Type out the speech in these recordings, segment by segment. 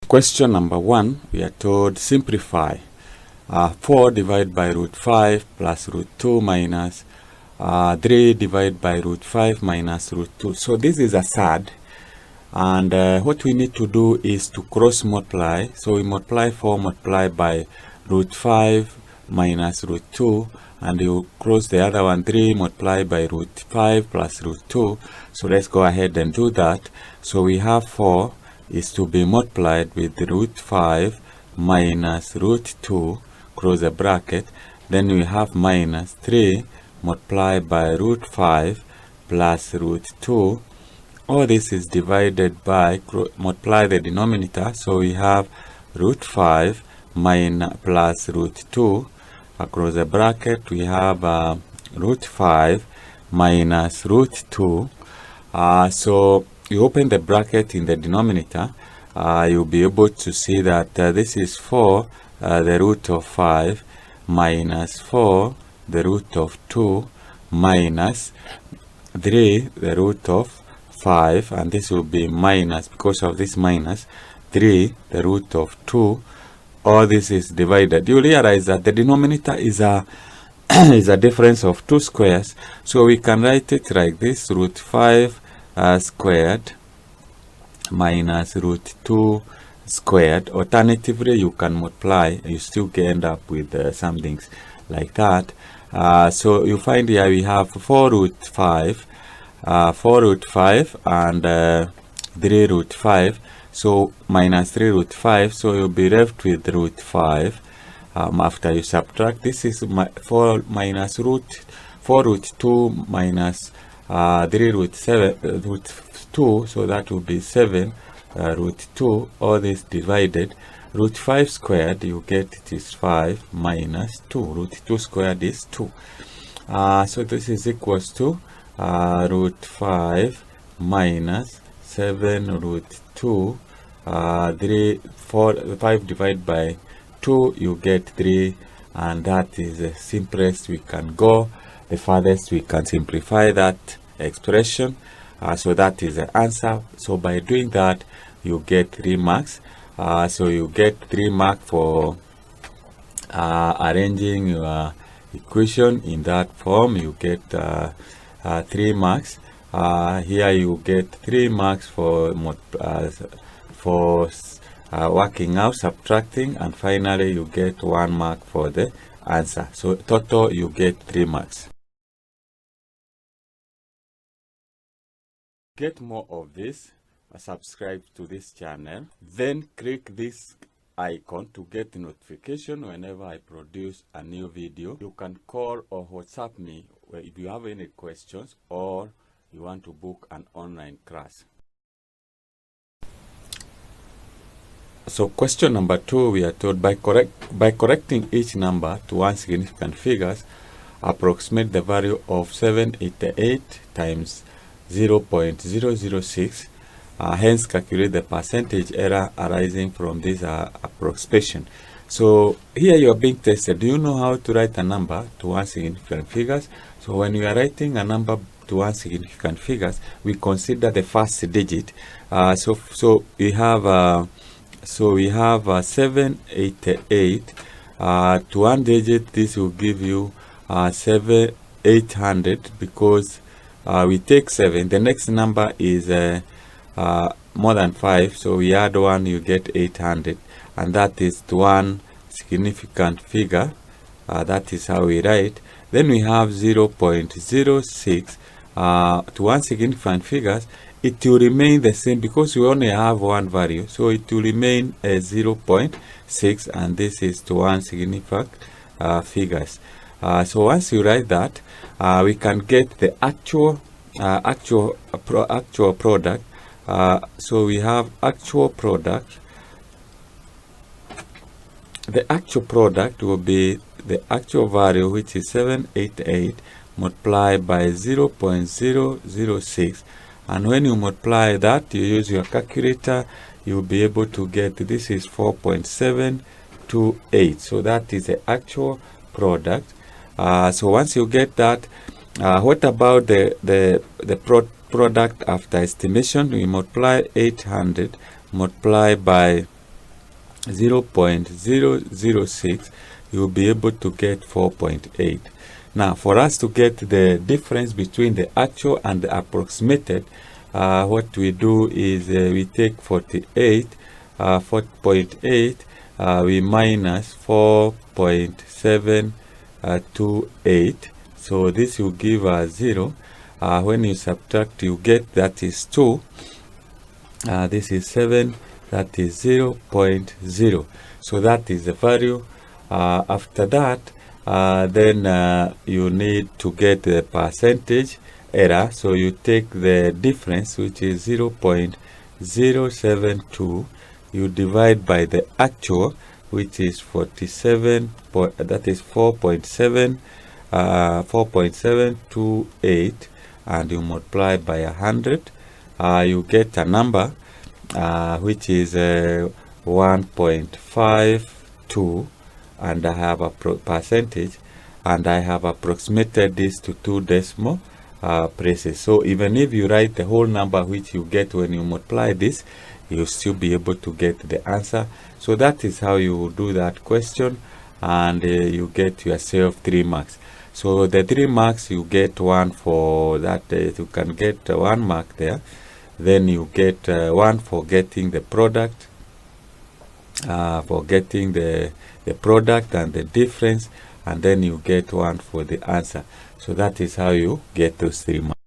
Question number 1, we are told simplify 4 divided by root 5 plus root 2 minus 3 divided by root 5 minus root 2. So this is a third, and what we need to do is to cross multiply. So we multiply 4 multiplied by root 5 minus root 2, and you cross the other one, 3 multiplied by root 5 plus root 2. So let's go ahead and do that. So we have 4 is to be multiplied with root 5 minus root 2, close the bracket. Then we have minus 3 multiplied by root 5 plus root 2. All this is divided by, multiply the denominator. So we have root 5 minus plus root 2. Across the bracket we have root 5 minus root 2. So you open the bracket in the denominator, you'll be able to see that this is 4 the root of 5 minus 4 the root of 2 minus 3 the root of 5, and this will be minus, because of this minus, 3 the root of 2. All this is divided. You realize that the denominator is a is a difference of 2 squares, so we can write it like this: root 5 squared minus root 2 squared. Alternatively, you can multiply, you still end up with some things like that. So you find here we have 4 root 5 and 3 root 5. So minus 3 root 5, so you'll be left with root 5 after you subtract. This is 4 root 2 minus 3 root 7 root 2, so that will be 7 root 2. All this divided. Root 5 squared, you get it is 5 minus 2. Root 2 squared is 2. So this is equals to root 5 minus 7 root 2. 5 divided by 2, you get 3, and that is the simplest we can go. The farthest we can simplify that expression. So that is the answer. So by doing that, you get 3 marks. So you get 3 marks for arranging your equation in that form. You get 3 marks. Here you get 3 marks for working out, subtracting, and finally you get 1 mark for the answer. So total you get 3 marks. Get more of this, subscribe to this channel, then click this icon to get notification whenever I produce a new video. You can call or WhatsApp me if you have any questions or you want to book an online class. So question number 2, we are told by correcting each number to one significant figures, approximate the value of 788 times 0.006, hence calculate the percentage error arising from this approximation. So here you are being tested. Do you know how to write a number to one significant figures? So when you are writing a number to one significant figures, we consider the first digit. So we have 788 to one digit. This will give you 800, because we take 7. The next number is more than 5, so we add 1, you get 800, and that is to one significant figure. That is how we write. Then we have 0.06 to one significant figures. It will remain the same because we only have one value, so it will remain 0.6, and this is to one significant figures. So once you write that, we can get the actual product. So we have actual product. The actual product will be the actual value, which is 788 multiplied by 0.006, and when you multiply that, you use your calculator, you'll be able to get, this is 4.728. So that is the actual product. So once you get that, what about the product after estimation? We multiply 800 multiplied by 0.006, you'll be able to get 4.8. Now, for us to get the difference between the actual and the approximated, what we do is we take 4.8, we minus 4.728. So this will give us 0. When you subtract, you get that is 2. This is 7. That is 0.0. So that is the value. After that, then you need to get the percentage error. So you take the difference, which is 0.072. You divide by the actual, which is 47. That is 4.728, and you multiply by 100. You get a number which is 1.52, and I have a percentage, and I have approximated this to 2 decimal places. So even if you write the whole number which you get when you multiply this, you'll still be able to get the answer. So that is how you do that question, and you get yourself 3 marks. So the 3 marks, you get 1 for that. You can get 1 mark there. Then you get 1 for getting the product, the product and the difference, and then you get 1 for the answer. So that is how you get those 3 marks.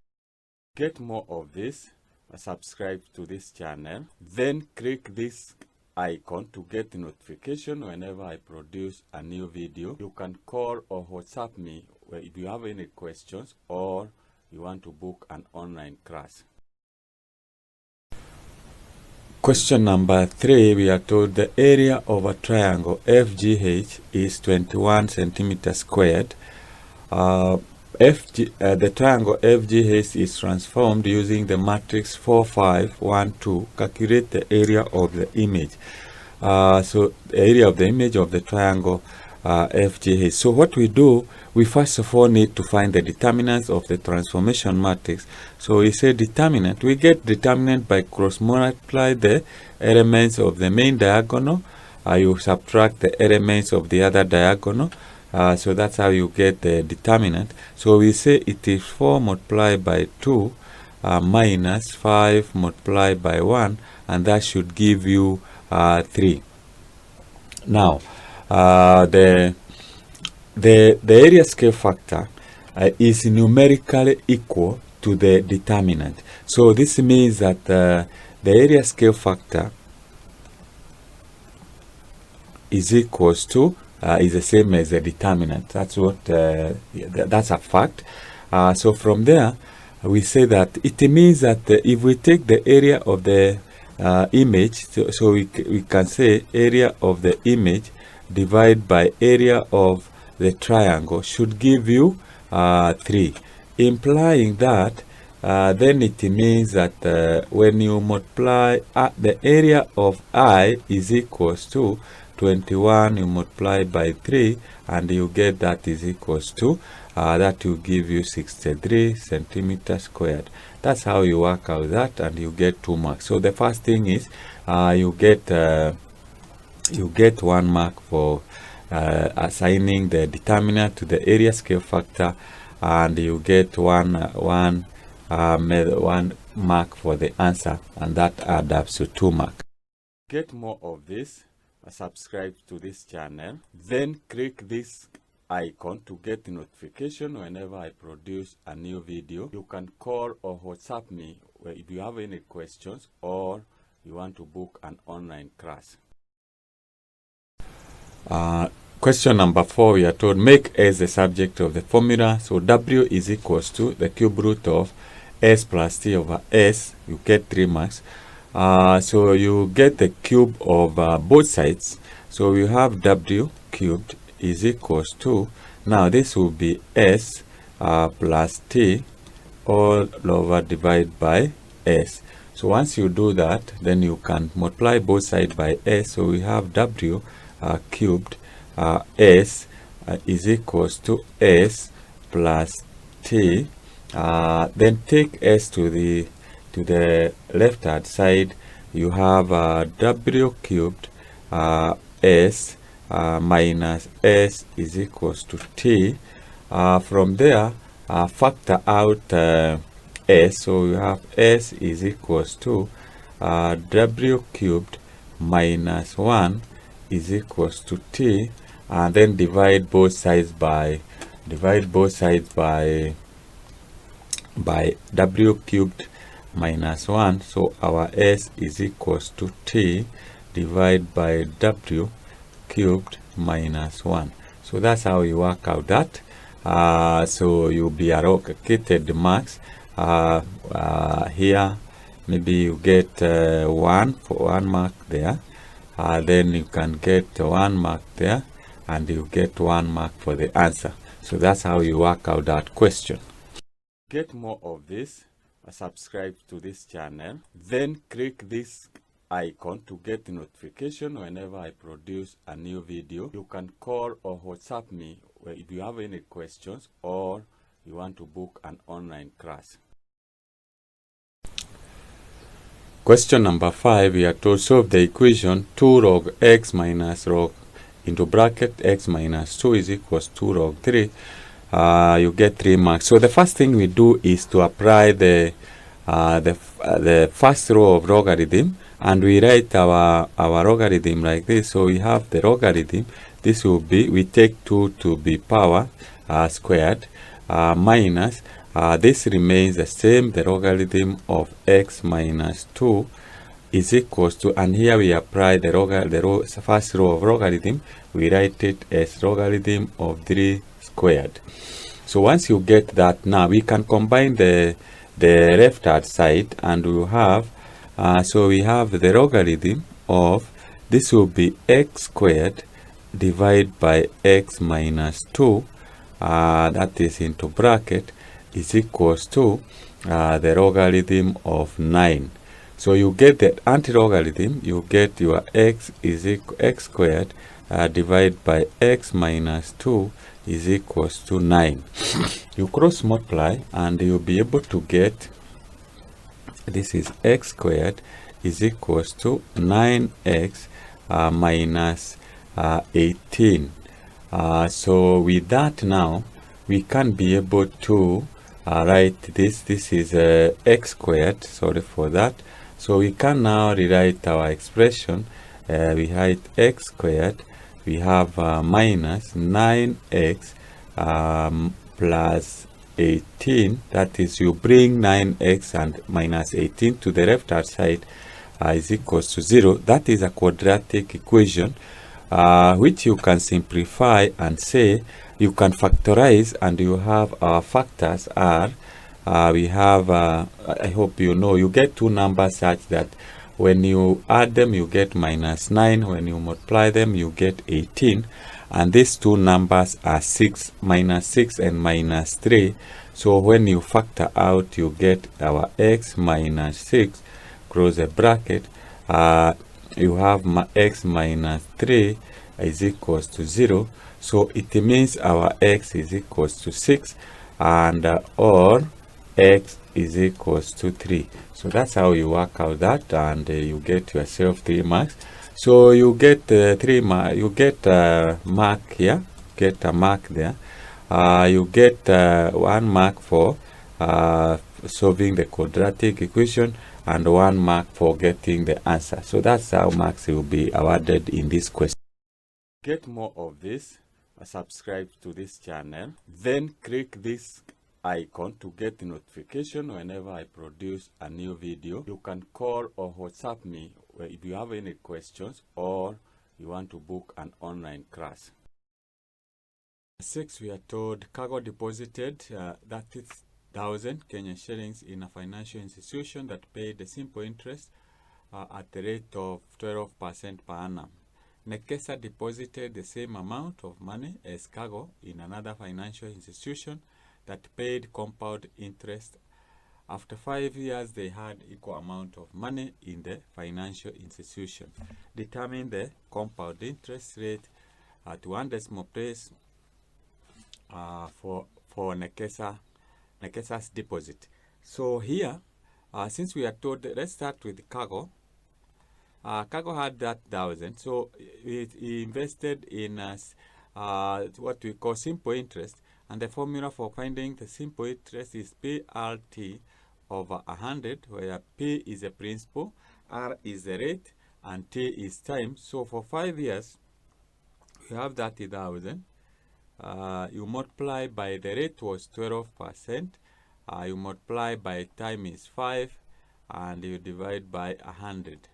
Get more of this, subscribe to this channel, then click this icon to get notification whenever I produce a new video. You can call or WhatsApp me if you have any questions or you want to book an online class. Question number 3, we are told the area of a triangle FGH is 21 centimeters squared. The triangle FGH is transformed using the matrix 4, 5, 1, 2. Calculate the area of the image. So the area of the image of the triangle FGH. So what we do, we first of all need to find the determinants of the transformation matrix. So we say determinant. We get determinant by cross multiply the elements of the main diagonal. You subtract the elements of the other diagonal. So that's how you get the determinant. So we say it is 4 multiplied by 2 minus 5 multiplied by 1, and that should give you 3. Now, the area scale factor is numerically equal to the determinant. So this means that the area scale factor is equals to is the same as the determinant. That's what that's a fact. So from there we say that it means that if we take the area of the image, so we can say area of the image divided by area of the triangle should give you 3, implying that then it means that when you multiply the area of I is equals to 21, you multiply by 3, and you get that is equals to that will give you 63 centimeters squared. That's how you work out that, and you get 2 marks. So the first thing is you get 1 mark for assigning the determinant to the area scale factor, and you get one mark for the answer, and that adds up to 2 marks. Get more of this, subscribe to this channel, then click this icon to get notification whenever I produce a new video. You can call or WhatsApp me if you have any questions or you want to book an online class. Question number 4, we are told make S the subject of the formula. So W is equals to the cube root of S plus T over S. You get 3 marks. So you get the cube of both sides. So we have W cubed is equals to, now this will be S plus T all over divided by S. So once you do that, then you can multiply both sides by S. So we have W cubed S is equals to S plus T. Then take S to the left hand side. You have W cubed s minus s is equals to t. From there, factor out s, so you have s is equals to w cubed minus 1 is equals to t, and then divide both sides by w cubed minus 1. So our s is equals to t divided by w cubed minus 1. So that's how you work out that. So you'll be allocated marks. Here maybe you get 1 for 1 mark there. Then you can get 1 mark there, and you get 1 mark for the answer. So that's how you work out that question. Get more of this, subscribe to this channel, then click this icon to get notification whenever I produce a new video. You can call or WhatsApp me if you have any questions or you want to book an online class. Question number 5, we are to solve the equation 2 log x minus log into bracket x minus 2 is equals to 2 log 3. You get 3 marks. So the first thing we do is to apply the first row of logarithm, and we write our logarithm like this. So we have the logarithm. This will be, we take 2 to be power squared minus this remains the same, the logarithm of x minus 2 is equals to, and here we apply the first row of logarithm, we write it as logarithm of 3 squared. So once you get that, now we can combine the left hand side, and we have so we have the logarithm of, this will be x squared divided by x minus 2, that is into bracket, is equals to the logarithm of 9. So you get the anti-logarithm, you get your x is equal x squared divided by x minus 2 is equals to 9. You cross multiply and you'll be able to get, this is x squared is equals to 9x minus 18. So with that now, we can be able to write this is x squared, sorry for that. So we can now rewrite our expression. We write x squared, we have minus 9x plus 18, that is, you bring 9x and minus 18 to the left hand side, is equals to 0. That is a quadratic equation, which you can simplify and say you can factorize, and you have our factors are, we have, I hope you know, you get two numbers such that when you add them you get minus 9, when you multiply them you get 18, and these two numbers are minus 6 and minus 3. So when you factor out you get our x minus 6, close the bracket, you have x minus 3 is equals to 0. So it means our x is equals to 6, and or x is equals to 3. So that's how you work out that, and you get yourself 3 marks. So you get 3 marks, you get a mark here, get a mark there. You get 1 mark for solving the quadratic equation, and 1 mark for getting the answer. So that's how marks will be awarded in this question. Get more of this, subscribe to this channel, then click this icon to get notification whenever I produce a new video. You can call or WhatsApp me if you have any questions or you want to book an online class. 6, we are told cargo deposited 30,000 Kenyan shillings in a financial institution that paid the simple interest at the rate of 12% per annum. Nekesa deposited the same amount of money as cargo in another financial institution that paid compound interest. After 5 years, they had equal amount of money in the financial institution. Determine the compound interest rate at 1 decimal place for Nekesa's deposit. So here, since we are told, let's start with cargo. Cargo had that 1,000, so he invested in what we call simple interest, and the formula for finding the simple interest is PRT over 100, where P is the principal, R is the rate, and T is time. So for 5 years, we have 30,000. You multiply by the rate was 12%. You multiply by time is 5, and you divide by 100.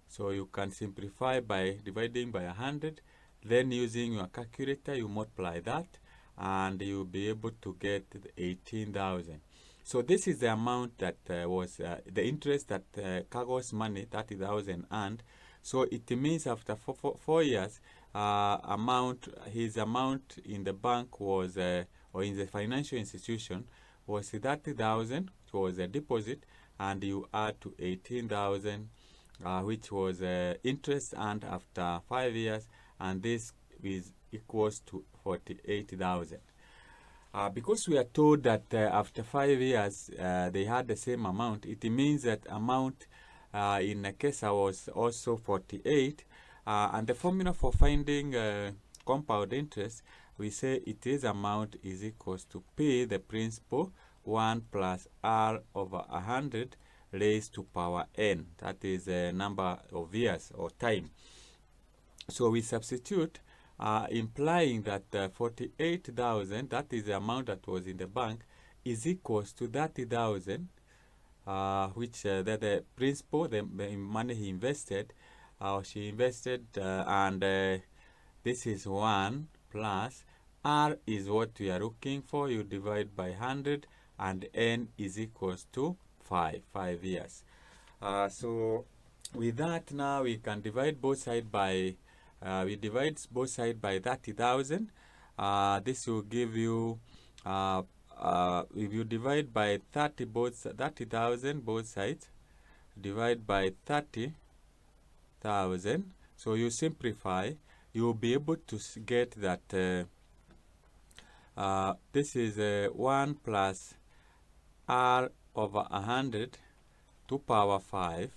So you can simplify by dividing by 100, then using your calculator you multiply that, and you'll be able to get 18,000. So this is the amount that was the interest that Cargo's money, 30,000, earned. So it means after 4 years, his amount in the bank was, or in the financial institution, was 30,000, which was a deposit, and you add to 18,000, which was interest earned after 5 years, and this is equals to 48,000. Because we are told that after 5 years they had the same amount, it means that amount in the case was also 48, and the formula for finding compound interest, we say it is amount is equals to P, the principal, 1 plus R over 100 raised to power n. That is the number of years or time. So we substitute, implying that 48,000, that is the amount that was in the bank, is equals to 30,000, which the principal, the money he invested, she invested, and this is 1 plus R is what we are looking for. You divide by 100, and n is equals to 5 years. So with that, now we can divide both sides by we divide both sides by 30,000. This will give you if you divide by 30,000 both sides, divide by 30,000. So you simplify, you will be able to get that this is 1 plus R over 100 to power 5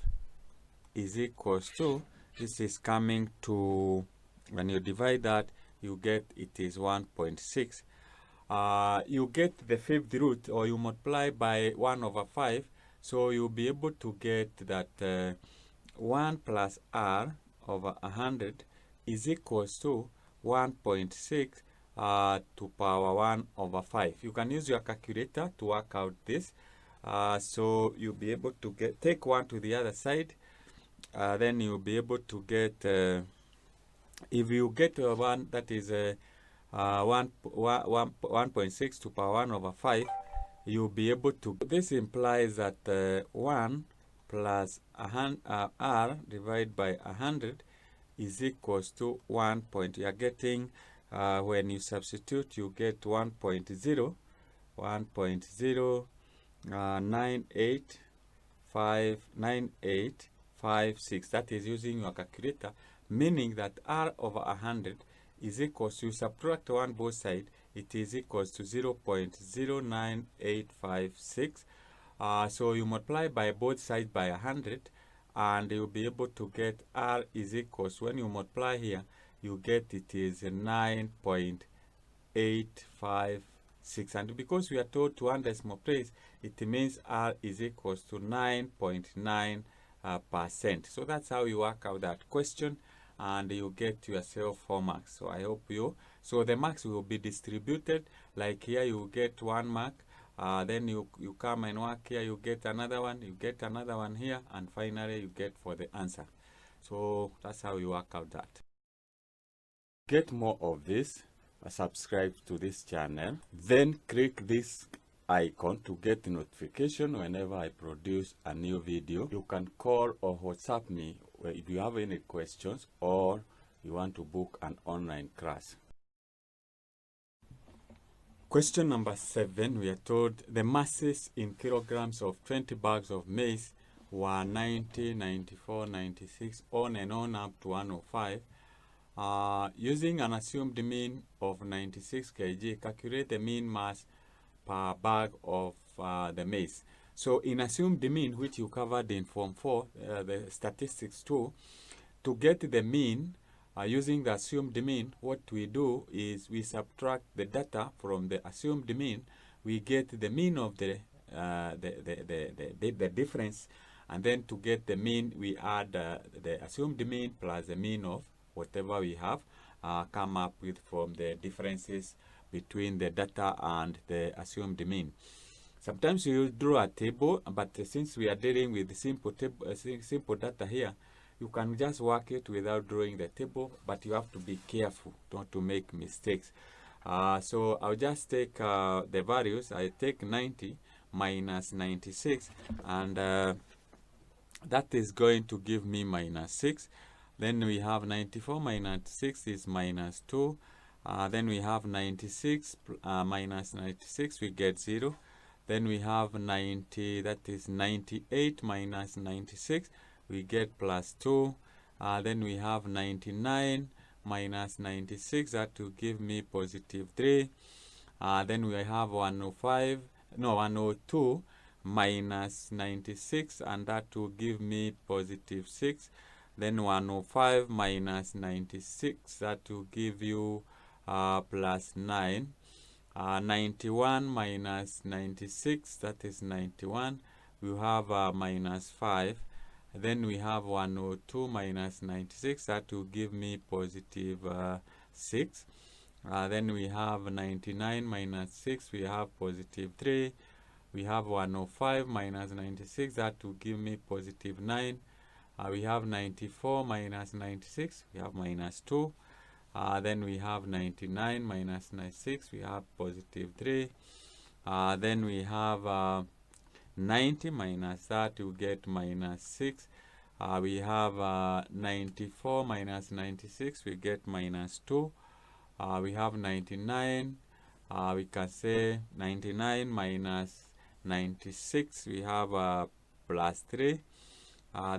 is equals to, this is coming to, when you divide that, you get it is 1.6. You get the fifth root, or you multiply by 1 over 5, so you'll be able to get that 1 plus R over 100 is equals to 1.6 to power 1 over 5. You can use your calculator to work out this. So you'll be able to take 1 to the other side, then you'll be able to get, if you get 1, that is 1.6 to power 1 over 5, you'll be able to, this implies that 1 plus R divided by 100 is equals to 1 point. You are getting, when you substitute, you get 1.0, 9856. That is using your calculator, meaning that R over 100 is equals to, subtract 1 both sides, it is equals to 0.09856. So you multiply by both sides by 100, and you'll be able to get R is equals, when you multiply here, you get it is 9.856. And because we are told to 1 decimal place, it means R is equals to 9.9%. So that's how you work out that question, and you get yourself 4 marks. So I hope you, so the marks will be distributed, like here you get 1 mark, then you come and work here, you get another one, you get another one here, and finally you get for the answer. So that's how you work out that. Get more of this, subscribe to this channel, then click this icon to get notification whenever I produce a new video. You can call or WhatsApp me if you have any questions, or you want to book an online class. Question number 7, we are told the masses in kilograms of 20 bags of maize were 90, 94, 96, on and on up to 105. Using an assumed mean of 96 kg, calculate the mean mass per bag of the maize. So in assumed mean, which you covered in Form 4, the statistics 2, to get the mean, using the assumed mean, what we do is we subtract the data from the assumed mean. We get the mean of the difference, and then to get the mean, we add the assumed mean plus the mean of whatever we have come up with from the differences between the data and the assumed mean. Sometimes you draw a table, but since we are dealing with simple data here, you can just work it without drawing the table, but you have to be careful not to make mistakes. So I'll just take the values. I take 90 minus 96, and that is going to give me minus 6. Then we have 94 minus 6 is minus 2. Then we have 96 minus 96, we get 0. Then we have 90, that is 98 minus 96, we get plus 2. Then we have 99 minus 96, that will give me positive 3. Then we have 102 minus 96, and that will give me positive 6. Then 105 minus 96, that will give you plus 9. 91 minus 96, that is 91. We have minus 5. Then we have 102 minus 96, that will give me positive 6. Then we have 99 minus 6, we have positive 3. We have 105 minus 96, that will give me positive 9. We have 94 minus 96, we have minus 2. Then we have 99 minus 96, we have positive 3. Then we have 90 minus that, you get minus 6. We have 94 minus 96, we get minus 2. We have 99, we can say 99 minus 96, we have plus 3.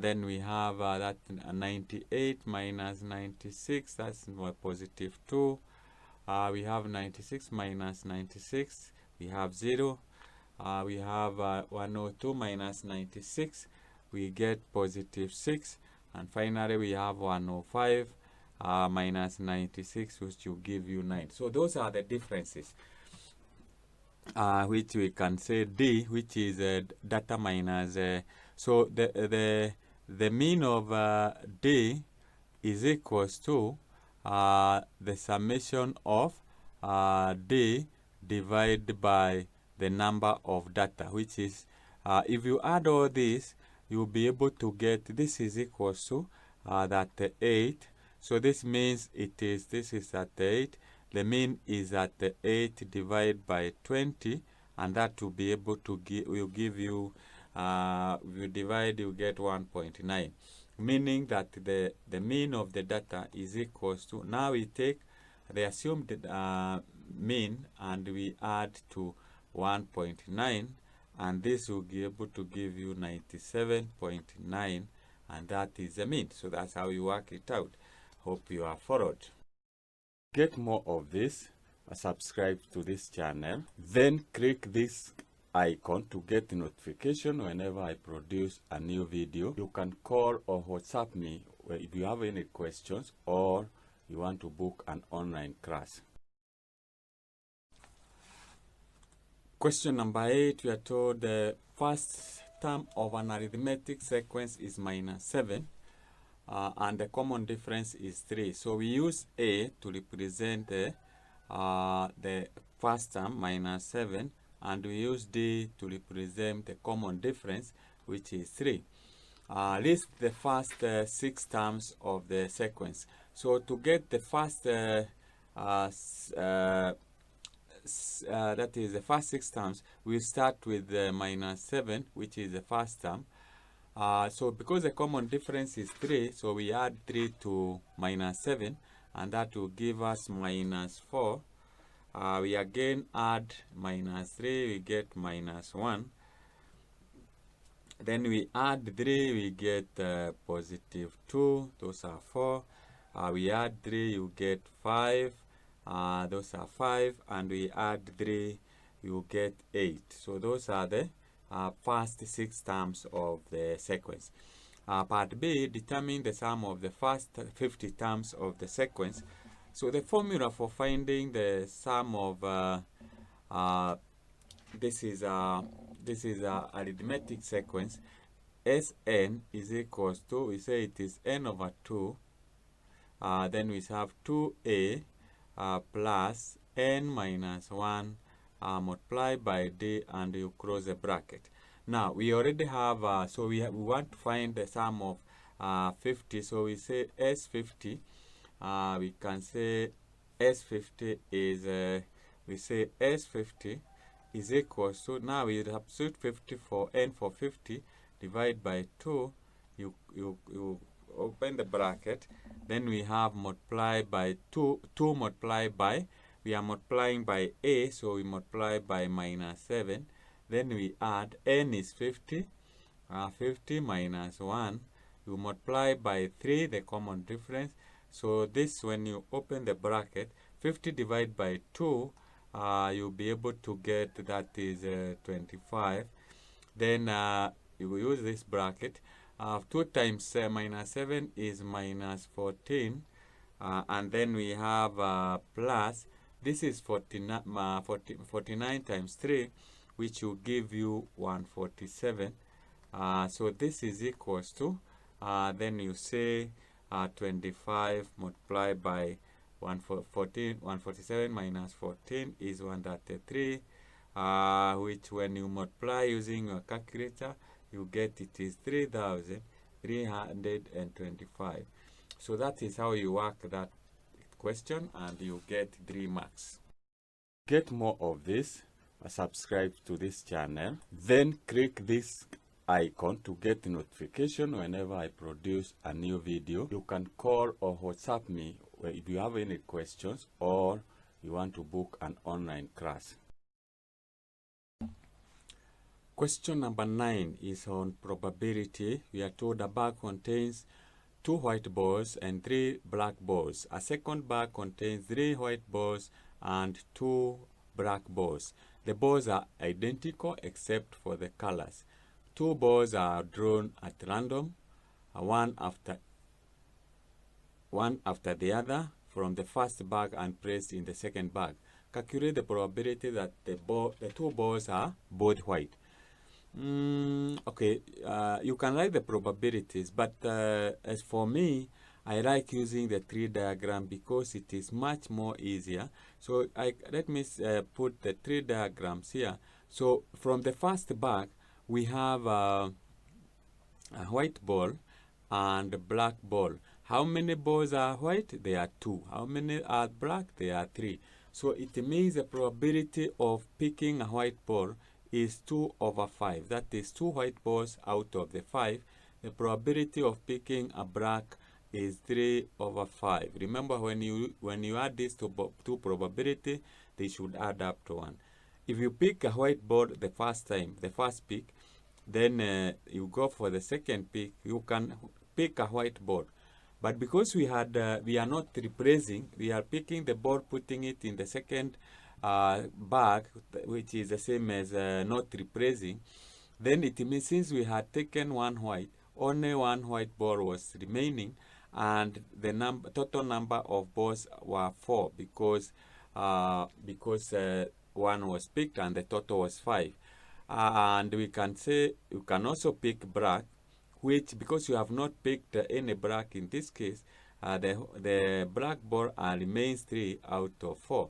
Then we have that 98 minus 96, that's positive 2. We have 96 minus 96, we have 0. We have 102 minus 96, we get positive 6. And finally we have 105 minus 96, which will give you 9. So those are the differences, which we can say D, which is data minus. So the mean of D is equals to the summation of D divided by the number of data, which is if you add all this, you'll be able to get this is equals to that 8. So this means this is at 8. The mean is at 8 divided by 20, and that will be able to give you, if you divide, you get 1.9, meaning that the mean of the data is equals to, now we take the assumed mean and we add to 1.9, and this will be able to give you 97.9, and that is the mean. So that's how you work it out. Hope you are followed. Get more of this, subscribe to this channel, then click this icon to get notification whenever I produce a new video. You can call or WhatsApp me if you have any questions or you want to book an online class. Question number 8, we are told the first term of an arithmetic sequence is minus 7. And the common difference is 3. So we use A to represent the first term, minus 7, and we use D to represent the common difference, which is 3. List the first 6 terms of the sequence. So to get the first, that is the first 6 terms, we start with the minus 7, which is the first term. So because the common difference is 3, so we add 3 to minus 7, and that will give us minus 4. We again add minus 3, we get minus 1. Then we add 3, we get positive 2, those are 4. We add 3, you get 5, those are 5. And we add 3, you get 8. So those are the first 6 terms of the sequence. Part B, determine the sum of the first 50 terms of the sequence. So the formula for finding the sum of this is a arithmetic sequence. Sn is equals to, we say it is n over 2. Then we have 2a plus n minus 1 multiplied by d, and you close the bracket. Now we already have, so we want to find the sum of 50. So we say S50. We can say S50 is, we say S50 is equals to, now we substitute 50 for n for 50, divide by 2, you open the bracket, then we have multiply by 2 multiplied by, we are multiplying by a, so we multiply by minus 7, then we add n is 50, 50 minus 1, you multiply by 3, the common difference. So this, when you open the bracket, 50 divided by 2, you'll be able to get that is 25. Then you will use this bracket. 2 times minus 7 is minus 14. And then we have plus, this is 49 times 3, which will give you 147. So this is equals to, then you say 25 multiplied by 147 minus 14 is 133, which when you multiply using your calculator, you get it is 3,325. So that is how you work that question, and you get 3 marks. Get more of this, subscribe to this channel, then click this icon to get notification whenever I produce a new video. You can call or WhatsApp me if you have any questions or you want to book an online class. Question number 9 is on probability. We are told a bag contains 2 white balls and 3 black balls. A second bag contains 3 white balls and 2 black balls. The balls are identical except for the colors. 2 balls are drawn at random, one after the other from the first bag and placed in the second bag. Calculate the probability that the 2 balls are both white. Okay, you can write the probabilities, but as for me, I like using the tree diagram because it is much more easier. So let me put the tree diagrams here. So from the first bag, we have a white ball and a black ball. How many balls are white? There are 2. How many are black? There are 3. So it means the probability of picking a white ball is 2 over 5. That is 2 white balls out of the 5. The probability of picking a black is 3 over 5. Remember, when you add these two probability, they should add up to 1. If you pick a white ball the first time, the first pick, then you go for the second pick, you can pick a white ball. But because we are not replacing, we are picking the ball, putting it in the second bag, which is the same as not replacing, then it means since we had taken 1 white, only 1 white ball was remaining, and the total number of balls were 4 because 1 was picked and the total was 5. And we can say you can also pick black, which because you have not picked any black in this case, the black ball remains 3 out of 4.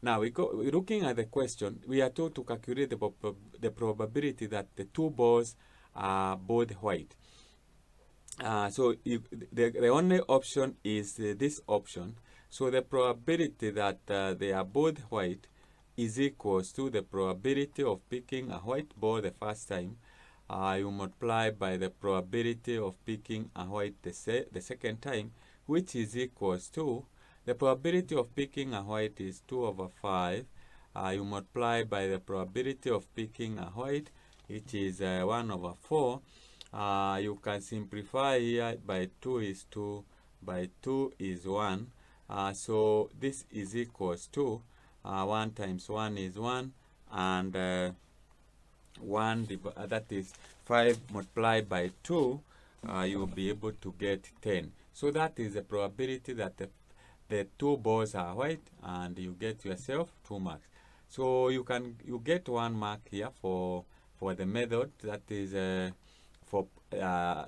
Now we're looking at the question. We are told to calculate the probability that the 2 balls are both white. So the only option is this option. So the probability that they are both white is equals to the probability of picking a white ball the first time. You multiply by the probability of picking a white the second time, which is equals to, the probability of picking a white is 2 over 5. You multiply by the probability of picking a white, which is 1 over 4. You can simplify here by 2 is 2, by 2 is 1. So this is equals to 1 times 1 is 1, and that is 5 multiplied by 2, you will be able to get 10. So that is the probability that the two balls are white, and you get yourself 2 marks. So you get 1 mark here for the method, that is for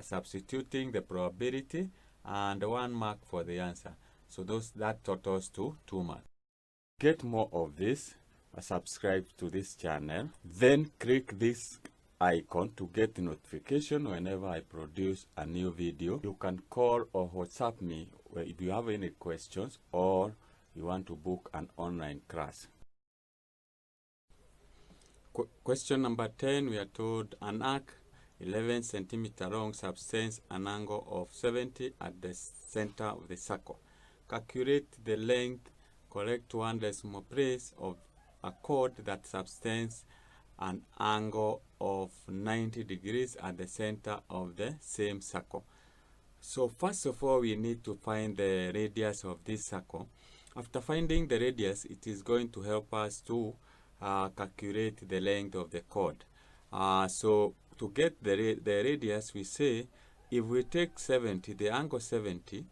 substituting the probability, and 1 mark for the answer. So that totals to 2 marks. Get more of this, subscribe to this channel, then click this icon to get notification whenever I produce a new video. You can call or WhatsApp me if you have any questions or you want to book an online class. Question number 10, we are told an arc 11 centimeter long subtends an angle of 70 at the center of the circle. Calculate the length, correct 1 decimal place of a chord that subtends an angle of 90 degrees at the center of the same circle. So first of all, we need to find the radius of this circle. After finding the radius, it is going to help us to calculate the length of the chord. So to get the radius, we say if we take 70, the angle 70,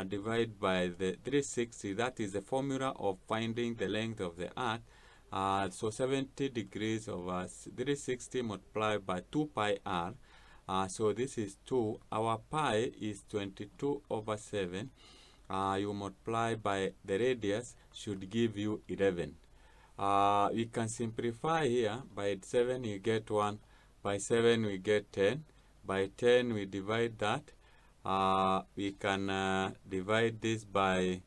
divide by the 360, that is the formula of finding the length of the arc. So 70 degrees over 360 multiplied by 2 pi r. So this is 2. Our pi is 22 over 7. You multiply by the radius should give you 11. We can simplify here. By 7 you get 1. By 7 we get 10. By 10 we divide that. We can divide this by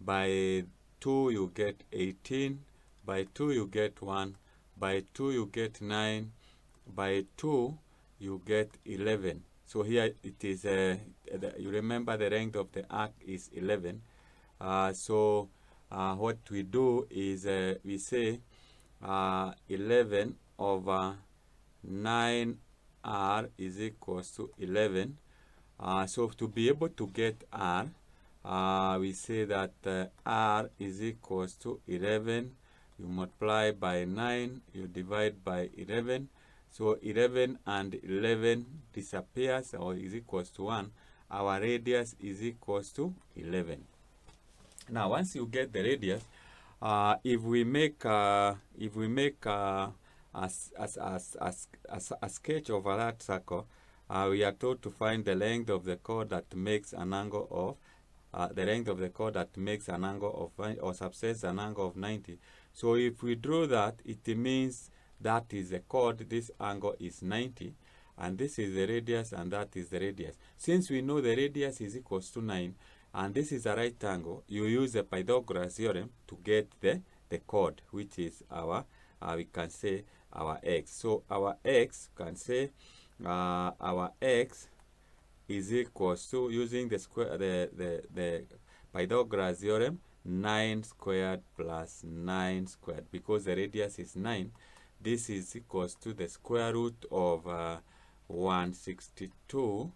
2, you get 18. By 2 you get 1. By 2 you get 9. By 2 you get 11. So here it is, you remember the length of the arc is 11. So what we do is we say 11 over 9r is equals to 11. So to be able to get r, we say that r is equals to 11. You multiply by 9, you divide by 11. So 11 and 11 disappears, or is equals to 1. Our radius is equals to 11. Now, once you get the radius, if we make a sketch of that circle, we are told to find the length of the chord that makes an angle of or subtends an angle of 90. So if we draw that, it means that is the chord. This angle is 90, and this is the radius, and that is the radius. Since we know the radius is equals to 9, and this is a right angle, you use the Pythagoras theorem to get the chord, which is our, we can say our x. So our x, can say our x is equals to, using the square, the Pythagoras theorem, 9 squared plus 9 squared, because the radius is 9. This is equals to the square root of 162,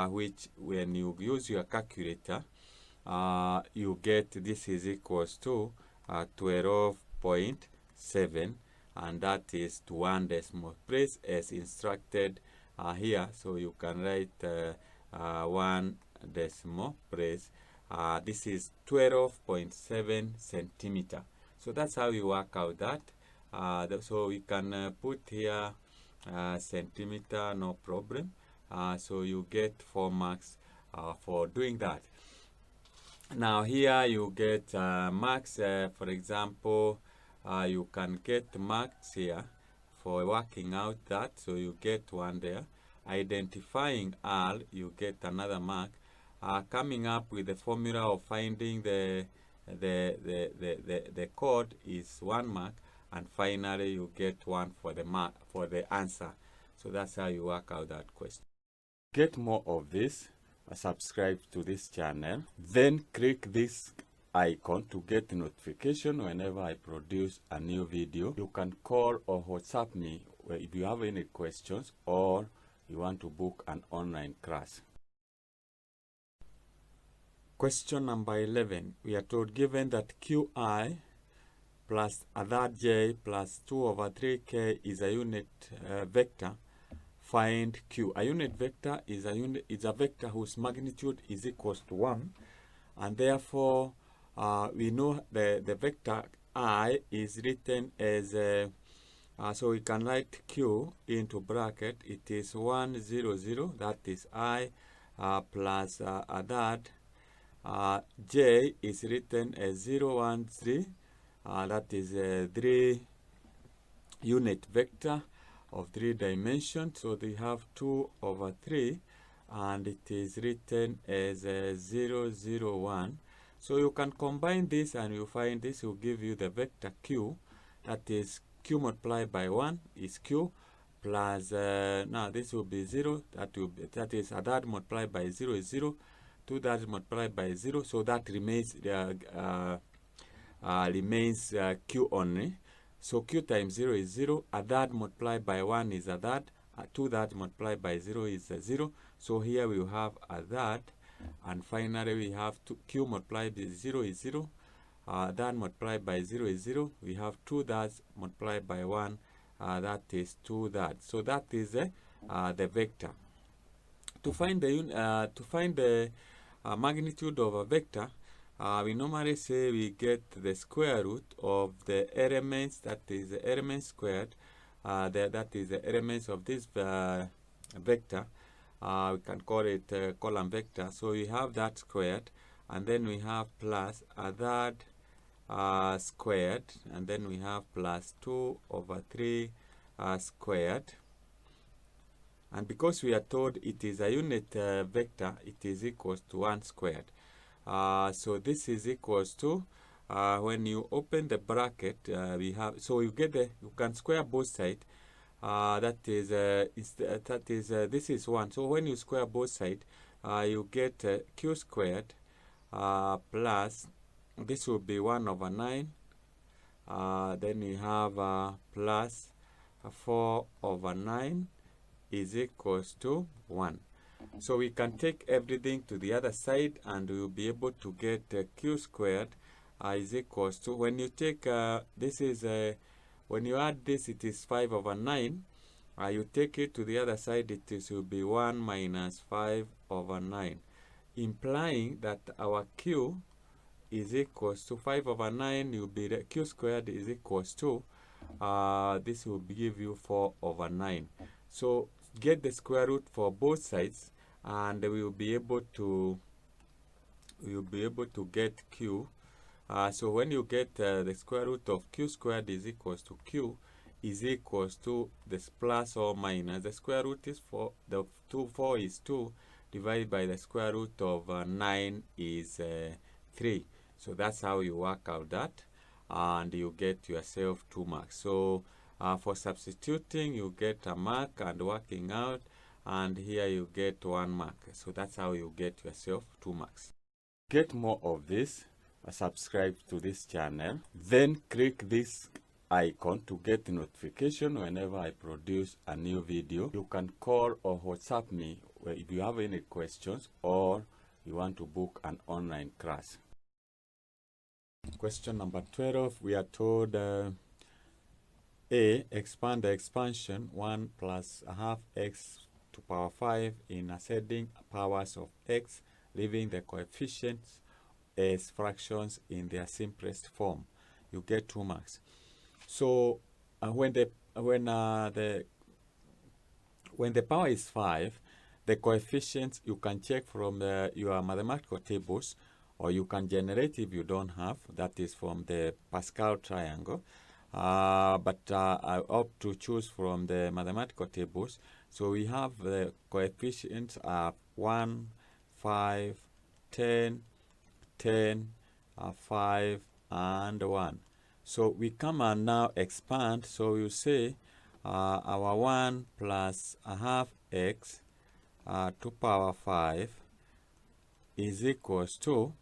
which when you use your calculator, you get this is equals to 12.7, and that is to 1 decimal place as instructed here. So you can write 1 decimal place. This is 12.7 centimeter. So that's how you work out that. So we can put here centimeter, no problem. So you get 4 marks for doing that. Now here you get marks. For example, you can get marks here for working out that. So you get 1 there. Identifying R, you get another mark. Coming up with the formula of finding the chord is 1 mark, and finally you get 1 for the mark for the answer. So that's how you work out that question. Get more of this, subscribe to this channel, then click this icon to get notification whenever I produce a new video. You can call or WhatsApp me if you have any questions or you want to book an online class. Question number 11. We are told, given that QI plus a third j plus 2 over 3k is a unit vector, find q. A unit vector is a vector whose magnitude is equals to 1, and therefore we know the vector I is written as so we can write q into bracket. It is 1 0 0, that is I, plus a third j is written as 0 1 3, that is a 3 unit vector of 3 dimensions. So they have 2 over 3, and it is written as 0 0 1. So you can combine this and you find this will give you the vector q, that is q multiplied by 1 is q, plus now this will be 0, that is a third multiplied by 0 is 0, 2 thirds multiplied by 0, so that remains q only. So q times 0 is 0, a third multiplied by 1 is a third, 2 thirds multiplied by 0 is 0. So here we have a third, and finally we have q multiplied by 0 is 0, third multiplied by 0 is 0. We have 2 thirds multiplied by 1, that is 2 thirds. So that is the vector. To find the magnitude of a vector, we normally say we get the square root of the elements, that is the element squared, that is the elements of this vector. We can call it column vector. So we have that squared, and then we have plus a third squared, and then we have plus 2 over 3 squared. And because we are told it is a unit vector, it is equals to 1 squared. So this is equals to, when you open the bracket, we have, so you get you can square both sides. This is 1. So when you square both sides, you get q squared plus, this will be 1 over 9. Then we have plus 4 over 9 is equals to 1. So we can take everything to the other side, and we will be able to get q squared is equals to, when you take this is when you add this, it is 5 over 9. You take it to the other side, it will be 1 minus 5 over 9, implying that our q is equals to 5 over 9 will be the q squared is equals to this will give you 4 over 9. So get the square root for both sides, and we will be able to get q. So when you get the square root of q squared is equals to q is equals to this plus or minus, the square root is 4, the 4 is 2, divided by the square root of 9 is 3. So that's how you work out that, and you get yourself 2 marks. So for substituting, you get a mark, and working out, and here you get 1 mark. So that's how you get yourself 2 marks. Get more of this, subscribe to this channel, then click this icon to get notification whenever I produce a new video. You can call or WhatsApp me if you have any questions, or you want to book an online class. Question number 12, we are told A, expand the expansion 1 plus a half x to power 5 in ascending powers of x, leaving the coefficients as fractions in their simplest form. You get 2 marks. So when the power is 5, the coefficients you can check from your mathematical tables, or you can generate if you don't have, that is from the Pascal triangle. But I opt to choose from the mathematical tables. So we have the coefficients are 1, 5, 10, 10, 5, and 1. So we come and now expand. So you say our 1 plus a half x to power 5 is equals to,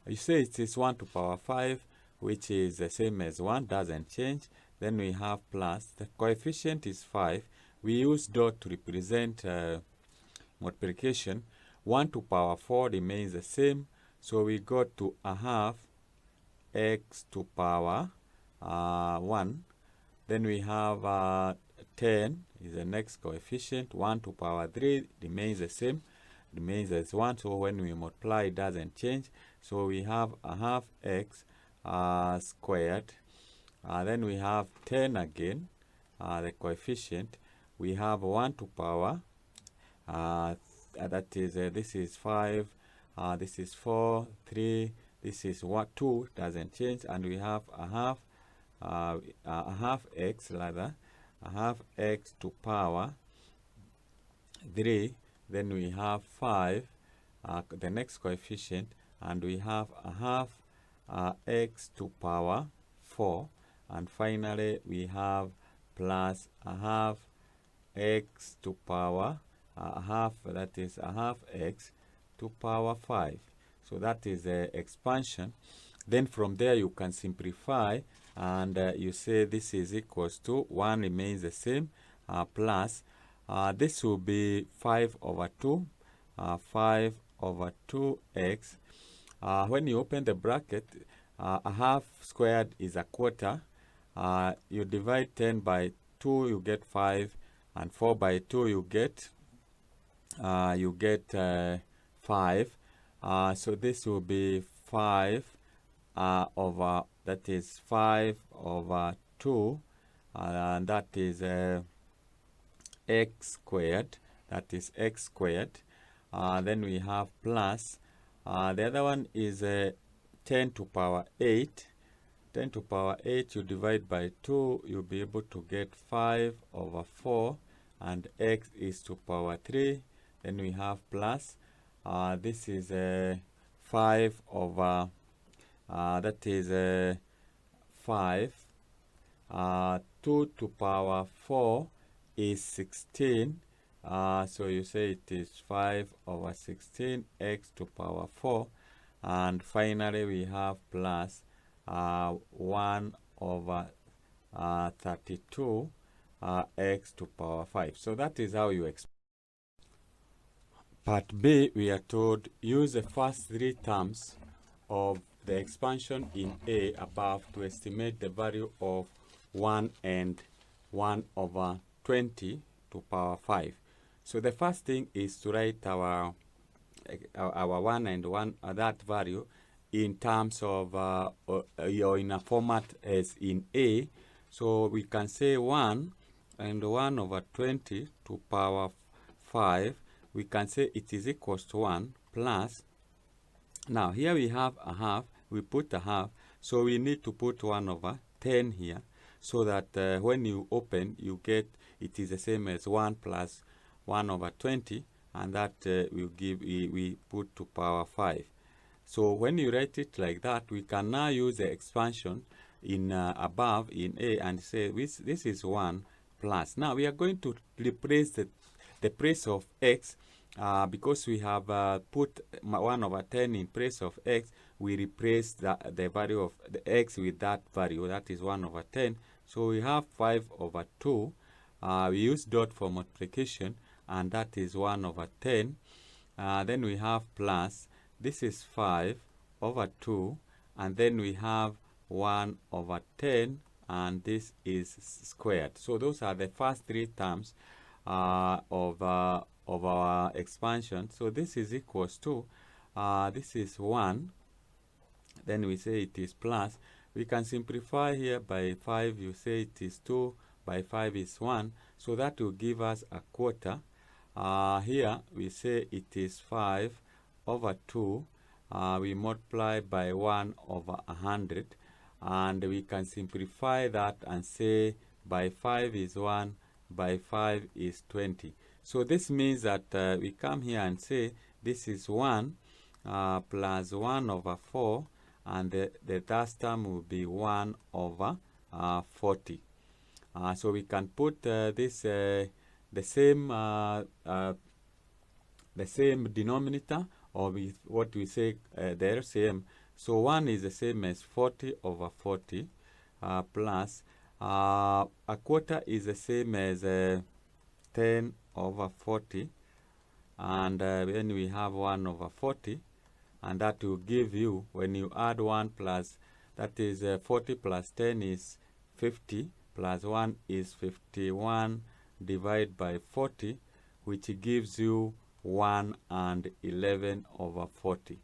you say it is 1 to power 5, which is the same as 1, doesn't change. Then we have plus, the coefficient is 5. We use dot to represent multiplication. 1 to power 4 remains the same. So we go to a half x to power 1. Then we have 10 is the next coefficient. 1 to power 3 remains the same, remains as 1. So when we multiply, it doesn't change. So we have a half x squared. Then we have 10 again, the coefficient. We have 1 to power, that is, this is 5, this is 4, 3, this is 2, doesn't change. And we have a half x, rather, a half x to power 3. Then we have 5, the next coefficient, and we have a half x to power 4. And finally, we have plus a half x to power that is a half x to power 5. So that is the expansion. Then from there you can simplify, and you say this is equals to 1 remains the same, plus this will be 5 over 2, 5 over 2x. When you open the bracket, a half squared is a quarter. You divide 10 by 2, you get 5, and 4 by 2 you get 5. So this will be 5 over, that is 5 over 2, and that is x squared. That is x squared. Then we have plus, the other one is 10 to power 8. 10 to power 8, you divide by 2, you'll be able to get 5 over 4, and x is to power 3. Then we have plus, this is 5 over, that is 5. 2 to power 4 is 16. So you say it is 5 over 16, x to power 4. And finally, we have plus 1 over 32, x to power 5. So that is how you explain. Part B, we are told use the first 3 terms of the expansion in A above to estimate the value of 1 and 1 over 20 to power 5. So the first thing is to write our 1 and 1, that value, in terms of or in a format as in A. So we can say 1 and 1 over 20 to power 5. We can say it is equals to 1 plus, now here we have a half, we put a half, so we need to put 1 over 10 here, so that when you open, you get it is the same as 1 plus 1 over 20, and that will give, we put to power 5. So when you write it like that, we can now use the expansion in above in A and say this is 1 plus. Now we are going to replace the place of x, because we have put 1 over 10 in place of x. We replace the value of the x with that value, that is 1 over 10. So we have 5 over 2. We use dot for multiplication, and that is 1 over 10. Then we have plus, this is 5 over 2, and then we have 1 over 10, and this is squared. So those are the first 3 terms of our expansion. So this is equals to, this is 1, then we say it is plus. We can simplify here by 5, you say it is 2, by 5 is 1, so that will give us a quarter. Here we say it is 5 over 2, we multiply by 1 over 100, and we can simplify that and say by 5 is 1, by 5 is 20. So this means that we come here and say this is 1 plus 1 over 4, and the last term will be 1 over 40. So we can put this the same denominator, or with what we say the LCM. So 1 is the same as 40 over 40, plus a quarter is the same as 10 over 40, and then we have 1 over 40, and that will give you, when you add 1 plus That is 40 plus 10 is 50, plus 1 is 51 divided by 40, which gives you 1 and 11 over 40.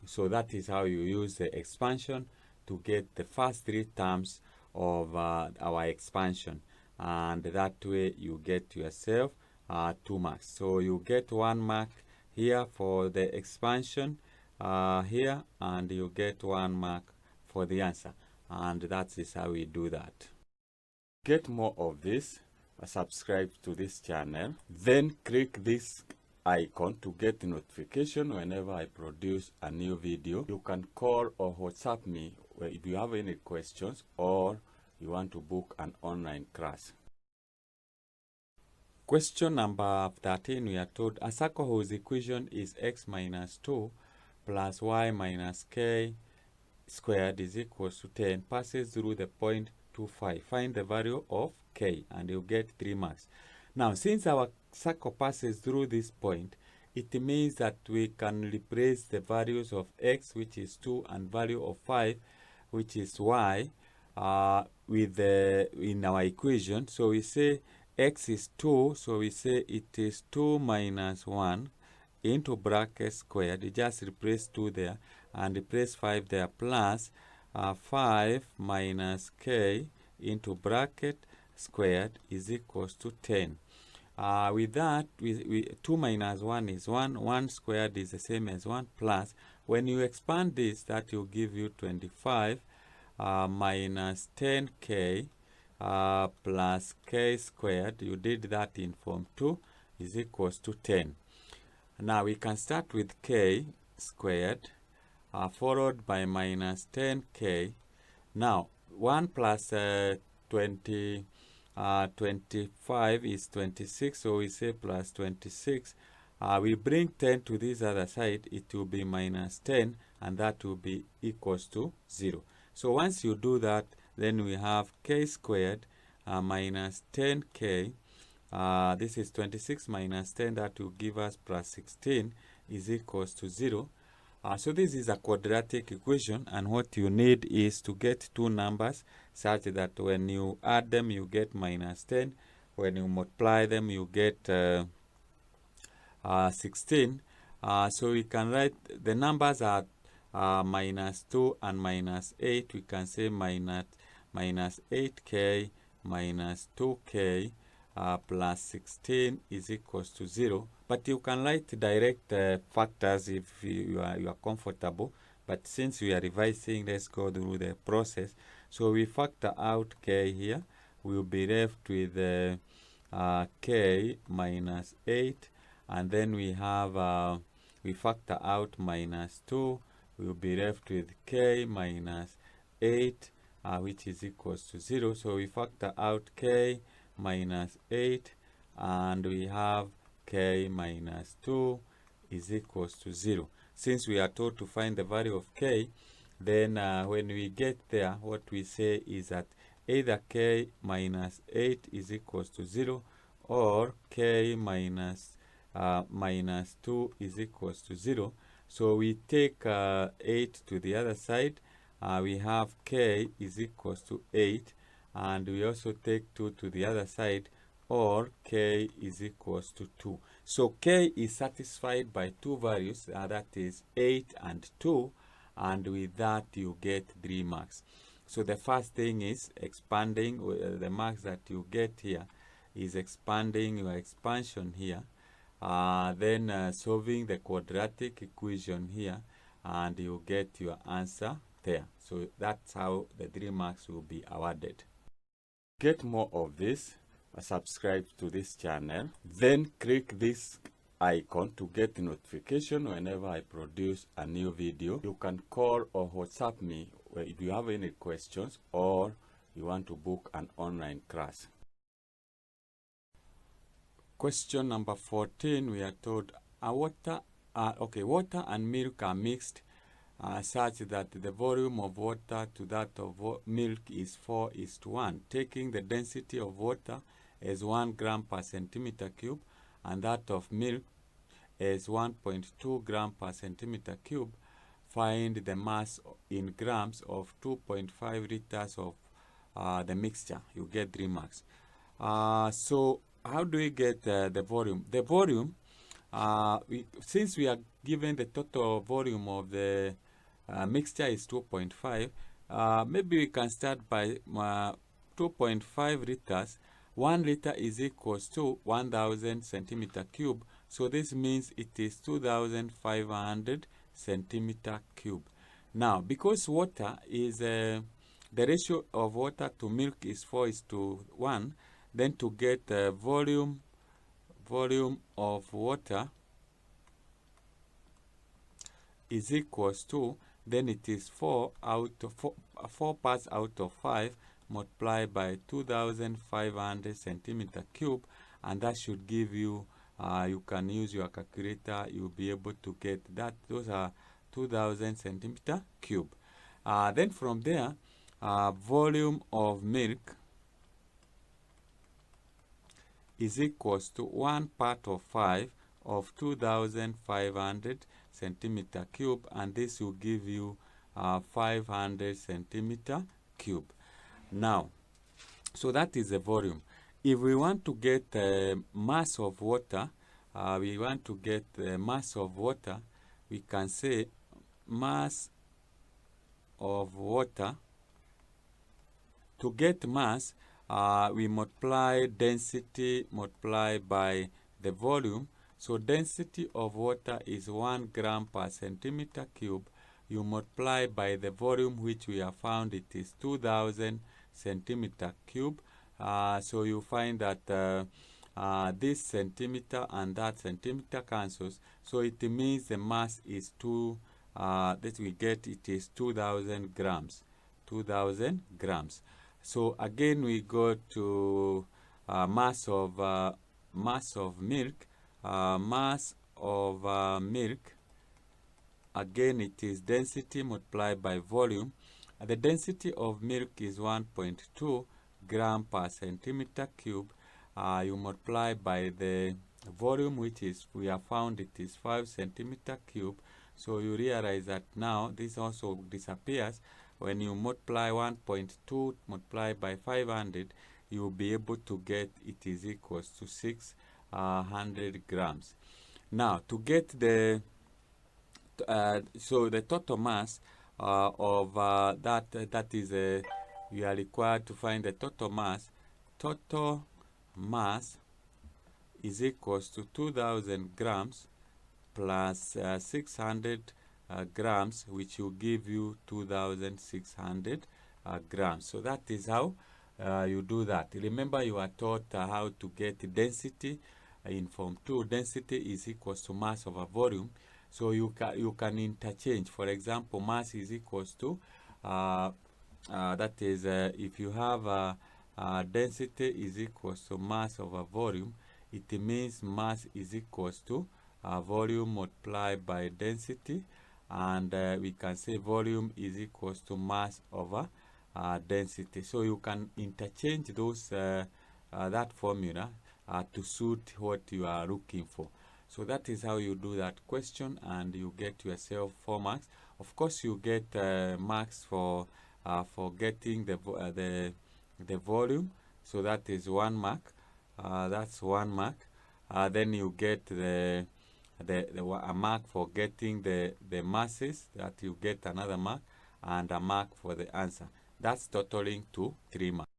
So that is how you use the expansion to get the first three terms of our expansion. And that way you get yourself 2 marks. So you get 1 mark here for the expansion here, and you get 1 mark for the answer. And that is how we do that. Get more of this, subscribe to this channel, then click this icon to get notification whenever I produce a new video. You can call or WhatsApp me if you have any questions or you want to book an online class. Question number 13, we are told a circle whose equation is x minus 2 plus y minus k squared is equals to 10 passes through the point 25. Find the value of k, and you get 3 marks. Now, since our circle passes through this point, it means that we can replace the values of x, which is 2, and value of 5, which is y, in our equation. So we say x is 2, so we say it is 2 minus 1 into bracket squared. You just replace 2 there and replace 5 there, plus 5 minus k into bracket squared is equals to 10. With that, 2 minus 1 is 1. 1 squared is the same as 1, plus, when you expand this, that will give you 25 minus 10k plus k squared. You did that in form 2 is equals to 10. Now we can start with k squared followed by minus 10k. Now 1 plus 25 is 26, so we say plus 26. We bring 10 to this other side, it will be minus 10, and that will be equals to 0. So once you do that, then we have k squared minus 10k. This is 26 minus 10, that will give us plus 16 is equals to 0. So this is a quadratic equation, and what you need is to get two numbers such that when you add them, you get minus 10. When you multiply them, you get 16. So we can write the numbers are minus 2 and minus 8. We can say minus 8k minus 2k plus 16 is equals to 0. But you can write direct factors if you are comfortable. But since we are revising, let's go through the process. So we factor out k here. We'll be left with k minus 8. And then we have, we factor out minus 2. We'll be left with k minus 8, which is equals to 0. So we factor out k minus 8, and we have k minus 2 is equals to 0. Since we are told to find the value of k, then when we get there, what we say is that either k minus 8 is equals to 0, or k minus 2 is equals to 0. So we take 8 to the other side. We have k is equals to 8, and we also take 2 to the other side, or k is equals to 2. So k is satisfied by two values, that is 8 and 2, and with that you get 3 marks. So the first thing is expanding. The marks that you get here is expanding your expansion here, then solving the quadratic equation here, and you get your answer there. So that's how the 3 marks will be awarded. Get more of this, subscribe to this channel, then click this icon to get notification whenever I produce a new video. You can call or WhatsApp me if you have any questions or you want to book an online class. Question number 14, we are told water and milk are mixed such that the volume of water to that of milk is 4:1, taking the density of water as 1 gram per centimeter cube and that of milk as 1.2 gram per centimeter cube. find the mass in grams of 2.5 liters of the mixture. You get 3 marks. So how do we get the volume? The volume, since we are given the total volume of the mixture is 2.5, maybe we can start by 2.5 liters. 1 liter is equals to 1000 centimeter cube. So this means it is 2500 centimeter cube. Now, because water is the ratio of water to milk is 4:1, then to get the volume of water is equals to, then it is 4 parts out of 5 multiplied by 2500 centimeter cube, and that should give you, you can use your calculator, you'll be able to get that. Those are 2000 centimeter cube. Then from there, volume of milk is equals to 1 part of 5 of 2500 centimeter cube, and this will give you 500 centimeter cube. Now, so that is the volume. If we want to get the mass of water, we can say mass of water. To get mass, we multiply density multiplied by the volume. So density of water is 1 gram per centimeter cube. You multiply by the volume, which we have found it is 2000 centimeter cube. So you find that this centimeter and that centimeter cancels. So it means the mass is that we get it is 2000 grams. 2000 grams. So again we go to mass of milk. Mass of milk, again it is density multiplied by volume. The density of milk is 1.2 gram per centimeter cube. You multiply by the volume, which is, we have found it is 5 centimeter cube. So you realize that now this also disappears. When you multiply 1.2 multiplied by 500, you will be able to get it is equals to 600 grams. Now, to get the so the total mass of that is you are required to find the total mass. Total mass is equals to 2000 grams plus 600 grams, which will give you 2600 grams. So that is how you do that. Remember, you are taught how to get density in Form 2. Density is equals to mass over volume. So you can interchange. For example, mass is equals to that is if you have density is equals to mass over volume, it means mass is equals to volume multiplied by density, and we can say volume is equals to mass over density. So you can interchange those that formula to suit what you are looking for. So that is how you do that question, and you get yourself 4 marks. Of course, you get marks for getting the volume. So that is 1 mark. That's 1 mark. Then you get a mark for getting the masses. That you get another mark, and a mark for the answer. That's totaling to 3 marks.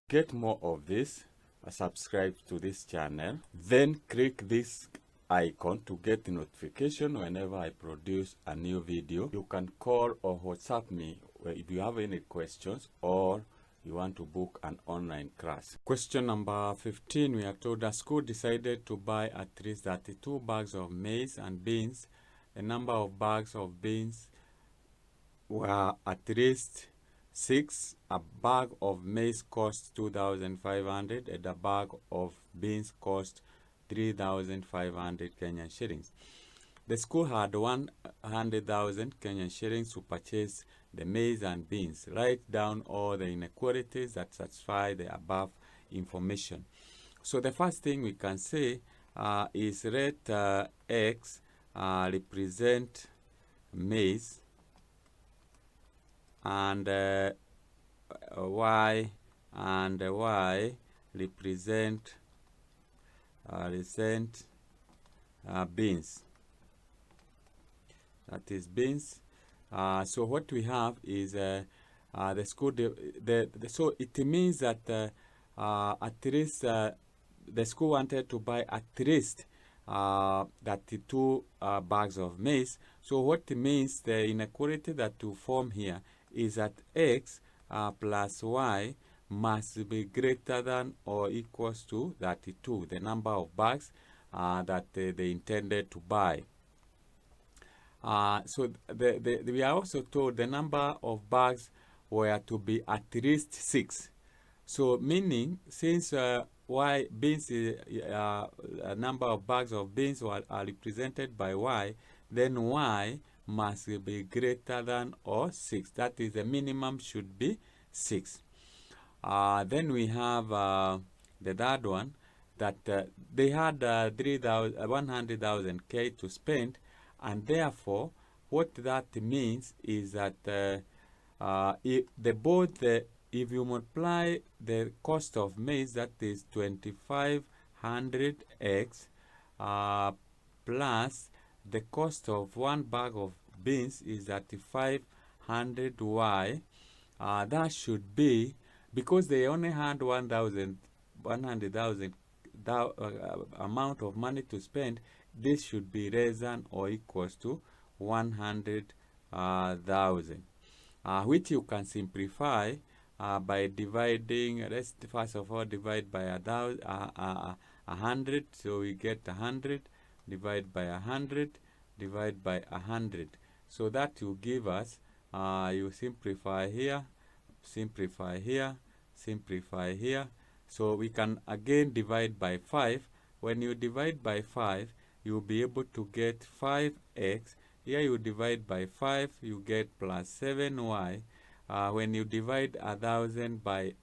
Get more of this, subscribe to this channel, then click this icon to get notification whenever I produce a new video. You can call or WhatsApp me if you have any questions or you want to book an online class. Question number 15, we are told a school decided to buy at least 32 bags of maize and beans. The number of bags of beans were at least 6. A bag of maize costs 2,500 and a bag of beans cost 3,500 Kenyan shillings. The school had 100,000 Kenyan shillings to purchase the maize and beans. Write down all the inequalities that satisfy the above information. So the first thing we can say is let X represent maize, and y and y represent beans. That is beans. So what we have is the school. So it means that at least the school wanted to buy at least 32 bags of maize. So what it means, the inequality that to form here is that x plus y must be greater than or equals to 32, the number of bags that they intended to buy. So we are also told the number of bags were to be at least 6. So meaning, since y beans a number of bags of beans are represented by y, then y must be greater than or 6. That is, the minimum should be 6. Then we have the third one, that they had 100,000 K to spend, and therefore what that means is that if you multiply the cost of maize, that is 2500x plus the cost of one bag of beans is 3500y, that should be, because they only had 100,000 amount of money to spend, this should be less than or equals to 100,000, which you can simplify by dividing. Let's first of all divide by 100, so we get 100, divide by 100, divide by 100. So that will give us, you simplify here, simplify here, simplify here. So we can again divide by 5. When you divide by 5, you'll be able to get 5x. Here you divide by 5, you get plus 7y. When you divide 1,000 by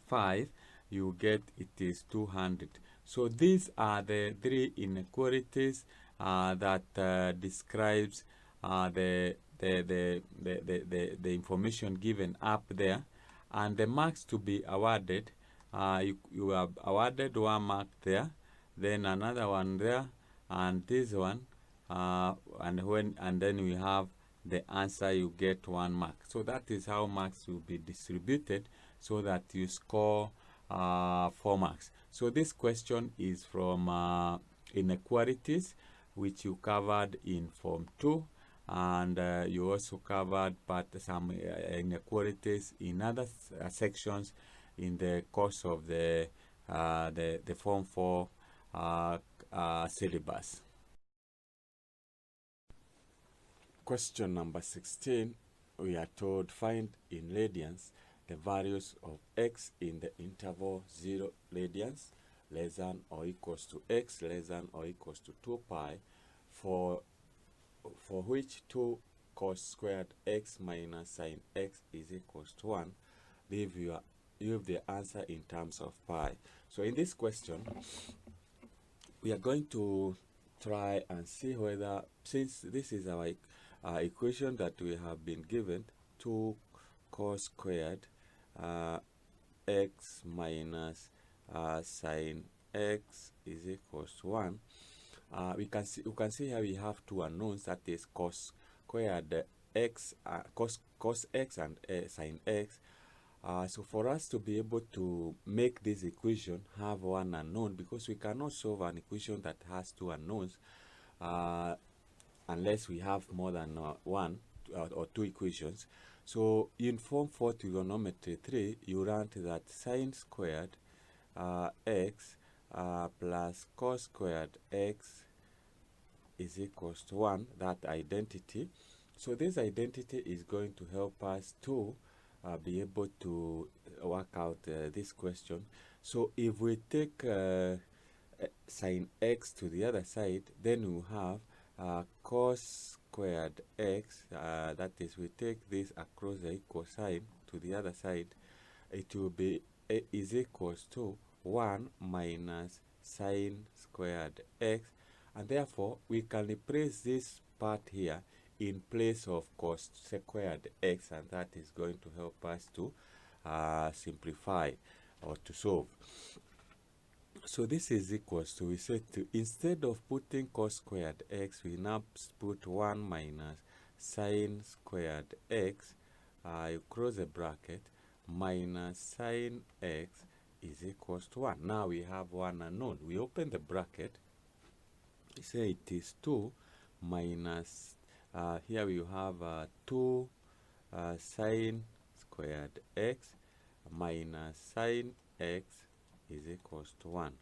5, you get it is 200. So these are the three inequalities that describes the information given up there, and the marks to be awarded. You have awarded 1 mark there, then another one there, and this one, and then we have the answer, you get 1 mark. So that is how marks will be distributed, so that you score 4 marks. So this question is from inequalities, which you covered in Form 2, and you also covered some inequalities in other sections in the course of the Form 4 syllabus. Question number 16, we are told find in radians the values of x in the interval 0 radians less than or equals to x less than or equals to 2 pi for which 2 cos squared x minus sine x is equals to 1. Leave the answer in terms of pi. So in this question, we are going to try and see whether, since this is our equation that we have been given, 2 cos squared x minus sine x is equals to 1. You can see here we have two unknowns, that is cos squared x, cos x and sine x. So for us to be able to make this equation have one unknown, because we cannot solve an equation that has two unknowns unless we have more than one or two equations. So in Form 4 trigonometry 3, you learned that sine squared x plus cos squared x is equals to 1, that identity. So this identity is going to help us to be able to work out this question. So if we take sine x to the other side, then we have cos squared x, that is, we take this across the equal sign to the other side, it will be is equals to 1 minus sine squared x, and therefore we can replace this part here in place of cos squared x, and that is going to help us to simplify or to solve. So this is equals to, we said to, instead of putting cos squared x, we now put 1 minus sine squared x, you close a bracket, minus sine x is equals to 1. Now we have one unknown. We open the bracket, we say it is 2 minus, here we have 2 sine squared x minus sine x is equals to 1.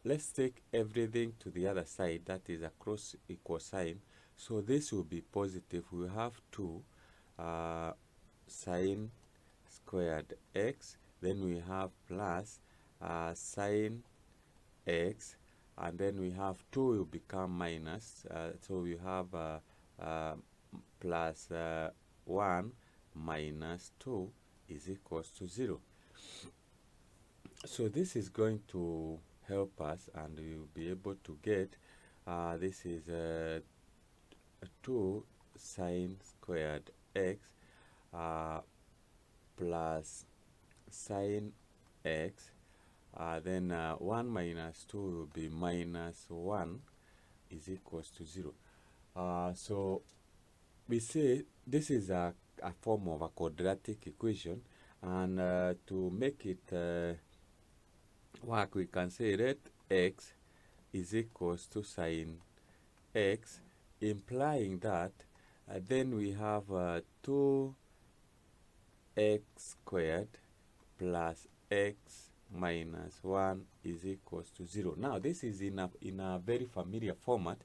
Let's take everything to the other side, that is across equal sign. So this will be positive. We have 2 sine squared x, then we have plus sine x, and then we have 2 will become minus, so we have plus 1 minus 2 is equals to 0. So this is going to help us, and we'll be able to get, this is 2 sine squared x plus sine x, then 1 minus 2 will be minus 1 is equals to 0. So we say this is a form of a quadratic equation, and to make it work, we can say let x is equals to sine x, implying that then we have 2x squared plus x minus 1 is equals to 0. Now this is in a very familiar format,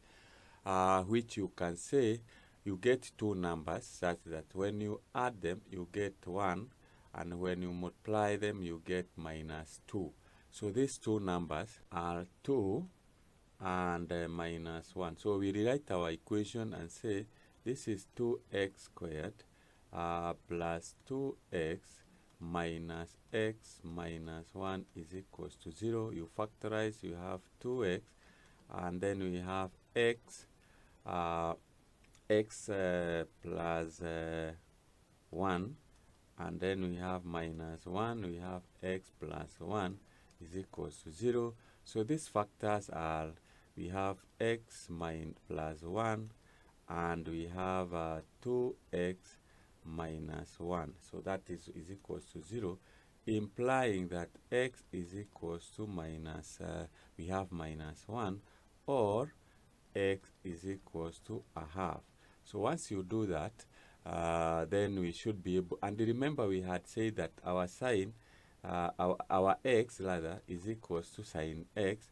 which you can say you get two numbers such that when you add them you get 1, and when you multiply them you get minus 2. So these two numbers are 2 and minus 1. So we rewrite our equation and say this is 2x squared plus 2x minus x minus 1 is equals to 0. You factorize, you have 2x, and then we have x, plus 1, and then we have minus 1, we have x plus 1 is equals to 0. So these factors are, we have x plus 1, and we have 2x minus 1. So that is equals to 0, implying that x is equals to minus, we have minus 1, or x is equals to a half. So once you do that, then we should be able, and remember we had said that our sine, our x rather, is equals to sine x.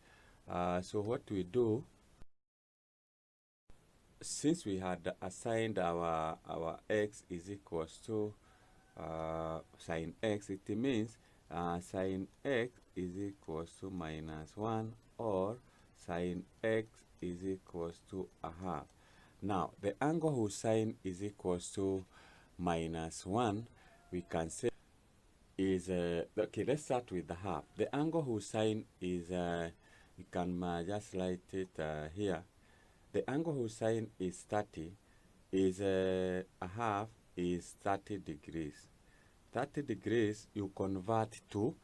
So what we do, since we had assigned our x is equals to sine x, it means sine x is equals to minus 1, or sine x is equals to a half. Now the angle whose sine is equals to minus 1, we can say is okay, let's start with the half. The angle whose sine is you can just write it here. The angle whose sine is 30 is a half is 30 degrees. 30 degrees you convert to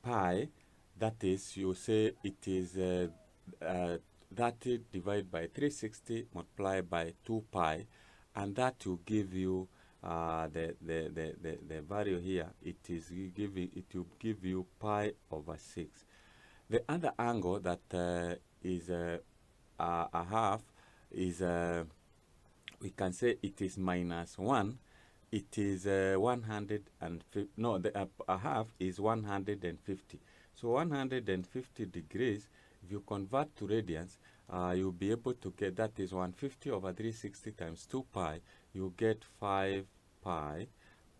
pi. That is, you say it is 30 divided by 360 multiplied by 2 pi, and that will give you the value here. It will give you pi over 6. The other angle that is a half is, we can say it is minus 1. It is 150. No, a half is 150. So 150 degrees, if you convert to radians, you'll be able to get, that is 150 over 360 times 2 pi. You get 5 pi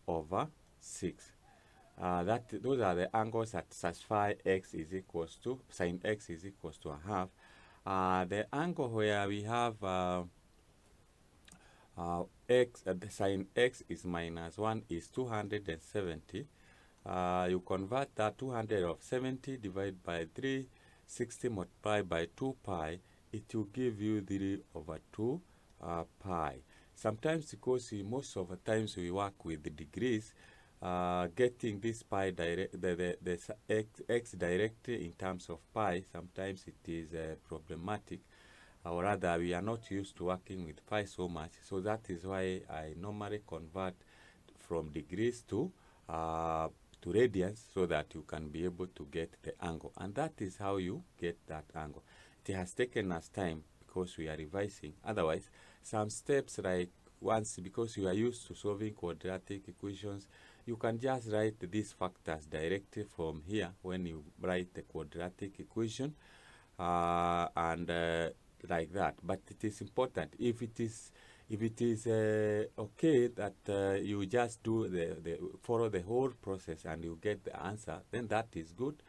over 6. Those are the angles that satisfy x is equals to, sine x is equals to a half. The angle where we have the sine x is minus 1 is 270. You convert that 270 divided by 360 60 multiplied by 2 pi, it will give you 3 over 2 pi. Sometimes, because most of the times we work with the degrees, getting this pi direct, the x directly in terms of pi, sometimes it is problematic, or rather we are not used to working with pi so much. So that is why I normally convert from degrees to radians, so that you can be able to get the angle, and that is how you get that angle. It has taken us time because we are revising. Otherwise, some steps, like once, because you are used to solving quadratic equations, you can just write these factors directly from here when you write the quadratic equation, and like that. But it is important, if it is okay that you just do follow the whole process and you get the answer, then that is good.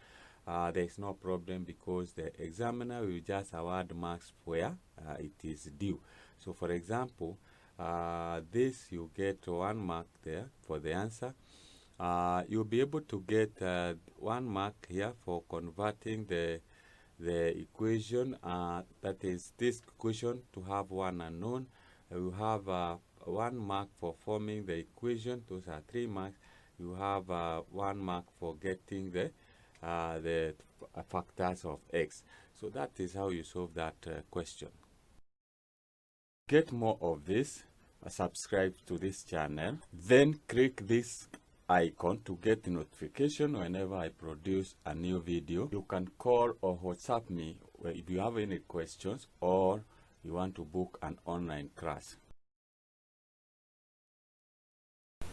There is no problem, because the examiner will just award marks where it is due. So for example, this you get 1 mark there for the answer. You'll be able to get 1 mark here for converting the equation, that is this equation, to have one unknown. You have 1 mark for forming the equation. Those are 3 marks. You have 1 mark for getting the factors of x. So that is how you solve that question. Get more of this, subscribe to this channel, then click this icon to get notification whenever I produce a new video. You can call or WhatsApp me if you have any questions, or you want to book an online class.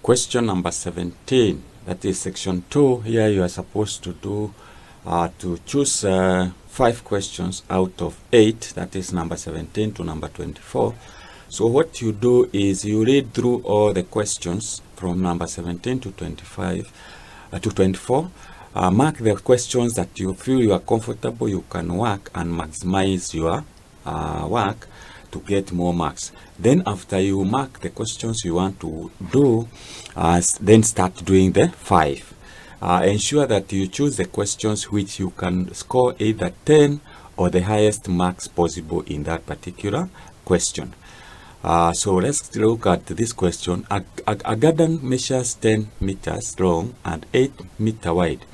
Question number 17, that is section 2. Here you are supposed to do to choose 5 questions out of 8, that is number 17 to number 24. So what you do is you read through all the questions from number 17 to 25 to 24. Mark the questions that you feel you are comfortable, you can work and maximize your work to get more marks. Then after you mark the questions you want to do, then start doing the 5. Ensure that you choose the questions which you can score either 10 or the highest marks possible in that particular question. So let's look at this question. A garden measures 10 meters long and 8 meters wide.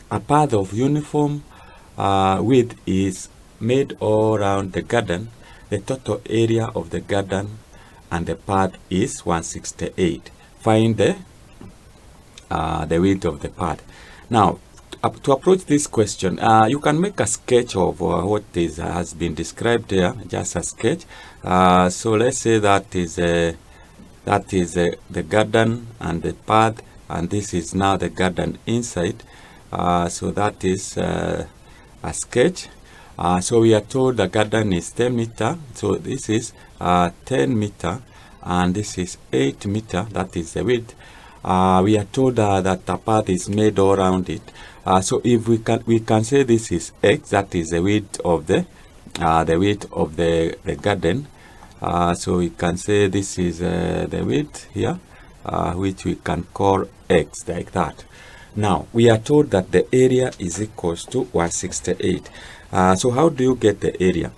A path of uniform width is made all around the garden. The total area of the garden and the path is 168. Find the width of the path. Now, to approach this question, you can make a sketch of what has been described here, just a sketch. So let's say that is the garden and the path, and this is now the garden inside. So that is a sketch. So we are told the garden is 10 meters. So this is 10 meters, and this is 8 meters. That is the width. We are told that the path is made all around it. So if we can say this is x, that is the width of the garden. So we can say this is the width here, which we can call x, like that. Now we are told that the area is equals to 168. So how do you get the area?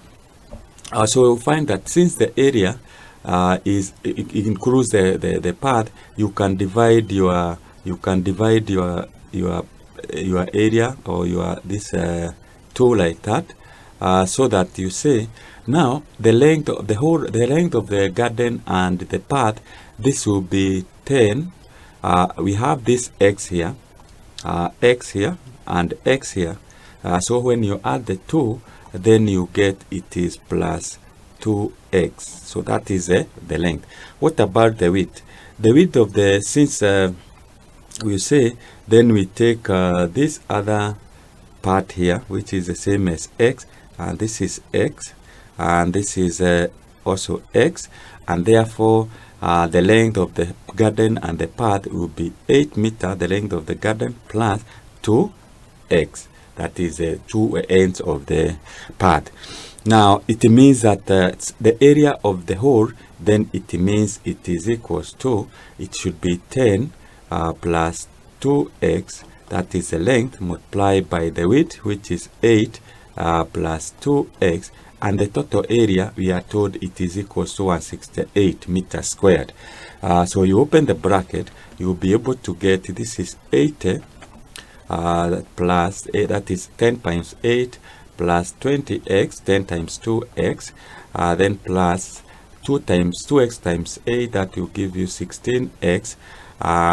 So you'll find that since the area it includes the path, you can divide your area, or this tool, like that, so that you say now the length of the garden and the path, this will be 10. We have this x here, and x here. So when you add the 2, then you get it is plus 2x. So that is the length. What about the width? The width of the, since we say, then we take this other part here, which is the same as x, and this is x, and this is also x, and therefore the length of the garden and the path will be 8 meters, the length of the garden, plus 2x. That is the 2 ends of the path. Now it means that the area of the whole, then it means it is equals to, it should be 10 plus 2x, that is the length, multiplied by the width, which is 8, plus 2x, and the total area we are told it is equals to 168 meters squared. So you open the bracket, you will be able to get this is 80 plus 8, that is 10 times 8 plus 20x, 10 times 2x, then plus 2 times 2x times 8, that will give you 16x.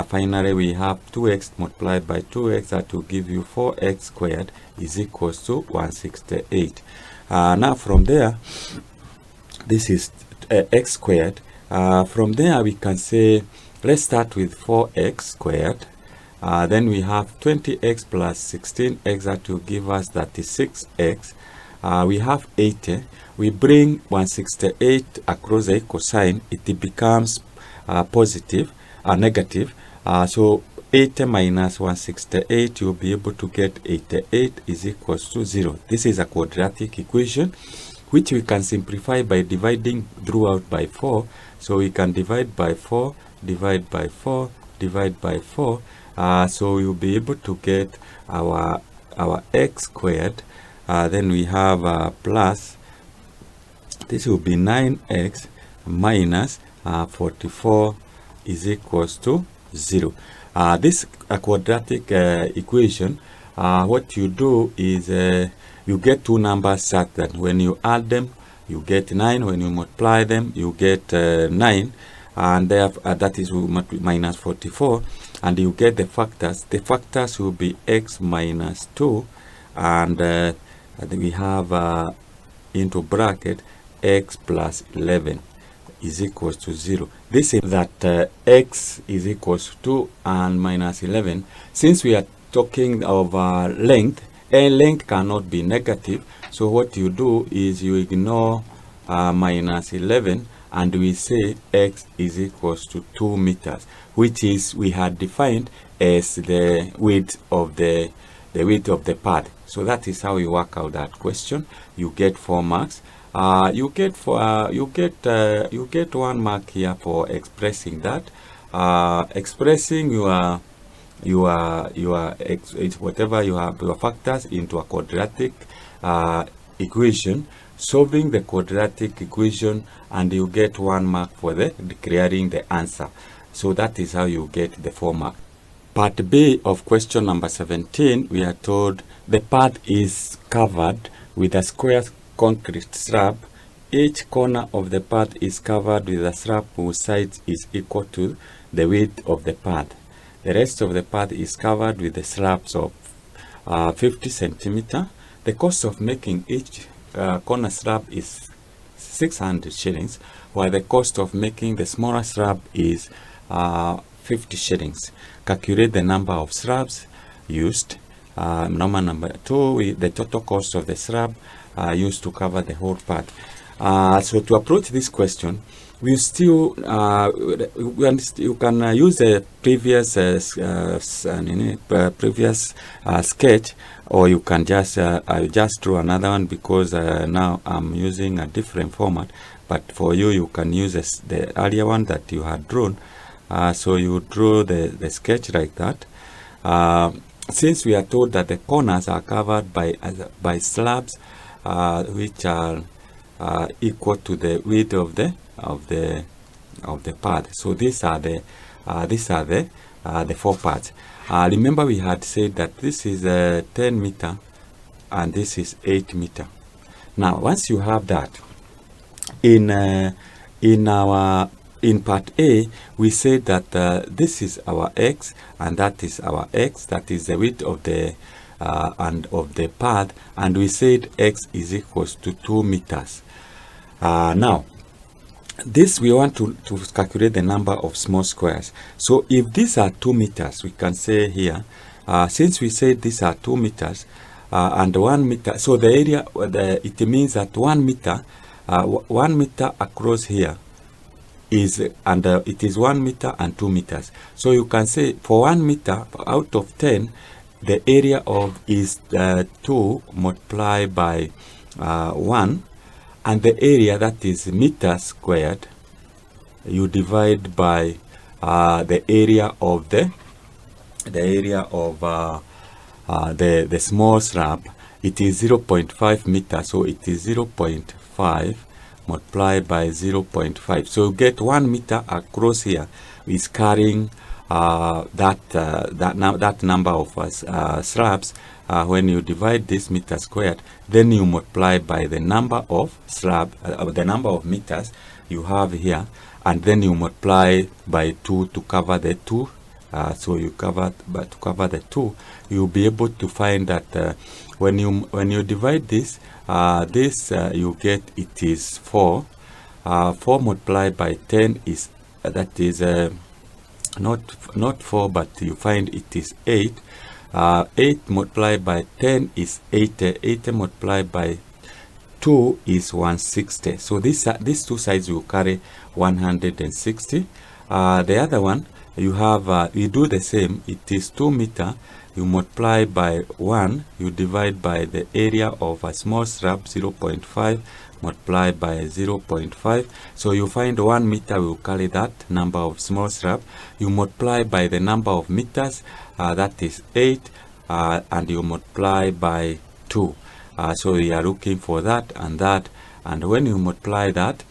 Finally, we have 2x multiplied by 2x, that will give you 4x squared is equals to 168. Now from there, this is x squared. From there we can say, let's start with 4x squared. Then we have 20x plus 16x, that will give us 36x. We have 80. We bring 168 across the equal sign, it becomes positive, negative. So 80 minus 168, you'll be able to get 88 is equals to 0. This is a quadratic equation, which we can simplify by dividing throughout by 4. So we can divide by 4, divide by 4, divide by 4. So you'll be able to get our x squared. Then we have plus, this will be 9x minus 44 is equals to 0. This quadratic equation, what you do is you get two numbers such that when you add them, you get 9. When you multiply them, you get 9. And that is minus 44. And you get the factors. The factors will be x minus 2. And we have into bracket x plus 11 is equals to 0. This is that x is equals to 2 and minus 11. Since we are talking of length, a length cannot be negative. So what you do is you ignore minus 11, and we say x is equals to 2 meters, which is we had defined as the width of the path. So that is how you work out that question. You get 4 marks. You get 1 mark here for expressing that. Expressing your whatever you have your factors into a quadratic equation, solving the quadratic equation, and you get 1 mark for declaring the answer. So that is how you get the 4 mark. Part B of question number 17, we are told the path is covered with a square concrete slab. Each corner of the path is covered with a slab whose size is equal to the width of the path. The rest of the path is covered with the slabs of 50 centimeter. The cost of making each corner slab is 600 shillings, while the cost of making the smaller slab is 50 shillings. Calculate the number of slabs used. Number 2, the total cost of the slab used to cover the whole part. So to approach this question, we still you can use the previous sketch, or you can just I just draw another one, because now I'm using a different format. But for you, you can use the earlier one that you had drawn. So you draw the sketch like that. Since we are told that the corners are covered by slabs which are equal to the width of the path, so these are the 4 parts. Remember, we had said that this is 10 meter and this is 8 meter. Now, once you have that, in part A, we said that this is our x and that is our x, that is the width of the and of the path, and we said x is equals to 2 meters. Now, this we want to calculate the number of small squares. So if these are 2 meters, we can say here, since we said these are 2 meters and 1 meter, so the area, it means that 1 meter, 1 meter across here is, and it is 1 meter and 2 meters. So you can say for 1 meter out of 10, the area of is 2 multiplied by 1, and the area, that is meter squared, you divide by the area of the small slab it is 0.5 meters, so it is 0.5 multiplied by 0.5. So you get 1 meter across here is carrying that number of slabs. When you divide this meter squared, then you multiply by the number of the number of meters you have here, and then you multiply by 2 to cover the 2. So you to cover the 2, you'll be able to find that when you divide this, you get it is 4. 4 multiplied by 10 is that is not 4, but you find it is 8. 8 multiplied by 10 is 80. 80 multiplied by 2 is 160. So these two sides will carry 160. The other one, you have you do the same. It is 2 meter. You multiply by 1. You divide by the area of a small slab, 0.5 multiplied by 0.5. So you find 1 meter will carry that number of small slab. You multiply by the number of meters, that is 8, and you multiply by 2. So you are looking for that, and when you multiply that,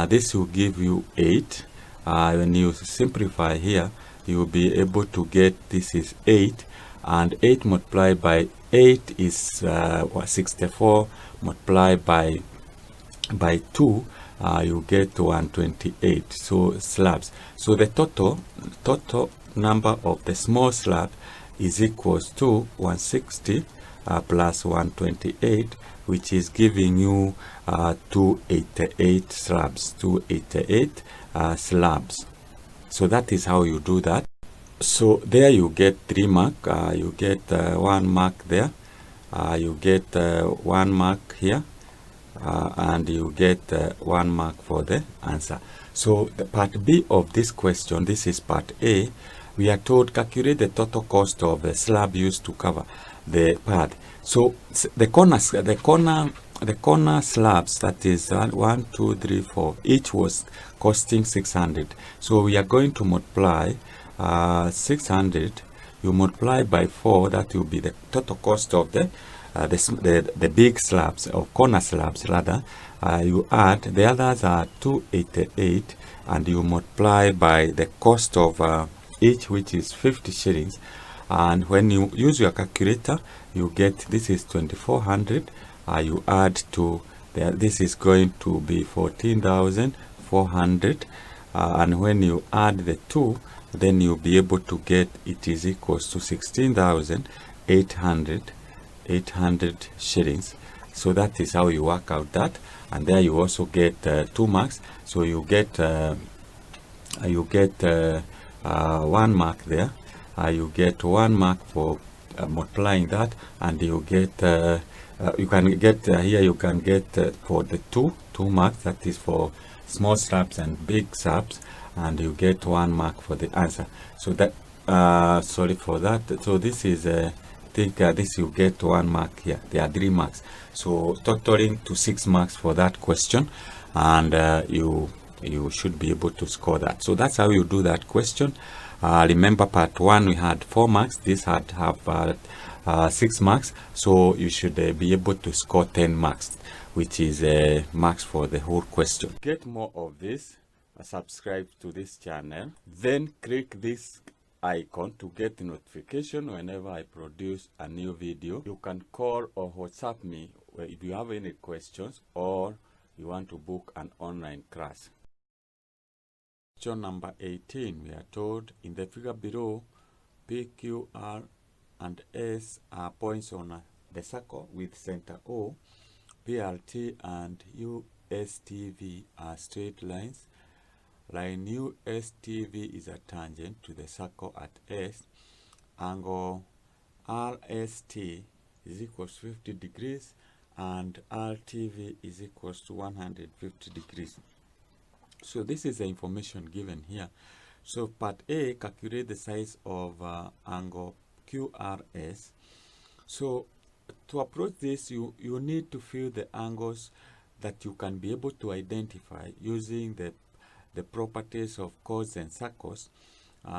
this will give you 8. When you simplify here, you will be able to get this is 8, and 8 multiplied by 8 is 64 multiplied by 2, you get 128. So slabs. So the total number of the small slab is equals to 160 plus 128, which is giving you 288 slabs. 288 slabs. So that is how you do that. So there you get 3 mark. You get 1 mark there. You get 1 mark here. And you get 1 mark for the answer. So the part B of this question, this is part A. We are told calculate the total cost of the slab used to cover the pad. So the corner slabs, that is 1, 2, 3, 4, each was costing 600. So we are going to multiply 600. You multiply by 4. That will be the total cost of the big slabs, or corner slabs rather. You add, the others are 288, and you multiply by the cost of each, which is 50 shillings. And when you use your calculator, you get, this is 2400. You add to this is going to be 14,400. And when you add the 2, then you'll be able to get it is equals to 16,800 shillings. So that is how you work out that. And there you also get 2 marks. So you get 1 mark there. You get 1 mark for multiplying that, and you get you can get here you can get for the 2 marks, that is for small slabs and big slabs, and you get 1 mark for the answer. So that sorry for that. So this is this you get 1 mark here. There are 3 marks, so totaling to 6 marks for that question, and you should be able to score that. So that's how you do that question. Remember, part 1 we had 4 marks. This had have 6 marks, so you should be able to score 10 marks, which is marks for the whole question. Get more of this, subscribe to this channel, then click this icon to get notification whenever I produce a new video. You can call or WhatsApp me if you have any questions or you want to book an online class. Question number 18, we are told in the figure below, P, Q, R, and S are points on the circle with center O. PLT and USTV are straight lines. Line USTV is a tangent to the circle at S. Angle RST is equals to 50 degrees and RTV is equals to 150 degrees. So this is the information given here. So part A, calculate the size of angle QRS. So to approach this, you need to fill the angles that you can be able to identify using the properties of chords and circles,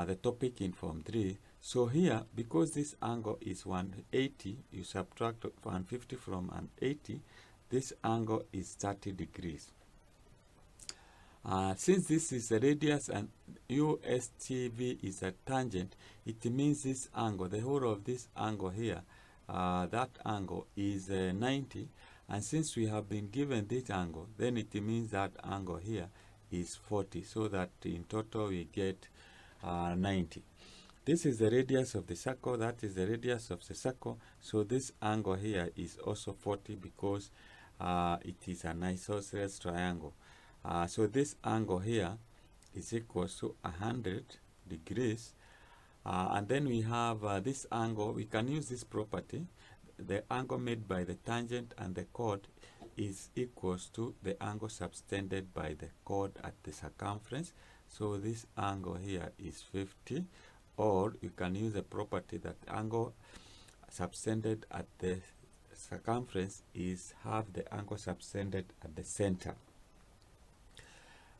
the topic in Form 3. So here, because this angle is 180, you subtract 150 from 180, this angle is 30 degrees. Since this is a radius and USTV is a tangent, it means this angle, the whole of this angle here, that angle is 90. And since we have been given this angle, then it means that angle here is 40. So that in total we get 90. This is the radius of the circle, that is the radius of the circle. So this angle here is also 40 because it is an isosceles triangle. So this angle here is equal to 100 degrees. And then we have this angle. We can use this property. The angle made by the tangent and the chord is equals to the angle subtended by the chord at the circumference. So this angle here is 50. Or you can use a property that angle subtended at the circumference is half the angle subtended at the center.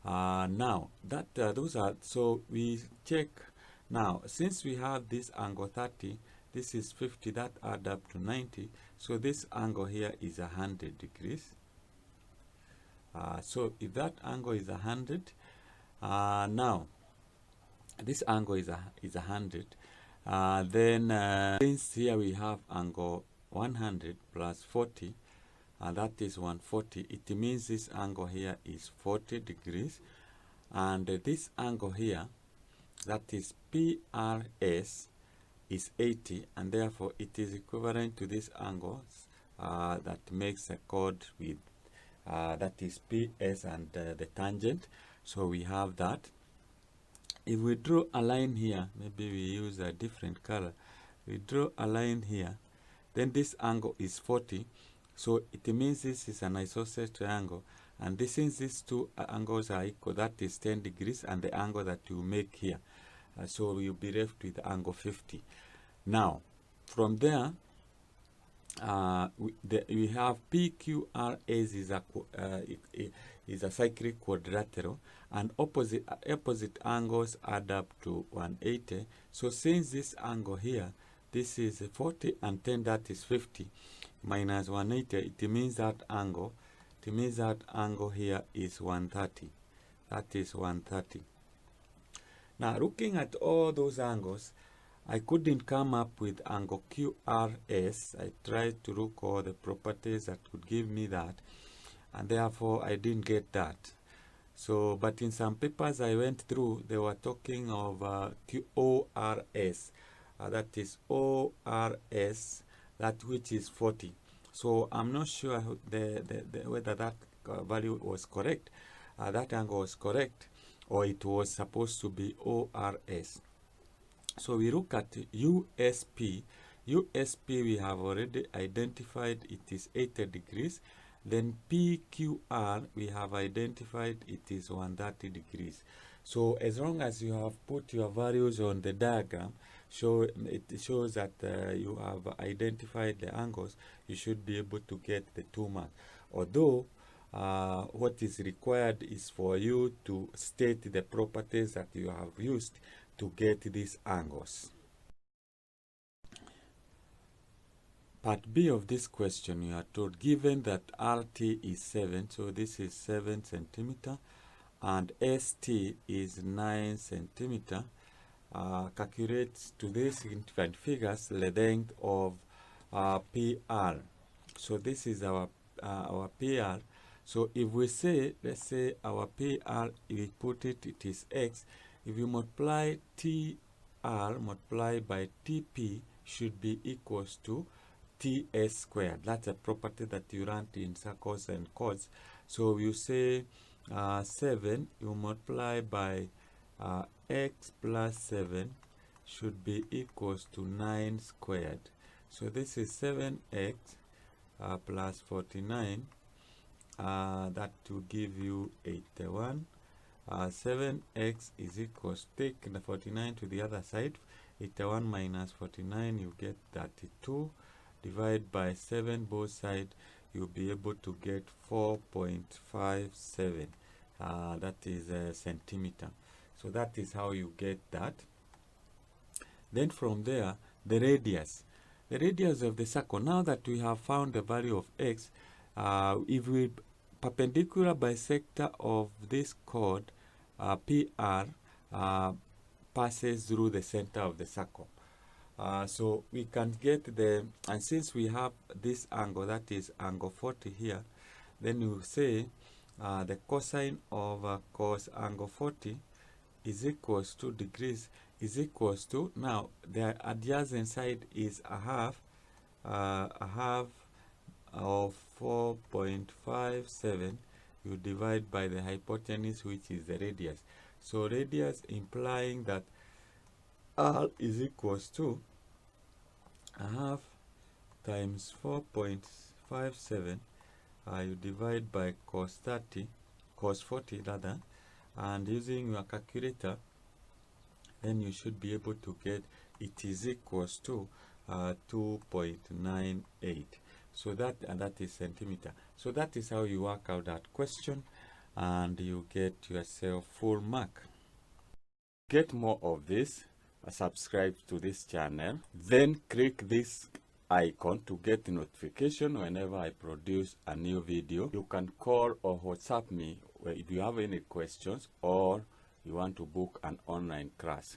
Now that those are, so we check now, since we have this angle 30, this is 50, that add up to 90. So this angle here is 100 degrees. So if that angle is 100, now this angle is 100, then since here we have angle 100 plus 40, that is 140, it means this angle here is 40 degrees, and this angle here, that is PRS, is 80, and therefore it is equivalent to this angle that makes a chord with that is PS and the tangent. So we have that. If we draw a line here, maybe we use a different color. We draw a line here, then this angle is 40. So it means this is an isosceles triangle, and since these two angles are equal, that is 10 degrees, and the angle that you make here. So you'll be left with angle 50. Now, from there, we have PQRS is a cyclic quadrilateral, and opposite angles add up to 180. So since this angle here, this is 40 and 10, that is 50, minus 180, it means that angle here is 130. That is 130. Now looking at all those angles, I couldn't come up with angle QRS. I tried to look all the properties that could give me that, and therefore I didn't get that. So, but in some papers I went through, they were talking of QORS. That is ORS, that which is 40. So I'm not sure whether that value was correct, that angle was correct, or it was supposed to be ORS. So we look at USP. USP we have already identified, it is 80 degrees. Then PQR we have identified it is 130 degrees. So as long as you have put your values on the diagram, it shows that you have identified the angles, you should be able to get the 2 marks. Although what is required is for you to state the properties that you have used to get these angles. Part B of this question, you are told, given that RT is 7, so this is 7 centimeter, and ST is 9 centimeter, calculate to these different figures the length of PR. So this is our PR. So if we say, let's say our PR, if we put it, it is X. If you multiply TR multiplied by TP should be equals to TS squared. That's a property that you learned in circles and chords. So you say 7, you multiply by X plus 7 should be equals to 9 squared. So this is 7X plus 49. That will give you 81. 7x is equals, take the 49 to the other side, 81 minus 49, you get 32, divide by 7 both sides, you'll be able to get 4.57, that is a centimeter. So that is how you get that. Then from there, the radius. The radius of the circle. Now that we have found the value of x, if we perpendicular bisector of this chord, PR, passes through the center of the circle. So we can get and since we have this angle, that is angle 40 here, then you say the cosine of cos angle 40 is equals to degrees is equals to, now the adjacent side is a half of 4.57. You divide by the hypotenuse, which is the radius. So radius implying that R is equals to a half times 4.57. You divide by cos 40 rather, and using your calculator, then you should be able to get it is equals to 2.98. So that is centimeter. So that is how you work out that question, and you get yourself full mark. Get more of this, subscribe to this channel, then click this icon to get notification whenever I produce a new video. You can call or WhatsApp me if you have any questions or you want to book an online class.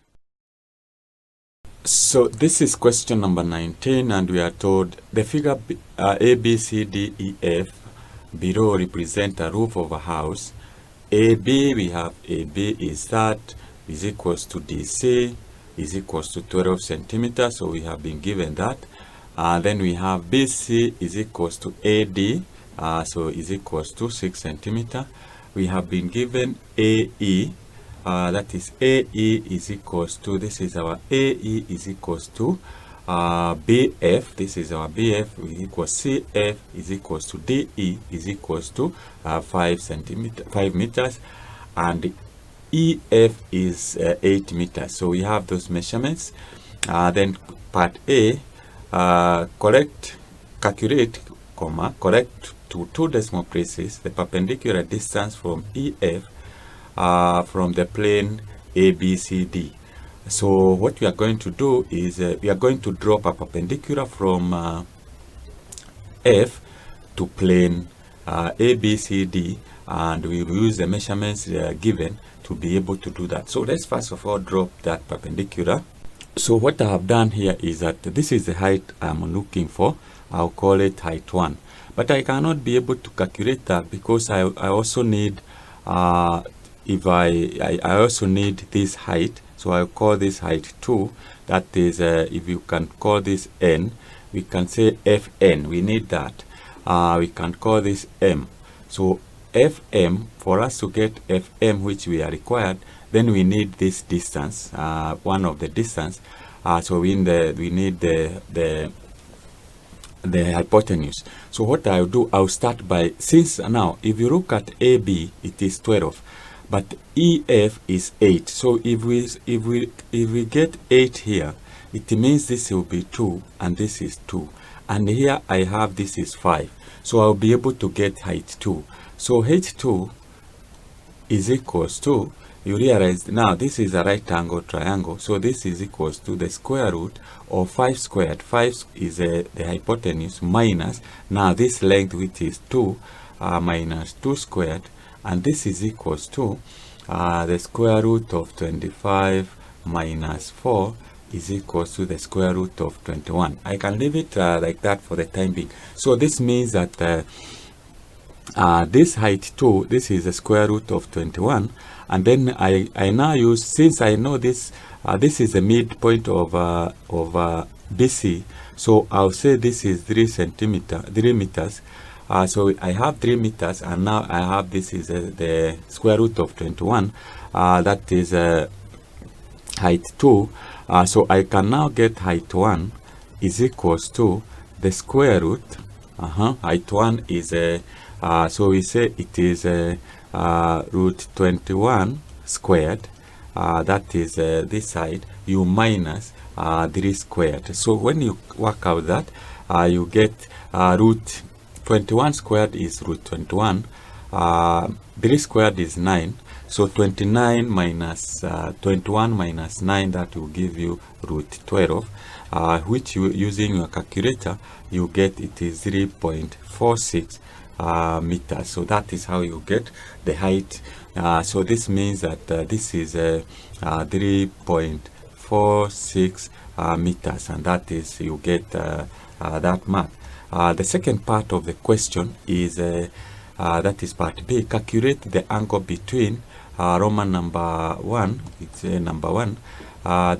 So this is question number 19, and we are told the figure A, B, C, D, E, F below represent a roof of a house. AB, we have AB is that is equals to DC is equals to 12 centimeters. So we have been given that. Then we have BC is equals to AD, so is equals to 6 centimeter. We have been given AE, that is AE is equals to, this is our AE is equals to BF, this is our BF is equals CF is equals to DE is equals to 5 meters, and EF is 8 meters. So we have those measurements. Then part A, calculate, correct to 2 decimal places the perpendicular distance from EF from the plane ABCD. So what we are going to do is we are going to drop a perpendicular from F to plane ABCD, and we will use the measurements given to be able to do that. So let's first of all drop that perpendicular. So what I have done here is that this is the height I'm looking for. I'll call it height 1, but I cannot be able to calculate that because I also need I also need this height. So I'll call this height 2. That is, if you can call this N, we can say Fn. We need that. We can call this M. So Fm, for us to get Fm, which we are required, then we need this distance, one of the distance. So we need the hypotenuse. So what I'll do, I'll start by, since now if you look at AB, it is 12, but EF is 8. So if we get 8 here, it means this will be 2 and this is 2, and here I have this is 5. So I'll be able to get height 2. So H2 is equals to, you realize now this is a right angle triangle, so this is equals to the square root of 5 squared. 5 is the hypotenuse minus, now this length, which is 2, minus 2 squared, and this is equals to the square root of 25 minus 4 is equals to the square root of 21. I can leave it like that for the time being. So this means that this height 2, this is the square root of 21, and then I now use, since I know this this is the midpoint of BC, so I'll say this is 3 meters. So I have 3 meters, and now I have this is the square root of 21. That is height 2. So I can now get height 1 is equals to the square root. Height 1 is so we say it is root 21 squared. That is this side, you minus 3 squared. So when you work out that, you get root 21 squared is root 21, 3 squared is 9. So 29 minus 21 minus 9, that will give you root 12, which you, using your calculator, you get it is 3.46 meters. So that is how you get the height. So this means that this is 3.46 meters, and that is, you get that mark. The second part of the question is that is part B. Calculate the angle between Roman number 1, it's number 1,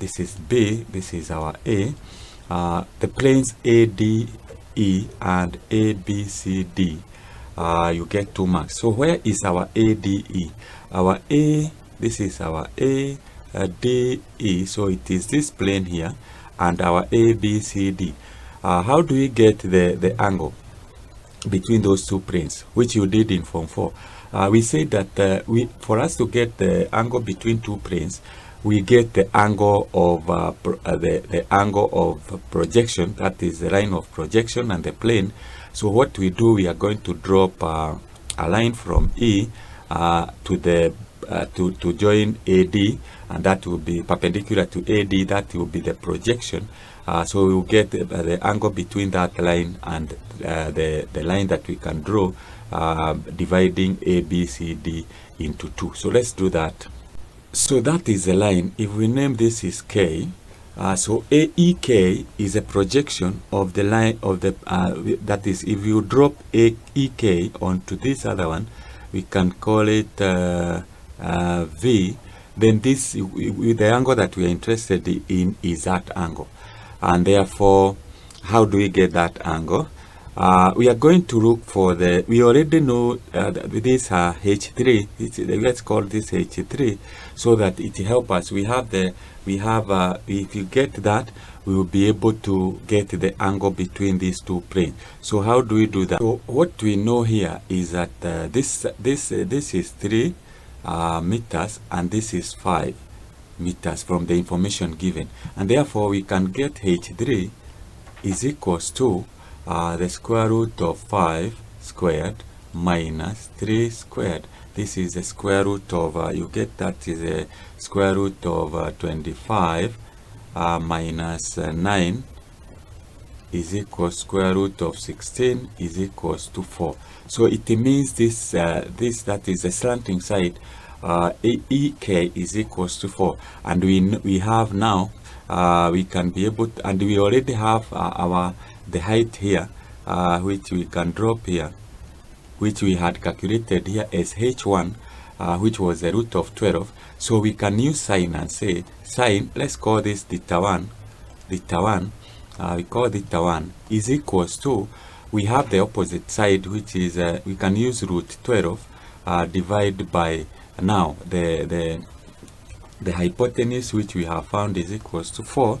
this is B, this is our A, the planes ADE and ABCD, you get 2 marks. So where is our ADE? Our A, this is our ADE, so it is this plane here, and our ABCD. How do we get the angle between those two planes, which you did in Form 4? We say that for us to get the angle between two planes, we get the angle of the angle of projection, that is the line of projection and the plane. So what we do, we are going to drop a line from E to the to join AD, and that will be perpendicular to AD. That will be the projection. So we will get the angle between that line and the line that we can draw, dividing ABCD into 2. So let's do that. So that is the line. If we name this is K, so AEK is a projection of the line of the that is, if you drop AEK onto this other one, we can call it V. Then this, the angle that we are interested in is that angle, and therefore, how do we get that angle? We are going to look for the, we already know this H3, let's call this H3, so that it helps us. We have if you get that, we will be able to get the angle between these two planes. So how do we do that? So what we know here is that this is 3 meters, and this is 5 meters from the information given, and therefore we can get H3 is equals to the square root of 5 squared minus 3 squared. This is the square root of you get, that is a square root of 25 minus 9 is equals square root of 16 is equals to 4. So it means this that is the slanting side, EK is equals to 4, and we have now we can be able to, and we already have the height here, which we can drop here, which we had calculated here as H1, which was the root of 12. So we can use sine and say sine, let's call this theta 1, we call theta 1 is equals to, we have the opposite side, which is we can use root 12 divided by, now the hypotenuse which we have found is equals to 4.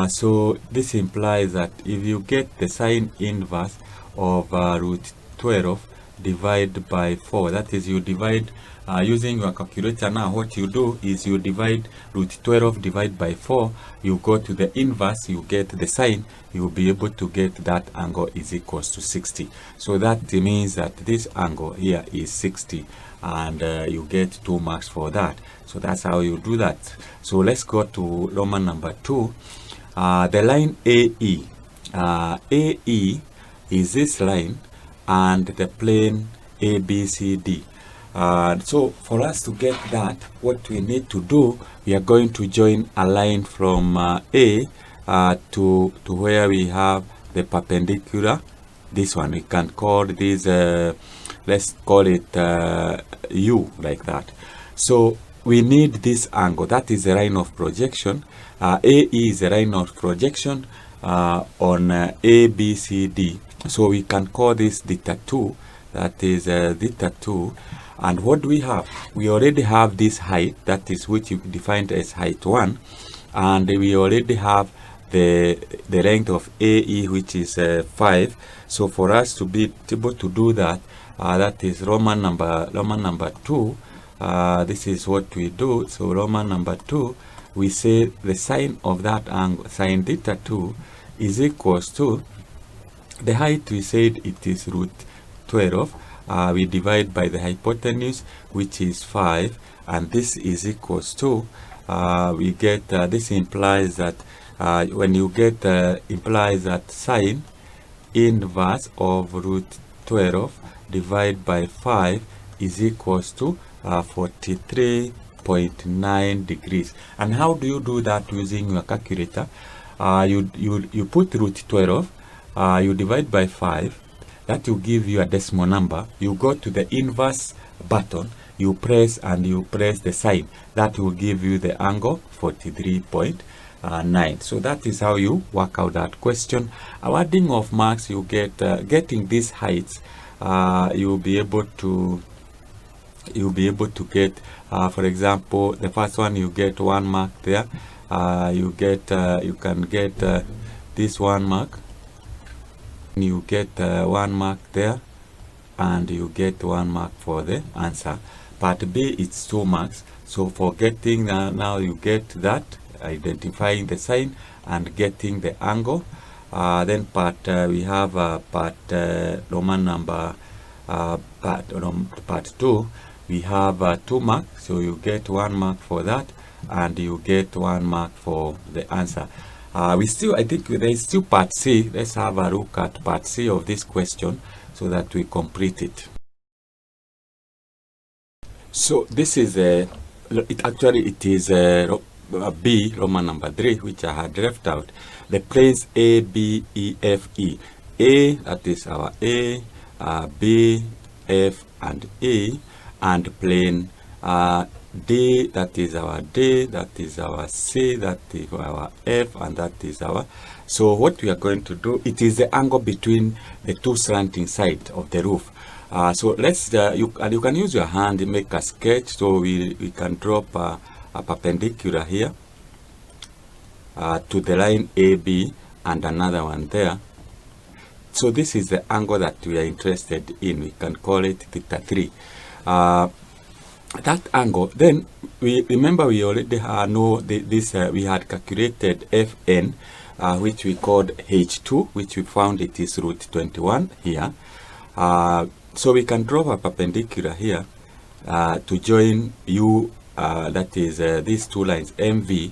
So this implies that if you get the sine inverse of root 12 divided by 4, that is, you divide using your calculator. Now what you do is you divide root 12 divided by 4, you go to the inverse, you get the sine, you will be able to get that angle is equals to 60. So that means that this angle here is 60, and you get 2 marks for that. So that's how you do that. So let's go to Roman number 2. The line AE. AE is this line and the plane ABCD. So for us to get that, what we need to do, we are going to join a line from A to where we have the perpendicular. This one we can call this, let's call it U, like that. So we need this angle, that is the line of projection. AE is the line of projection on ABCD. So we can call this theta 2, that is theta 2. And what do we have? We already have this height, that is which you defined as height 1, and we already have the length of AE, which is 5. So for us to be able to do that, that is Roman number 2. This is what we do. So Roman number 2, we say the sine of that angle, sine theta 2, is equals to the height. We said it is root 12, we divide by the hypotenuse, which is 5, and this is equals to, we get, this implies that, when you get, implies that sine inverse of root 12 divided by 5 is equals to 43.9 degrees. And how do you do that using your calculator? You put root 12, you divide by 5, that will give you a decimal number. You go to the inverse button, you press and you press the sign. That will give you the angle 43.9. So that is how you work out that question. Awarding of marks, you get, getting these heights, you'll be able to get, for example, the first one, you get 1 mark there. You can get this 1 mark. You get 1 mark there, and you get 1 mark for the answer. Part B, it's 2 marks. So for getting, now you get that, identifying the sign and getting the angle. Then part, we have part Roman number, part 2, we have 2 marks. So you get 1 mark for that, and you get 1 mark for the answer. I think there is still part C. Let's have a look at part C of this question so that we complete it. So this is it is B, Roman number 3, which I had left out. The planes A, B, E, F, E. A, that is our A, B, F, and E, and plane D, that is our D, that is our C, that is our F, and that is our. So what we are going to do, it is the angle between the two slanting sides of the roof. So let's, you can use your hand and make a sketch. So we can drop a perpendicular here to the line AB and another one there. So this is the angle that we are interested in. We can call it theta 3. That angle, then we remember we already know this, we had calculated Fn, which we called H2, which we found it is root 21 here. So we can draw a perpendicular here to join U, that is these two lines, MV.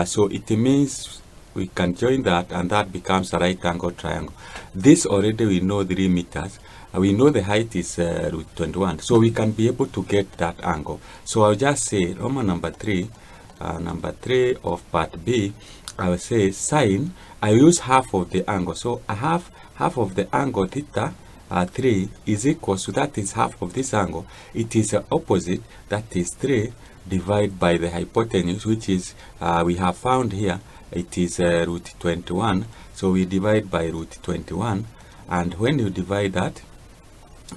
So it means we can join that, and that becomes a right angle triangle. This already we know 3 meters. We know the height is root 21, so we can be able to get that angle. So I'll just say Roman number 3 of part B, I will say sine, I use half of the angle. So I have half of the angle theta 3 is equal to, that is half of this angle. It is opposite, that is 3 divided by the hypotenuse, which is, we have found here, it is root 21. So we divide by root 21, and when you divide that,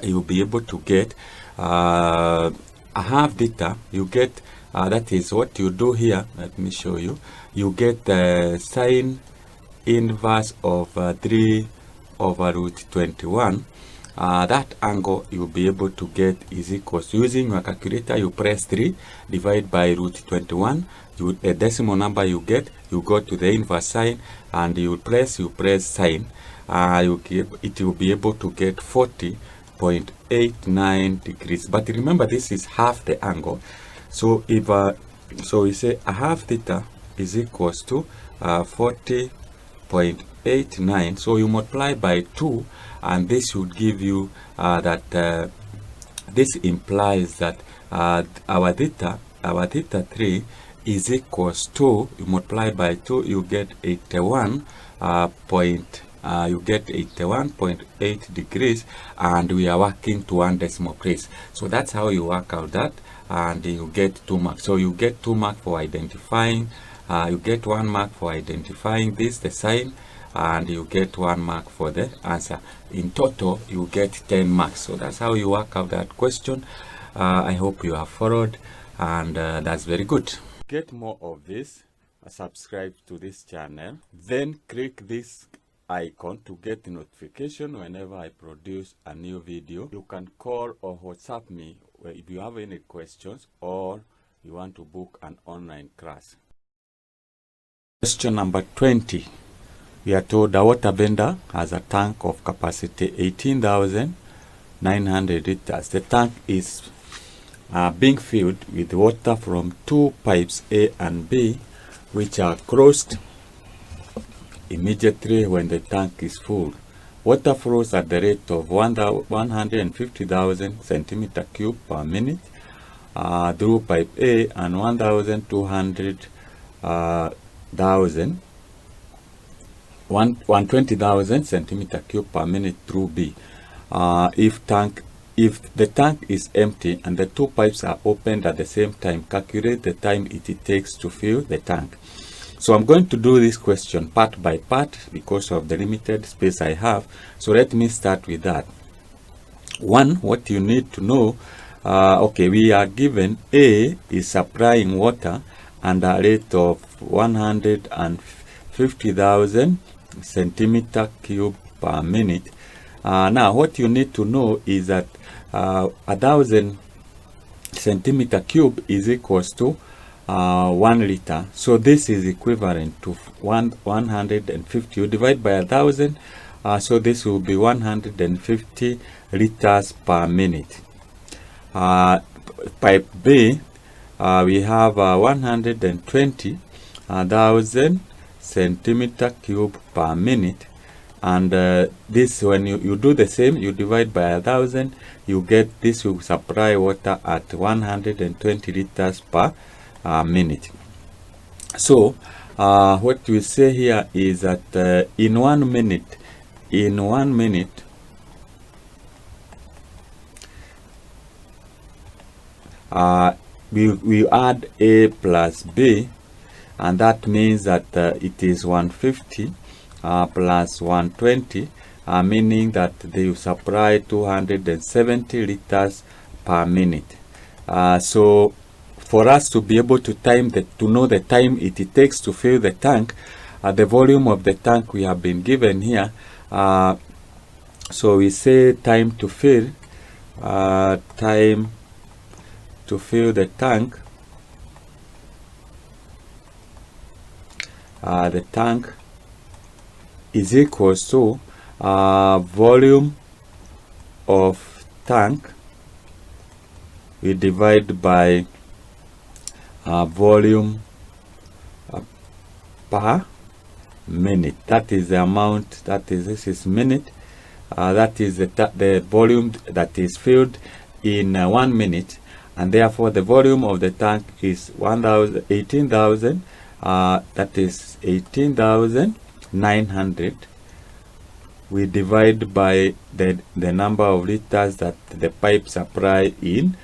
you'll be able to get a half theta. You get, that is what you do here. Let me show you. You get the sine inverse of 3 over root 21. That angle you'll be able to get is equal to, using your calculator, you press 3 divide by root 21. The decimal number you get, you go to the inverse sign, and you press sine. It will be able to get 40.89 degrees. But remember, this is half the angle. So if so we say a half theta is equals to 40.89. So you multiply by 2, and this should give you that this implies that our theta 3 is equals to, you multiply by 2, you get 81.8 degrees, and we are working to 1 decimal place. So that's how you work out that, and you get 2 marks. So you get 2 marks for identifying, you get 1 mark for identifying this, the sign, and you get 1 mark for the answer. In total, you get 10 marks. So that's how you work out that question. I hope you have followed, and that's very good. Get more of this, subscribe to this channel, then click this icon to get notification whenever I produce a new video. You can call or WhatsApp me if you have any questions, or you want to book an online class. Question number 20. We are told a water vendor has a tank of capacity 18,000 900 liters. The tank is being filled with water from two pipes A and B, which are closed immediately when the tank is full. Water flows at the rate of 150,000 centimeter cube per minute through pipe A and 120,000 centimeter cube per minute through B. If the tank is empty and the two pipes are opened at the same time, calculate the time it takes to fill the tank. So I'm going to do this question part by part because of the limited space I have. So let me start with that. One, what you need to know, okay, we are given A is supplying water at a rate of 150,000 centimeter cube per minute. Now, what you need to know is that 1,000 centimeter cube is equals to 1 liter. So this is equivalent to 150. You divide by 1,000, so this will be 150 liters per minute. Pipe B, we have 120,000 centimeter cube per minute, and this, when you do the same, you divide by 1,000, you get this will supply water at 120 liters per minute. So what we say here is that in 1 minute, we add A plus B, and that means that it is 150 plus 120, meaning that they will supply 270 liters per minute. So for us to be able to know the time it takes to fill the tank, the volume of the tank we have been given here. So we say time to fill the tank. The tank is equals to volume of tank we divide by volume per minute. That is the amount, this is minute, that is the volume that is filled in 1 minute, and therefore the volume of the tank is 18,000, that is 18,900. We divide by the number of liters that the pipe supply in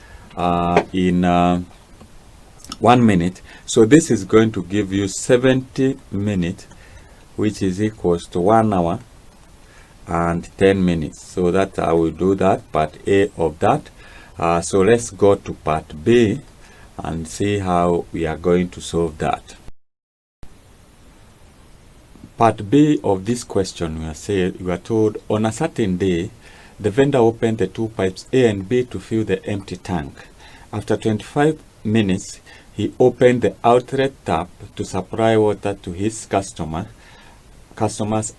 1 minute. So this is going to give you 70 minutes, which is equals to 1 hour and 10 minutes. So that's how we do that, part A of that. So let's go to part B and see how we are going to solve that. Part B of this question, we are told on a certain day, the vendor opened the two pipes A and B to fill the empty tank. After 25 minutes, he opened the outlet tap to supply water to his customers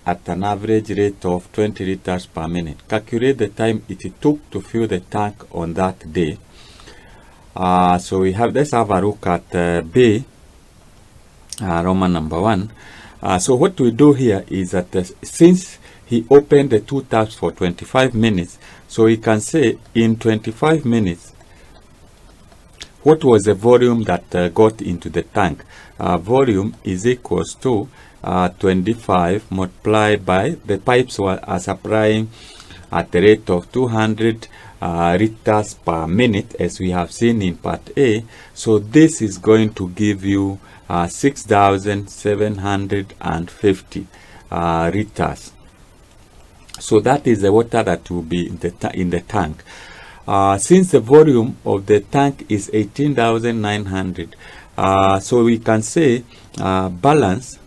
at an average rate of 20 liters per minute. Calculate the time it took to fill the tank on that day. So let's have a look at B, Roman number 1. So what we do here is that since he opened the two taps for 25 minutes, so we can say in 25 minutes, what was the volume that got into the tank? Volume is equals to 25 multiplied by the pipes are supplying at the rate of 200 liters per minute, as we have seen in part A. So this is going to give you 6,750 liters. So that is the water that will be in the tank. Since the volume of the tank is 18,900, so we can say balance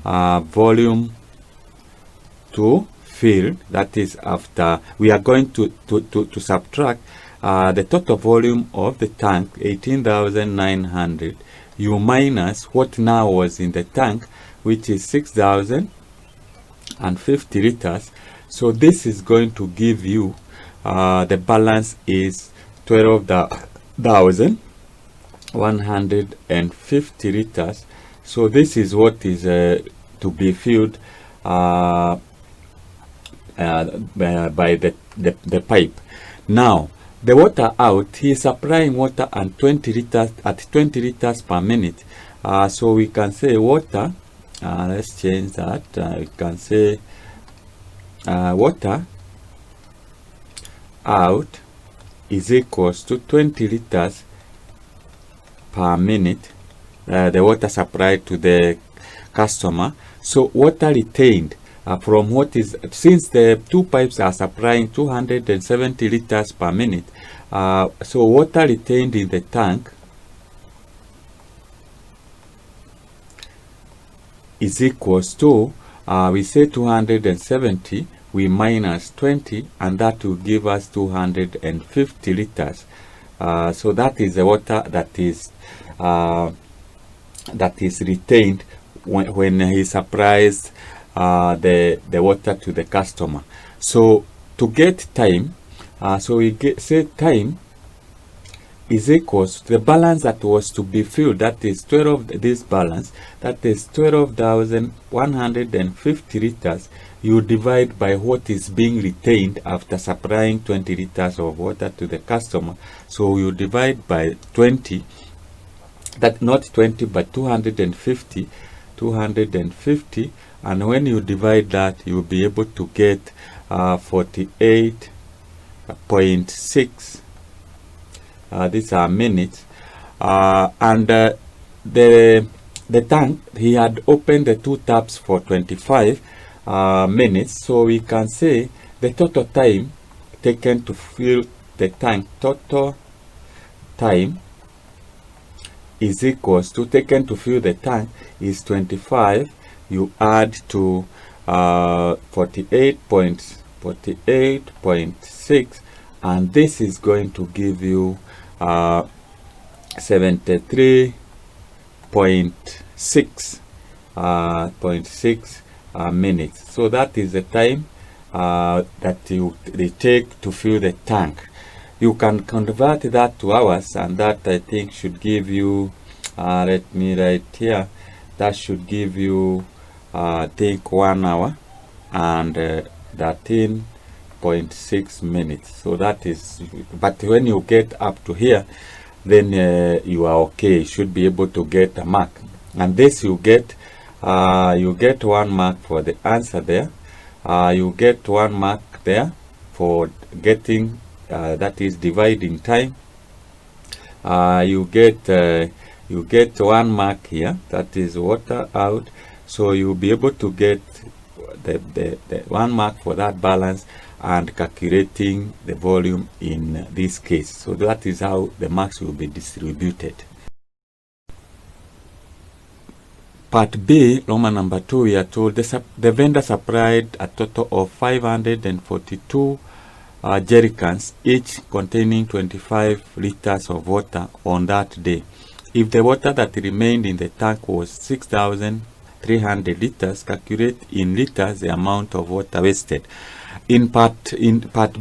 volume to fill. That is, after we are going to subtract the total volume of the tank, 18,900, you minus what now was in the tank, which is 6,050 liters. So this is going to give you the balance is 12,150 liters. So this is what is to be filled by the pipe. Now the water out, he is supplying water at 20 liters per minute. So we can say water, let's change that. We can say water out is equals to 20 liters per minute, the water supplied to the customer. So water retained from what is, since the two pipes are supplying 270 liters per minute, so water retained in the tank is equals to, we say 270, we minus 20, and that will give us 250 liters. So that is the water that is retained when he supplies the water to the customer. So to get time, so we say time is equals to the balance that was to be filled, that is 12, this balance, that is 12,150 liters. You divide by what is being retained after supplying 20 liters of water to the customer. So you divide by 20, that not 20 but 250, and when you divide that, you'll be able to get 48.6. These are minutes, and the tank, he had opened the two taps for 25 minutes. So we can say the total time taken to fill the tank, total time is equals to, taken to fill the tank is 25. You add to 48.6, and this is going to give you 73.6 minutes. So that is the time that they take to fill the tank. You can convert that to hours, and that I think should give you, let me write here, that should give you I think 1 hour and 13.6 minutes. So that is, but when you get up to here, then you are okay. You should be able to get a mark, and this you get 1 mark for the answer there. You get 1 mark there for getting that is dividing time. You get 1 mark here, that is water out. So you'll be able to get the 1 mark for that balance and calculating the volume in this case. So that is how the marks will be distributed. Part B, Roman number 2, we are told the vendor supplied a total of 542 jerrycans, each containing 25 liters of water on that day. If the water that remained in the tank was 6,300 liters, calculate in liters the amount of water wasted. In part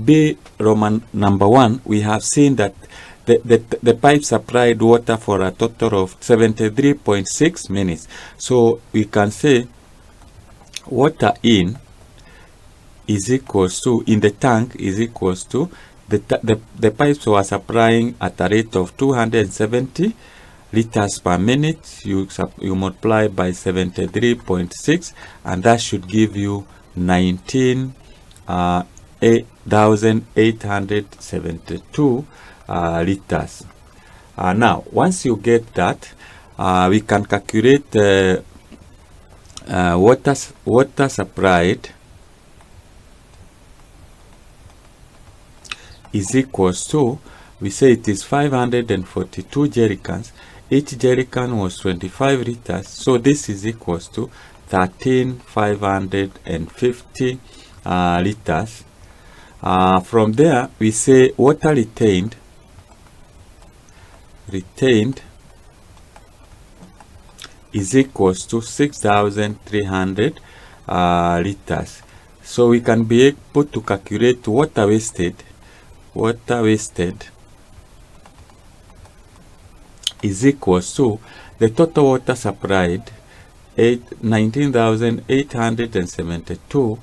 B, Roman number 1, we have seen that the pipe supplied water for a total of 73.6 minutes. So we can say water in is equals to, in the tank is equals to, the pipes were supplying at a rate of 270 liters per minute. You multiply by 73.6, and that should give you 19,872 liters. Now once you get that, we can calculate water supplied is equals to, we say it is 542 jerrycans. Each jerrycan was 25 liters, so this is equals to 13,550 liters. From there we say water retained is equals to 6,300 liters. So we can be able to calculate water wasted is equals to the total water supplied 19,872.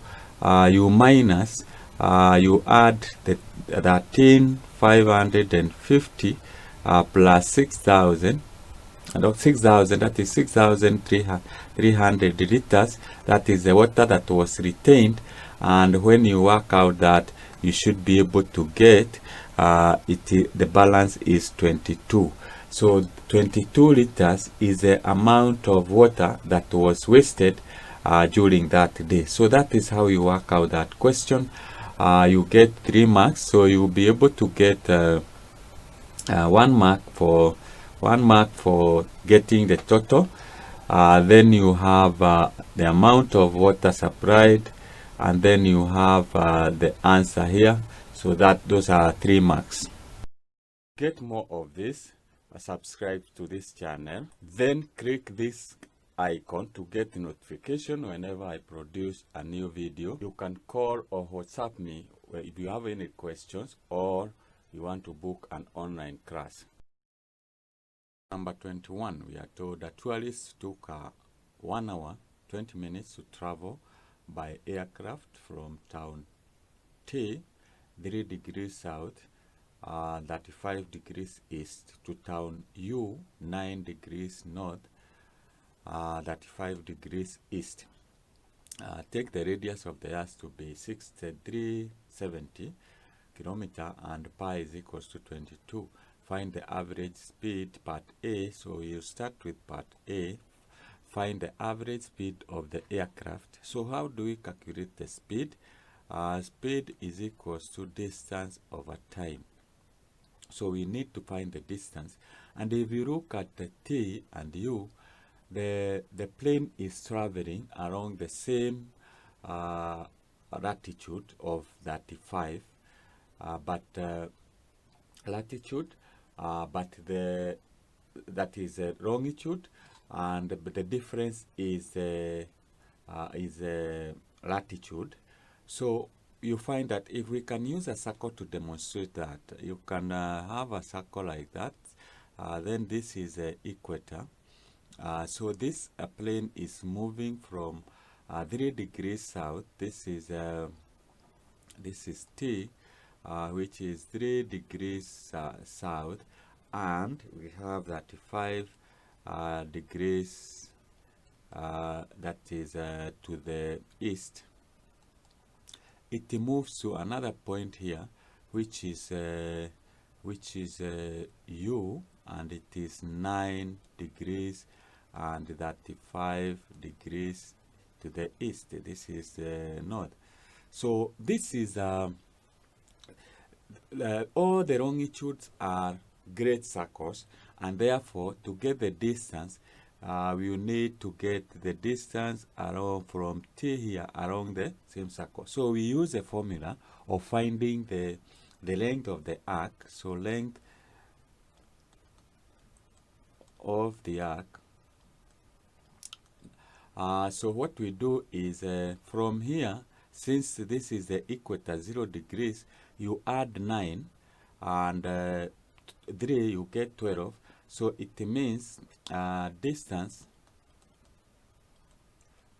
You minus, you add the 13,550 plus 6,000. And 6,000, that is 6,300 liters. That is the water that was retained. And when you work out that, you should be able to get the balance is 22. So 22 liters is the amount of water that was wasted during that day. So that is how you work out that question. You get 3 marks, so you will be able to get 1 mark for getting the total. Then you have the amount of water supplied, and then you have the answer here. So that those are 3 marks. Get more of this, subscribe to this channel, then click this icon to get notification whenever I produce a new video. You can call or WhatsApp me if you have any questions or you want to book an online class. Number 21, we are told that tourists took 1 hour 20 minutes to travel by aircraft from town T, 3 degrees south, 35 degrees east, to town U, 9 degrees north, 35 degrees east. Take the radius of the earth to be 6370 kilometer, and pi is equals to 22. Find the average speed, part A. So you start with part A. Find the average speed of the aircraft. So how do we calculate the speed? Speed is equals to distance over time. So we need to find the distance. And if you look at the T and U, the plane is traveling along the same latitude of 35, but latitude, but that is longitude, and the difference is latitude. So you find that if we can use a circle to demonstrate that, you can have a circle like that. Then this is the equator. So this plane is moving from 3 degrees south. This is T, which is 3 degrees south, and we have 35 degrees that is to the east. It moves to another point here, which is U, and it is 9 degrees and 35 degrees to the east. This is the north. So this is all the longitudes are great circles, and therefore to get the distance, we will need to get the distance along from T here along the same circle. So we use a formula of finding the length of the arc. So length of the arc. So what we do is from here, since this is the equator 0 degrees, you add 9 and 3, you get 12. So it means distance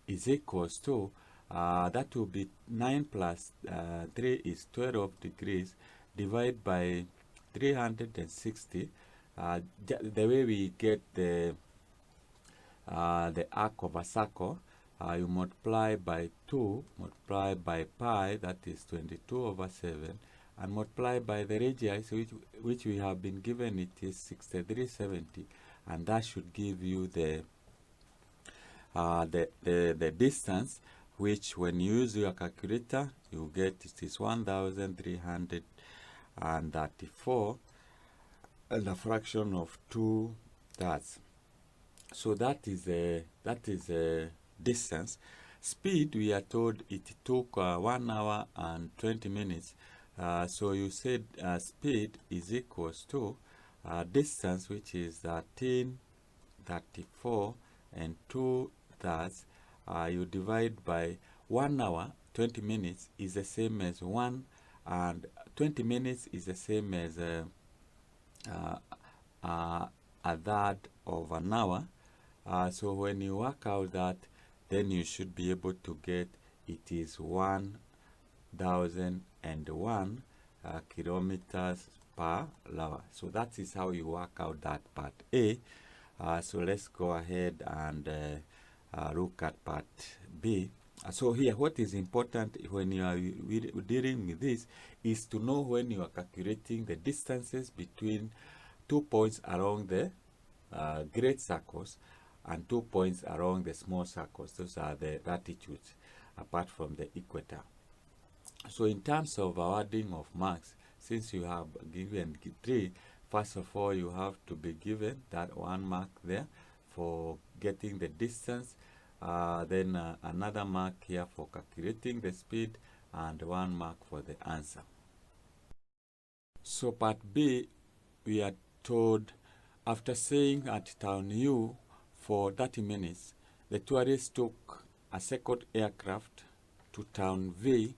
is equals to, that will be 9 plus 3 is 12 degrees, divided by 360. The way we get the arc of a circle, you multiply by 2, multiply by pi, that is 22 over 7, and multiply by the radius, which we have been given, it is 6370, and that should give you the distance, which when you use your calculator, you get it is 1,334 and a fraction of 2/3. So that is a distance. Speed, we are told it took 1 hour and 20 minutes. So you said speed is equals to distance, which is 1334 and 2/3. You divide by 1 hour 20 minutes is the same as 1, and 20 minutes is the same as a third of an hour. So when you work out that, then you should be able to get it is 1001 kilometers per hour. So that is how you work out that part A. So let's go ahead and look at part B. So here, what is important when you are dealing with this is to know when you are calculating the distances between 2 points along the great circles and 2 points along the small circles. Those are the latitudes apart from the equator. So in terms of awarding of marks, since you have given 3, first of all you have to be given that 1 mark there for getting the distance, then another mark here for calculating the speed, and 1 mark for the answer. So part B, we are told, after staying at town U for 30 minutes, the tourists took a second aircraft to town V,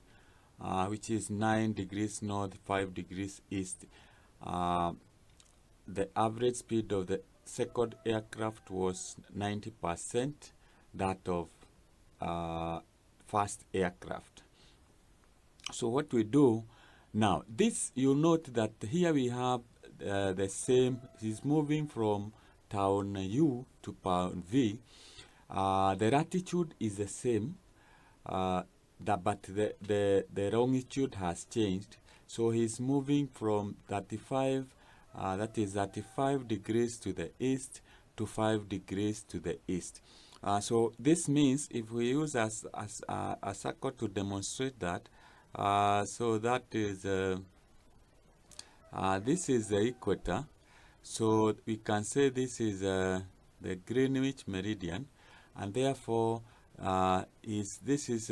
which is 9 degrees north, 5 degrees east. The average speed of the second aircraft was 90% that of first aircraft. So what we do now, this, you note that here we have the same, is moving from town U to town V. The latitude is the same, but the longitude has changed. So he's moving from 35, that is 35 degrees to the east to 5 degrees to the east. So this means if we use a circle to demonstrate that, so that is this is the equator. So we can say this is the Greenwich meridian, and therefore this is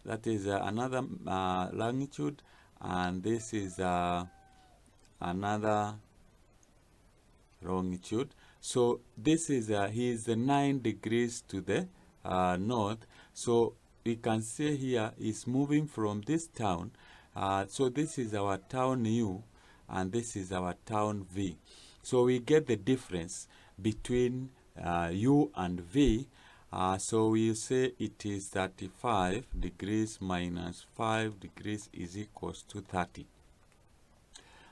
that is another longitude, and this is another longitude. So this is he is 9 degrees to the north. So we can say here is moving from this town. So this is our town U, and this is our town V. So we get the difference between U and V. So we say it is 35 degrees minus 5 degrees is equals to 30.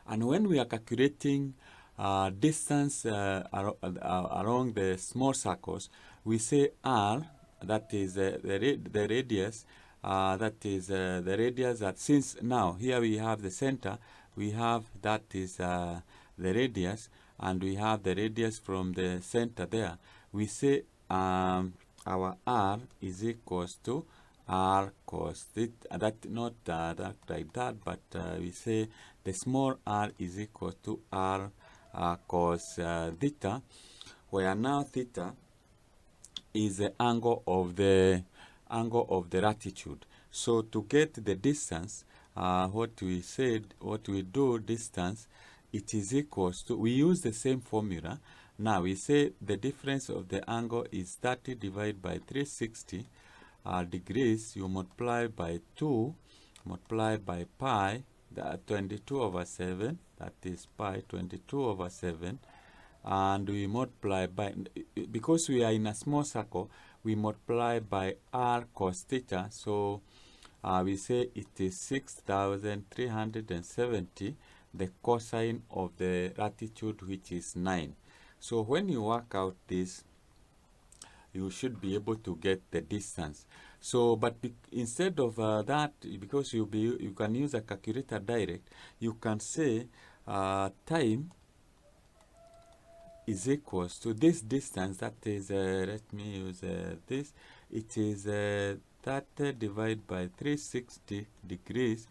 And when we are calculating distance along the small circles, we say R, that is the radius, that is the radius that, since now here we have the center, we have that is the radius, and we have the radius from the center there. We say our R is equals to R cos theta, that not that like that, but we say the small r is equal to R cos theta, where now theta is the angle of the latitude. So to get the distance, what we do distance, it is equals to, we use the same formula. Now we say the difference of the angle is 30 divided by 360 degrees. You multiply by 2, multiply by pi, 22 over 7, that is pi 22 over 7, and we multiply by, because we are in a small circle, we multiply by r cos theta. So we say it is 6,370, the cosine of the latitude, which is 9. So when you work out this, you should be able to get the distance. So, but instead of that, because you can use a calculator direct, you can say time is equals to this distance, that is, let me use this, it is 30 divided by 360 degrees,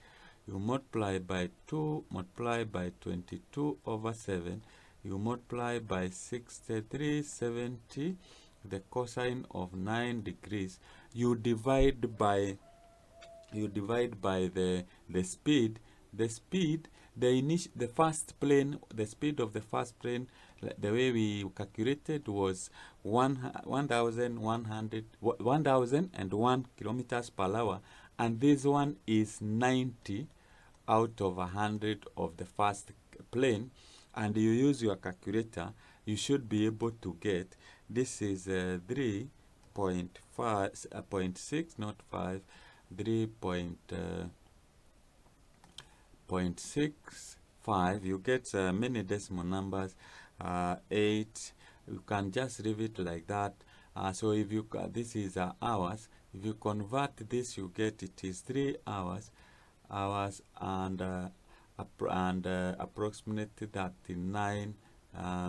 you multiply by 2, multiply by 22 over 7, you multiply by 6370, the cosine of 9 degrees, you divide by the speed. The speed, the first plane, the speed of the first plane, the way we calculated was 1,001 kilometers per hour, and this one is 90 out of 100 of the fast plane, and you use your calculator, you should be able to get, this is 3.6, not 5, 3.65. You get many decimal numbers, 8. You can just leave it like that. So if you this is hours, if you convert this, you get it is 3 hours and approximately 39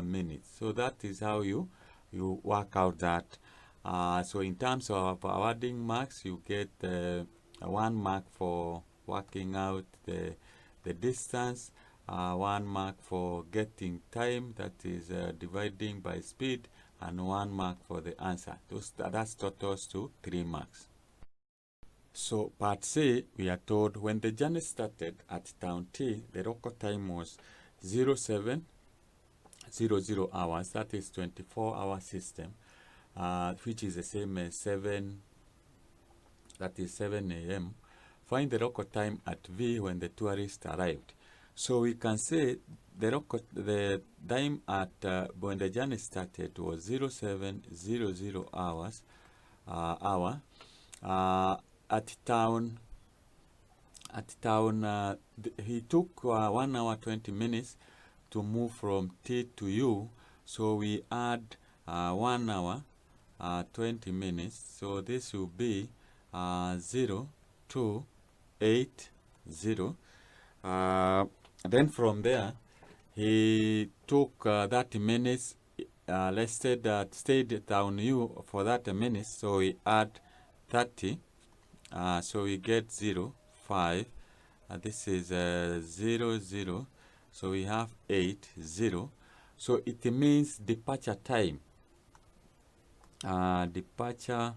minutes. So that is how you work out that. So in terms of awarding marks, you get 1 mark for working out the distance, 1 mark for getting time, that is dividing by speed, and 1 mark for the answer. That's totals to 3 marks. So part C, we are told when the journey started at town T, the local time was 0700 hours, that is 24-hour system, which is the same as 7 a.m. Find the local time at V when the tourist arrived. So we can say the time at when the journey started was 0700 hours at town. He took 1 hour 20 minutes to move from T to U, so we add 1 hour 20 minutes, so this will be 0280. Then from there he took 30 minutes, let's say that stayed down U for 30 minutes, so we add 30, so we get 05, this is 00, so we have 80. So it means departure time, departure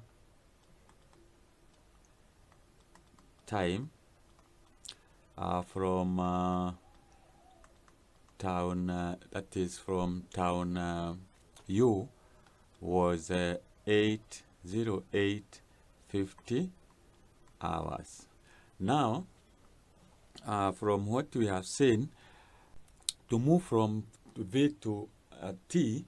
time from town, that is from town U, was 8:08:50 hours. Now, from what we have seen, to move from V to T,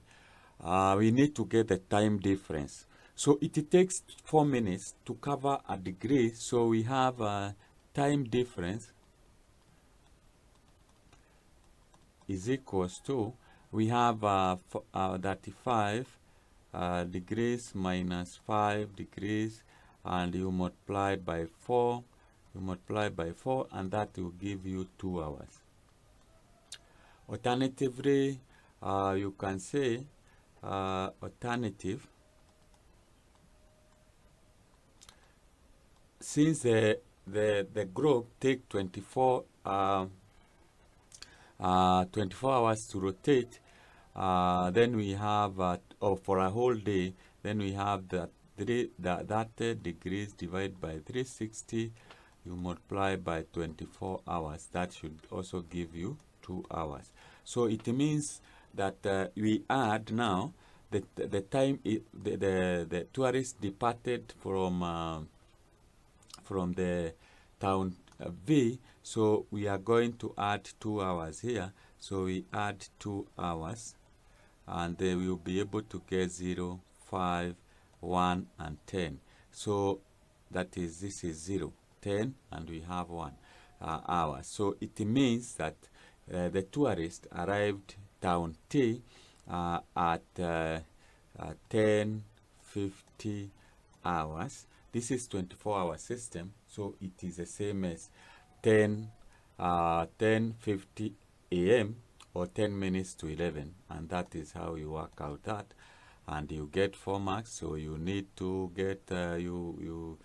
we need to get the time difference. So it takes 4 minutes to cover a degree, so we have a time difference is equals to, we have 35 degrees minus 5 degrees, and you multiply by 4, and that will give you 2 hours. Alternatively, you can say alternative, since the group take 24 hours to rotate, then we have for a whole day, then we have that 30 degrees divided by 360, you multiply by 24 hours, that should also give you 2 hours. So it means that we add now the time the tourist departed from the town V, so we are going to add 2 hours here, so we add 2 hours, and then we will be able to get 0, 5, 1, and 10. So that is, this is 0, 10, and we have 1 hour. So it means that the tourist arrived town T at 10:50 hours. This is 24-hour system, so it is the same as 10:50 a.m. or 10 minutes to 11, and that is how you work out that, and you get 4 marks. So you need to get you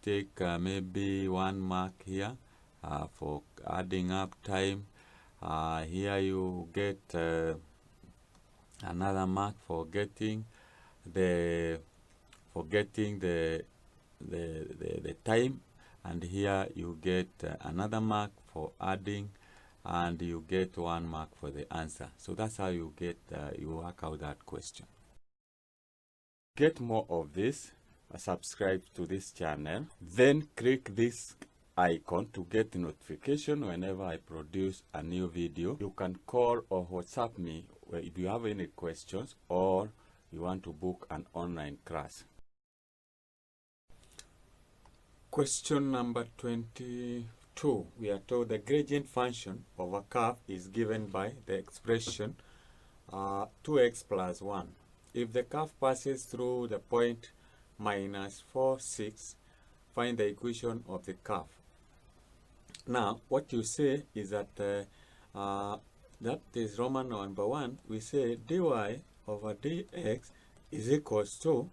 take maybe 1 mark here for adding up time. Here you get another mark for getting the time, and here you get another mark for adding and you get 1 mark for the answer. So that's how you get you work out that question. Get more of this, subscribe to this channel, then click this icon to get notification whenever I produce a new video. You can call or WhatsApp me if you have any questions or you want to book an online class. Question number 22. We are told the gradient function of a curve is given by the expression 2x plus 1. If the curve passes through the point minus 4, 6, find the equation of the curve. Now, what you say is that that is Roman number 1. We say dy over dx is equals to,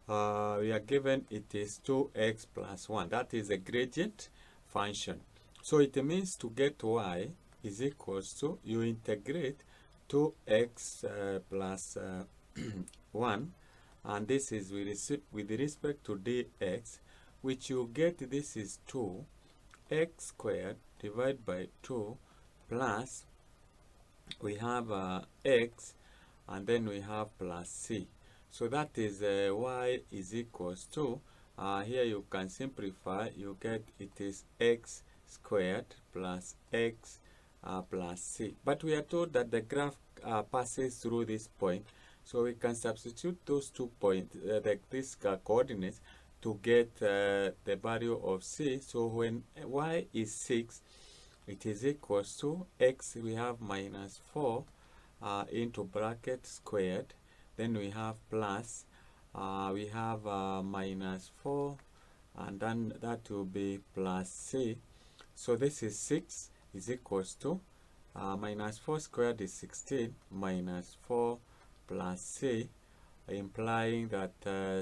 we are given it is 2x plus 1. That is a gradient function. So it means to get y is equals to, you integrate 2x plus 1, and this is with respect to dx, which you get, this is 2x squared divided by 2 plus, we have x, and then we have plus c. So that is y is equals to, here you can simplify, you get it is x squared plus x plus c. But we are told that the graph passes through this point, so we can substitute those 2 points, these coordinates, to get the value of c. So when y is 6, it is equals to x, we have minus 4 into bracket squared, then we have plus, we have minus 4, and then that will be plus c. So this is 6 is equals to minus 4 squared is 16 minus 4 plus c, implying that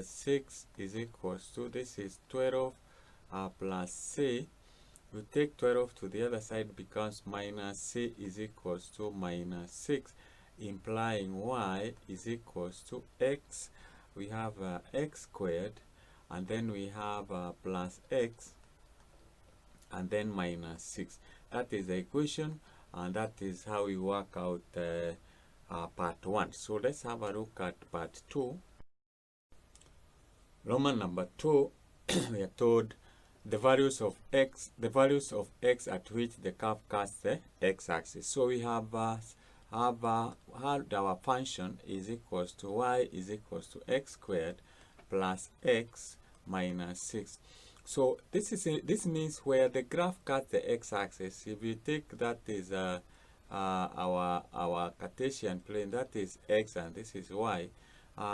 6 is equals to, this is 12 plus c. You take 12 to the other side, becomes minus c is equals to minus 6, implying y is equals to x. We have x squared, and then we have plus x, and then minus 6. That is the equation, and that is how we work out part 1. So let's have a look at part 2. Roman number 2, we are told the values of x at which the curve cuts the x-axis. So we have our function is equals to y is equals to x squared plus x minus 6. So this means where the graph cuts the x-axis, if you take that is our Cartesian plane, that is x and this is y.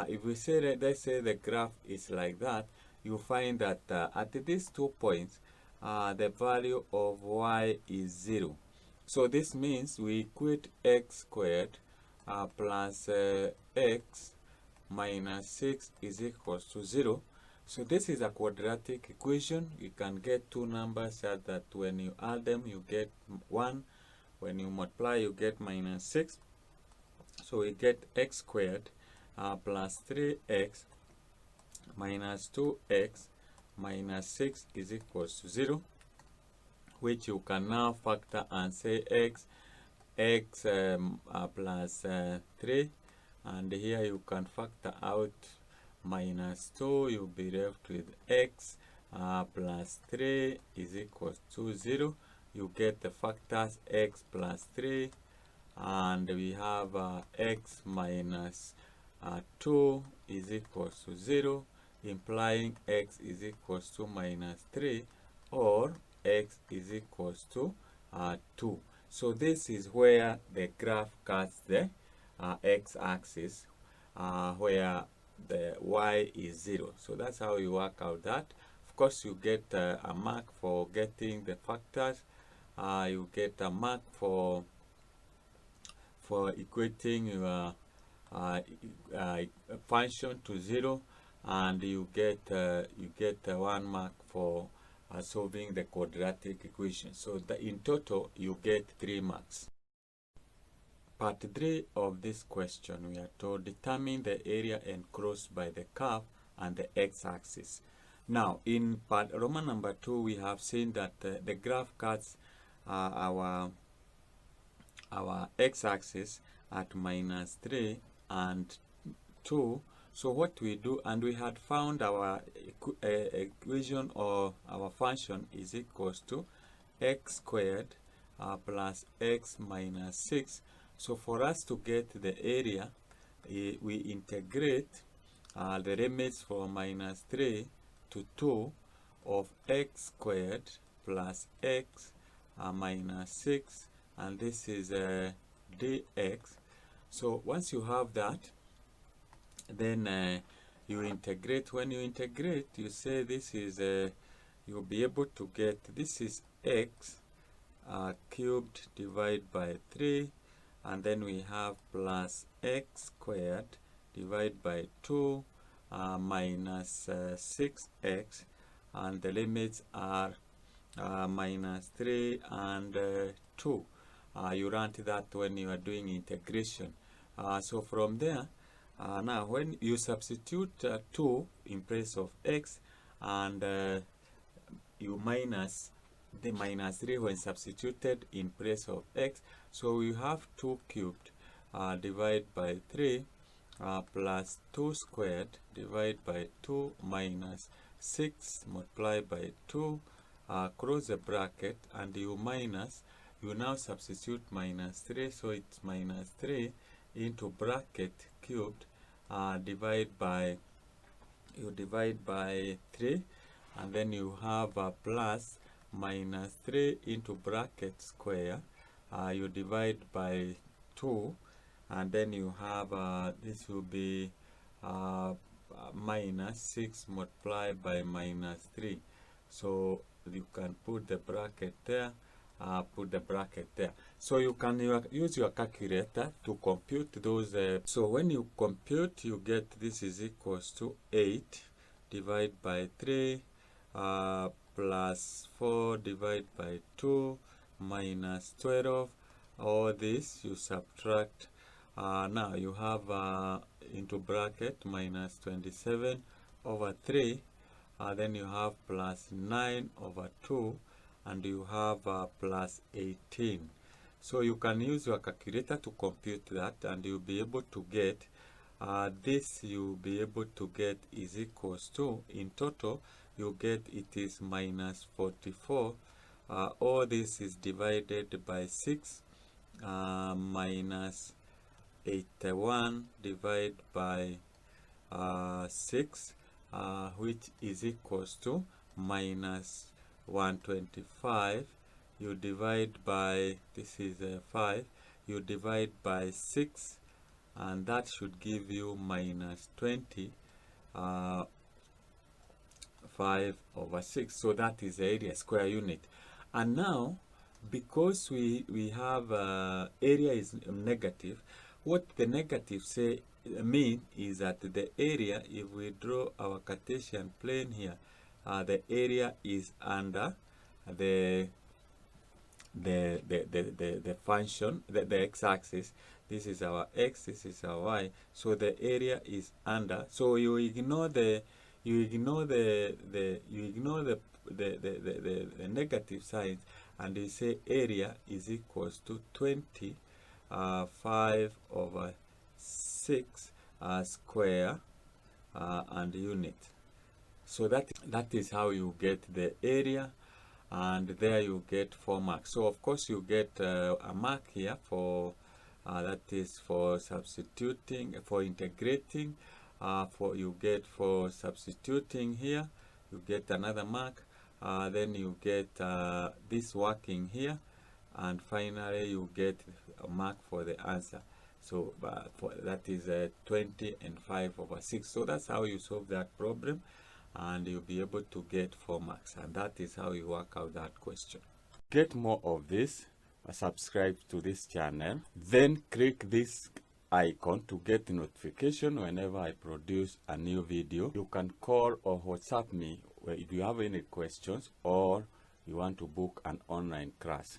If we say that, let's say the graph is like that, you find that at these 2 points, the value of y is 0. So this means we equate x squared plus x minus 6 is equals to 0. So this is a quadratic equation. You can get 2 numbers such that when you add them, you get 1. When you multiply, you get minus 6. So we get x squared plus 3x minus 2x minus 6 is equals to 0, which you can now factor and say x plus 3, and here you can factor out minus 2, you'll be left with x plus 3 is equals to 0. You get the factors x plus 3, and we have x minus 2 is equals to 0, implying x is equals to minus 3, or x is equals to 2. So this is where the graph cuts the x-axis, where the y is 0. So that's how you work out that. Of course, you get a mark for getting the factors. You get a mark for equating your function to 0, and you get 1 mark for solving the quadratic equation. So in total, you get 3 marks. Part 3 of this question, we are told determine the area enclosed by the curve and the x-axis. Now, in part Roman number 2, we have seen that the graph cuts our our x-axis at -3 and 2. So what we do, and we had found our equation or our function is equals to x squared plus x minus 6. So for us to get the area, we integrate the limits from -3 to 2 of x squared plus x minus 6, and this is dx. So once you have that, then you integrate. When you integrate, you say this is you'll be able to get, this is x cubed divided by 3, and then we have plus x squared divided by 2 minus 6x, and the limits are -3 and 2. You run that when you are doing integration. So from there, now when you substitute 2 in place of x, and you minus the -3 when substituted in place of x, so we have 2 cubed divided by 3 plus 2 squared divided by 2 minus 6 multiplied by 2, close the bracket, and you minus, you now substitute -3, so it's -3 into bracket cubed divide by 3, and then you have plus -3 into bracket square, you divide by 2, and then you have this will be minus 6 multiplied by -3. So you can put the bracket there, put the bracket there. So you can use your calculator to compute those. So when you compute, you get this is equals to 8 divided by 3 plus 4 divided by 2 minus 12. All this you subtract. Now you have into bracket minus 27 over 3. Then you have plus 9 over 2, and you have plus 18. So you can use your calculator to compute that, and you'll be able to get this. You'll be able to get is equals to, in total you get it is minus 44. All this is divided by 6, minus 81 divided by 6, which is equals to minus 125. You divide by, this is 5, you divide by 6, and that should give you minus 20, 5 over 6. So that is the area square unit. And now, because we have area is negative, what the negative say mean is that the area, if we draw our Cartesian plane here, the area is under the function, the x-axis. This is our x, this is our y. So the area is under. So you ignore the negative signs, and you say area is equals to 20 5 over 6 square and unit. So that is how you get the area, and there you get 4 marks. So of course you get a mark here for that is for substituting, for integrating, for you get for substituting here, you get another mark, then you get this working here, and finally you get a mark for the answer. So for that is 20 and 5 over 6. So that's how you solve that problem, and you'll be able to get 4 marks, and that is how you work out that question. Get more of this, subscribe to this channel, then click this icon to get notification whenever I produce a new video. You can call or WhatsApp me if you have any questions or you want to book an online class.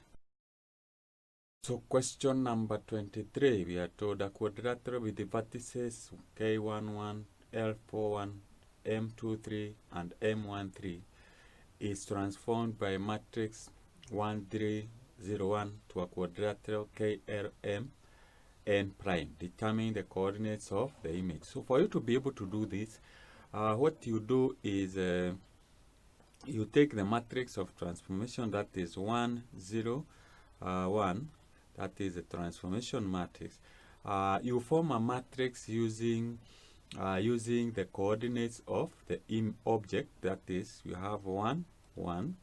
So question number 23, we are told a quadrilateral with the vertices K11, L41, M23, and M13 is transformed by matrix 1 3 0, 1 to a quadrilateral KLM n prime, determining the coordinates of the image. So for you to be able to do this, what you do is you take the matrix of transformation, that is 1, 0, 1, that is a transformation matrix. You form a matrix using the coordinates of the object, that is, you have 1, 1,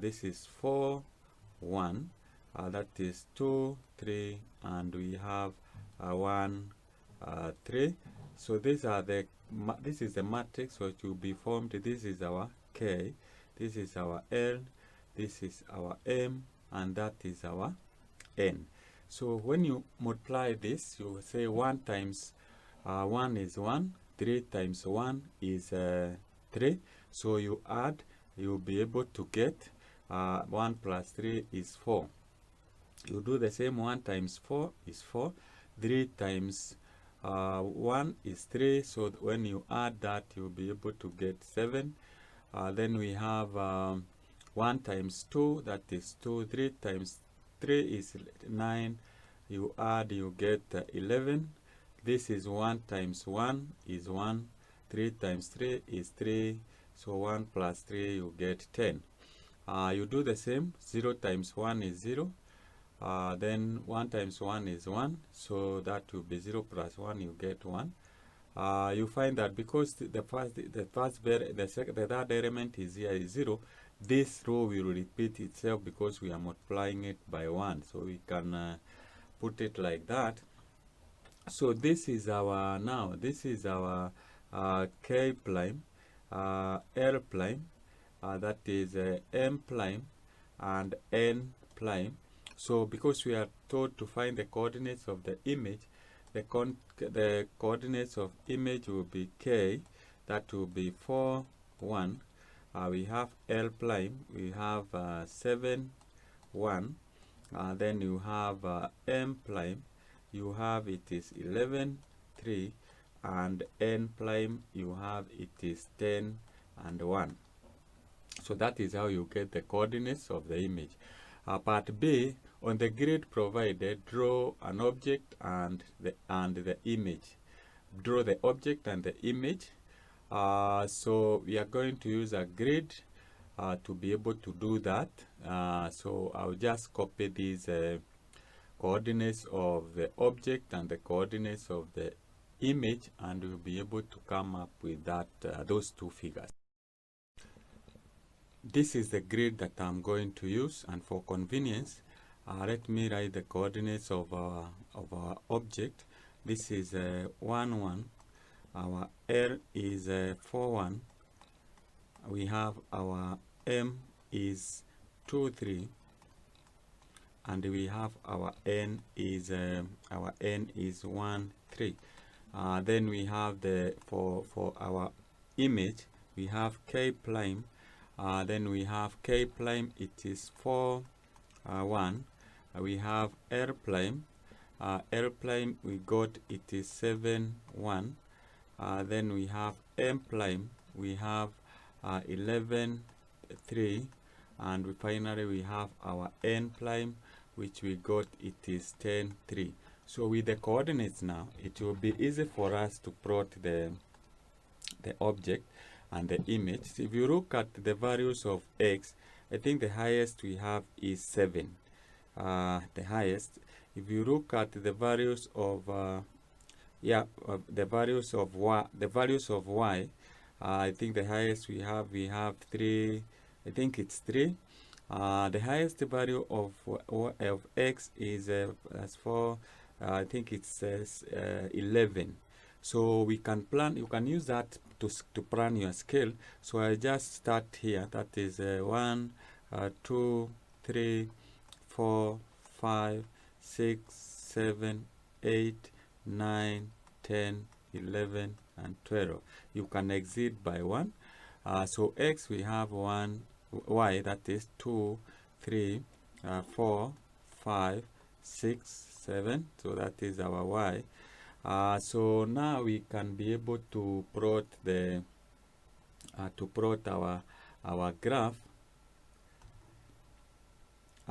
this is 4, 1, that is 2, 3, and we have 1, 3. So these are this is the matrix which will be formed. This is our K, this is our L, this is our M, and that is our N. So when you multiply this, you will say 1 times 1 is 1, 3 times 1 is 3. So you add, you'll be able to get 1 plus 3 is 4. You do the same, 1 times 4 is 4, 3 times 1 is 3, so when you add that, you'll be able to get 7. Then we have 1 times 2, that is 2, 3 times 3 is 9, you add, you get 11. This is 1 times 1 is 1, 3 times 3 is 3, so 1 plus 3 you get 10. You do the same, 0 times 1 is 0, then 1 times 1 is 1, so that will be 0 plus 1, you get 1. You find that because the third element is here is 0, this row will repeat itself because we are multiplying it by 1. So we can put it like that. So this is our, now this is our K prime, L prime, that is M prime, and N prime. So because we are told to find the coordinates of the image, the coordinates of image will be K, that will be 4, 1. We have L prime, we have 7, 1. Then you have M prime, you have it is 11, 3. And N prime, you have it is 10 and 1. So that is how you get the coordinates of the image. Part B, on the grid provided, draw an object and the image. Draw the object and the image. So we are going to use a grid to be able to do that. So I'll just copy these coordinates of the object and the coordinates of the image, and we'll be able to come up with that those two figures. This is the grid that I'm going to use, and for convenience, let me write the coordinates of our object. This is 1, 1. Our L is 4, 1. We have our M is 2, 3. And we have our N is 1, 3. Then we have the for our image, we have K prime. Then we have K prime, it is 4, 1. We have L prime. L prime, we got it is 7, 1. Then we have M prime, we have 11, 3. And finally we have our N prime, which we got it is 10, 3. So with the coordinates now, it will be easy for us to plot the object and the image. So if you look at the values of x, I think the highest we have is 7. The highest. If you look at the values of the values of y, I think the highest we have 3. I think it's 3. The highest value of x is as for I think it says 11. So we can plan. You can use that to plan your scale. So I just start here. That is 1, 2, 3, 4, 5, 6, 7, 8, 9, 10, 11, and 12. You can exceed by 1. So x we have 1, y that is 2, 3, 4, 5, 6, 7. So that is our y. So now we can be able to plot our graph,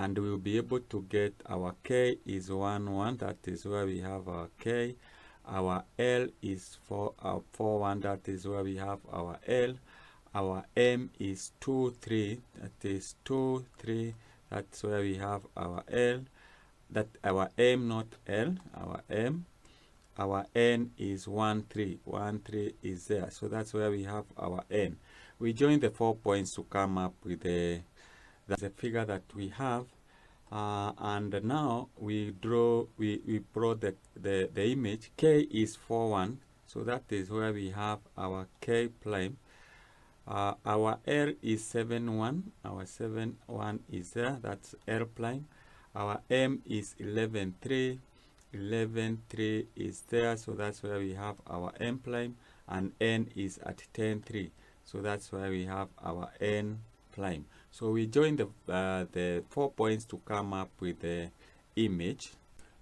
and we will be able to get our K is 1, 1. That is where we have our K. Our L is 4, 1. That is where we have our L. Our M is 2, 3. That is 2, 3. That's where we have our L. That our M, not L. Our M. Our N is 1, 3. 1, 3 is there. So that's where we have our N. We join the 4 points to come up with the figure that we have. And now we brought the image. K is 4, 1. So that is where we have our K prime. Our L is 7, 1. Our 7, 1 is there. That's L prime. Our M is 11, 3. 11, 3 is there. So that's where we have our M prime. And N is at 10, 3. So that's where we have our N prime. So we join the 4 points to come up with the image.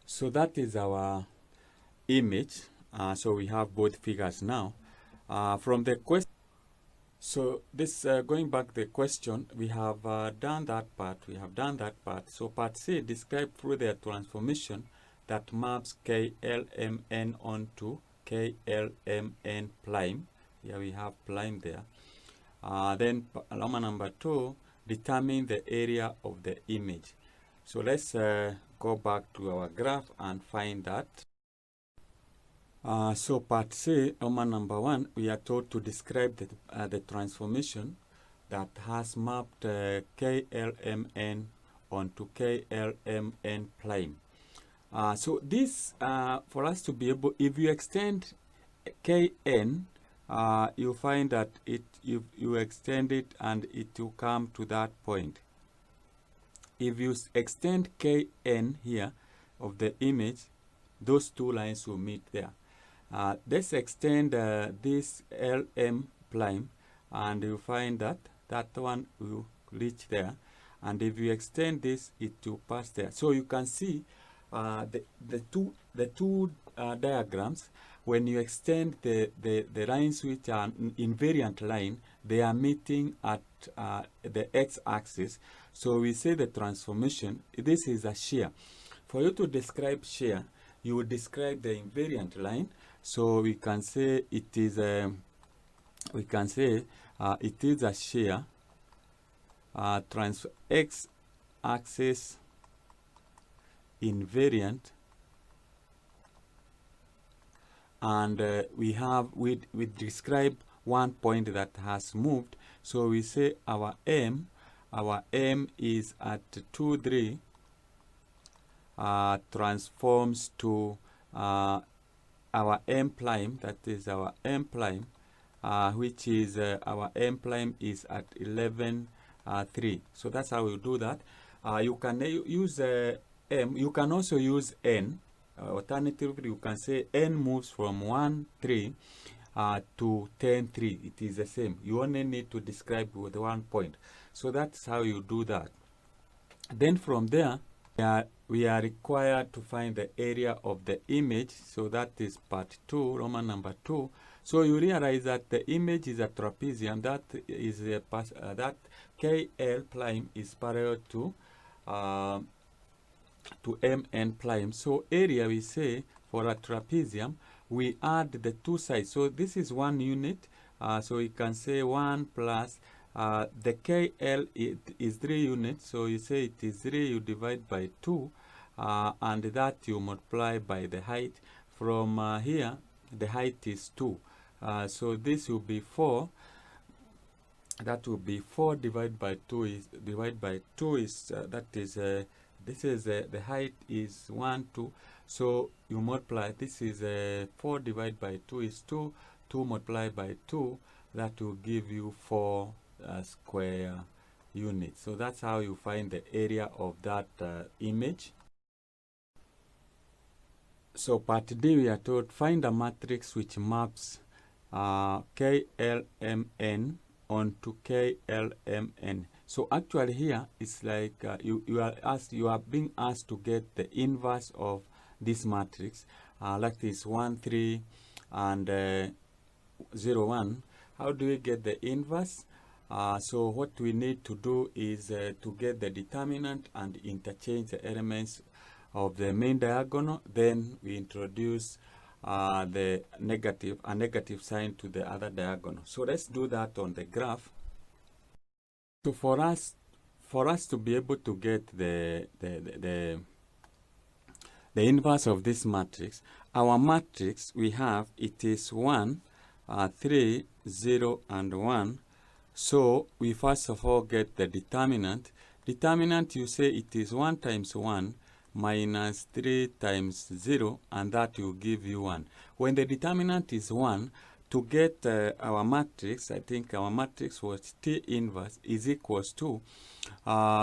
So that is our image. So we have both figures now. From the question, so this going back the question, we have done that part. So part C, describe through the transformation that maps KLMN onto KLMN prime. Here we have prime there. Then llama number 2, determine the area of the image. So let's go back to our graph and find that. So part C, llama number 1, we are told to describe the transformation that has mapped KLMN onto KLMN prime. So this, for us to be able, if you extend Kn, you find that you extend it and it will come to that point. If you extend Kn here of the image, those two lines will meet there. Let's extend this Lm prime, and you find that that one will reach there. And if you extend this, it will pass there. So you can see the two diagrams. When you extend the lines which are invariant line, they are meeting at the x-axis. So we say the transformation, this is a shear. For you to describe shear, you will describe the invariant line. So we can say it is a shear x-axis invariant, and we describe one point that has moved. So we say our M is at 2, 3, transforms to our M prime, that is our M prime, which is our M prime is at 11, 3. So that's how we do that. You can use M. You can also use N. Alternatively, you can say N moves from 1, 3 to 10, 3. It is the same. You only need to describe with 1 point. So that's how you do that. Then from there, we are required to find the area of the image. So that is part 2, Roman number 2. So you realize that the image is a trapezium. That is that KL prime is parallel to MN prime. So area, we say for a trapezium, we add the two sides. So this is 1 unit. So we can say 1 plus the KL is 3 units. So you say it is 3, you divide by 2, and that you multiply by the height. From here, the height is 2. So this will be 4. That will be 4 divided by 2 is that is this is the height is 1, 2. So you multiply. This is 4 divided by 2 is 2. 2 multiplied by 2, that will give you 4 square units. So that's how you find the area of that image. So part D, we are told find a matrix which maps KLMN onto KLMN. So actually here it's like you are being asked to get the inverse of this matrix, like this 1, 3 and 0, 1. How do we get the inverse? So what we need to do is to get the determinant and interchange the elements of the main diagonal. Then we introduce a negative sign to the other diagonal. So let's do that on the graph. So for us to be able to get the inverse of this matrix, our matrix we have, it is 1, 3, 0, and 1. So we first of all get the determinant. Determinant, you say it is 1 times 1 minus 3 times 0, and that will give you 1. When the determinant is 1, to get our matrix, I think our matrix was T inverse is equals to,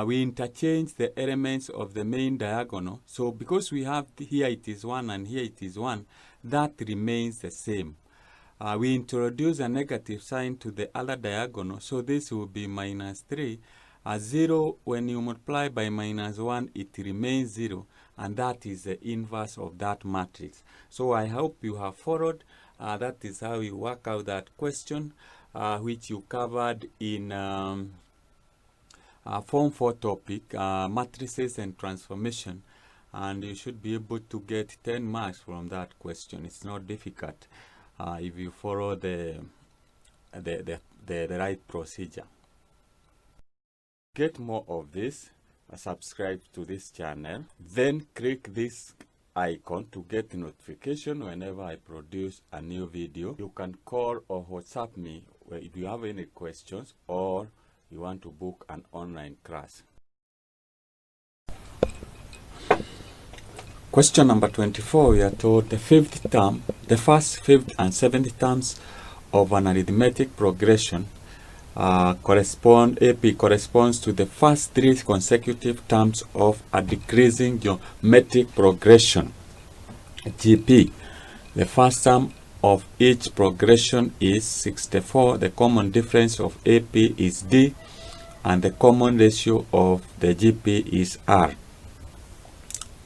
we interchange the elements of the main diagonal. So because we have here it is 1 and here it is 1, that remains the same. We introduce a negative sign to the other diagonal, so this will be minus 3. 0, when you multiply by minus 1, it remains 0, and that is the inverse of that matrix. So I hope you have followed. That is how you work out that question, which you covered in Form 4 topic, matrices and transformation, and you should be able to get 10 marks from that question. It's not difficult if you follow the right procedure. Get more of this, subscribe to this channel, then click this icon to get notification whenever I produce a new video. You can call or WhatsApp me if you have any questions or you want to book an online class. Question number 24, we are told the fifth term, the first, fifth, and seventh terms of an arithmetic progression AP corresponds to the first 3 consecutive terms of a decreasing geometric progression, GP. The first term of each progression is 64. The common difference of AP is D, and the common ratio of the GP is R.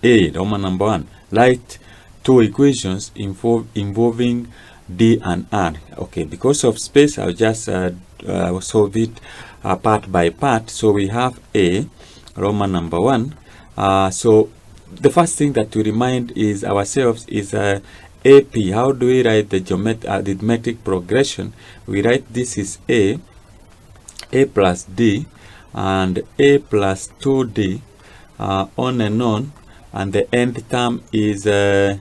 A, Roman number 1, write 2 equations involving D and R. Okay, because of space, I'll just solve it part by part. So we have A, Roman number 1. So the first thing that we remind is ourselves is AP. How do we write the arithmetic progression? We write this is A plus D, and A plus 2D, on and on, and the nth term is A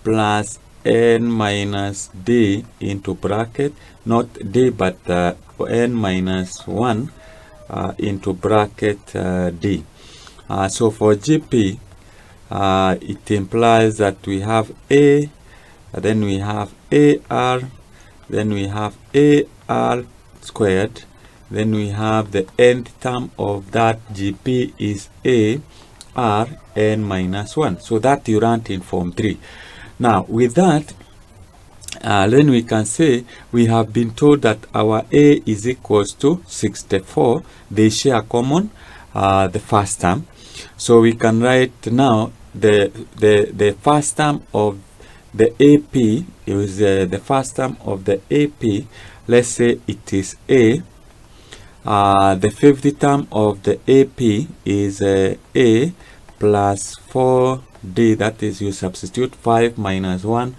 plus n minus D into bracket, not D but n minus 1 into bracket D. So for GP, it implies that we have A, then we have AR, then we have AR squared, then we have the nth term of that GP is A R n minus 1. So that you learned in Form 3. Now with that, then we can say we have been told that our A is equals to 64. They share common the first term. So we can write now the first term of the AP is the first term of the AP. Let's say it is A. The fifth term of the AP is A plus 4D. That is, you substitute 5 minus 1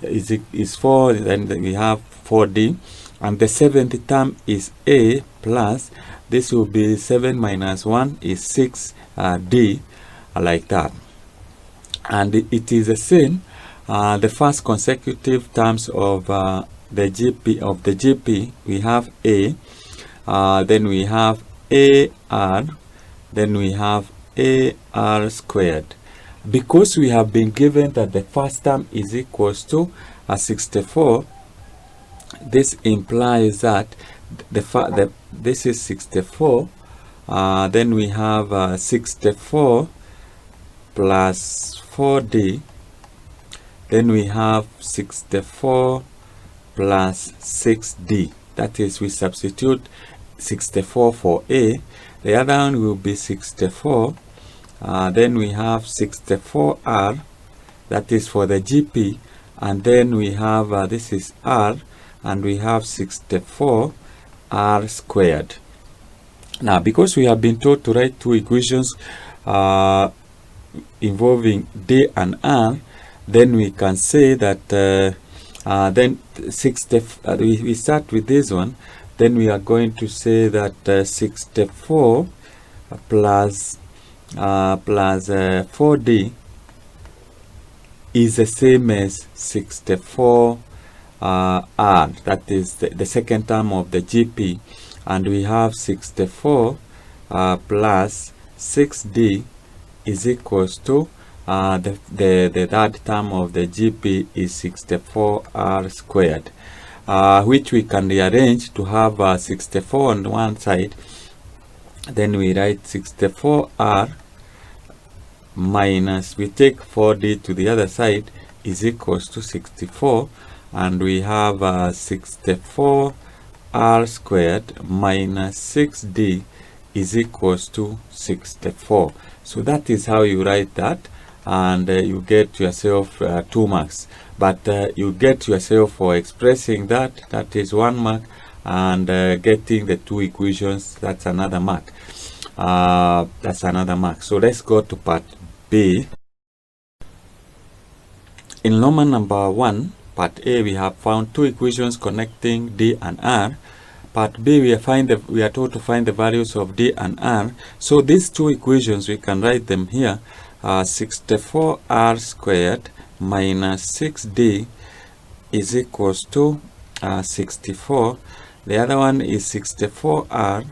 is 4. Then we have 4D. And the seventh term is A plus, this will be 7 minus 1 is 6D, like that. And it is the same. The first consecutive terms of the GP, we have A, then we have AR, then we have AR squared. Because we have been given that the first term is equals to 64, this implies that this is 64. Then we have 64 plus 4D. Then we have 64 plus 6D. That is, we substitute 64 for A. The other one will be 64. Then we have 64R. That is for the GP. And then we have, this is R. And we have 64 r squared. Now, because we have been told to write two equations involving d and r, then we can say that then we start with this one. Then we are going to say that 64 plus 4d is the same as 64 r. That is the second term of the GP, and we have 64 plus 6d is equals to the third term of the GP is 64r squared, which we can rearrange to have 64 on one side. Then we write 64r minus, we take 4d to the other side, is equals to 64, and we have 64r squared minus 6d is equals to 64. So that is how you write that, and you get yourself 2 marks. But you get yourself for expressing that, that is 1 mark, and getting the two equations, that's another mark. That's another mark. So let's go to part B. In Roman number 1, part A, we have found two equations connecting D and R. Part B, we are told to find the values of D and R. So these two equations, we can write them here. 64r squared minus 6d is equals to 64. The other one is 64r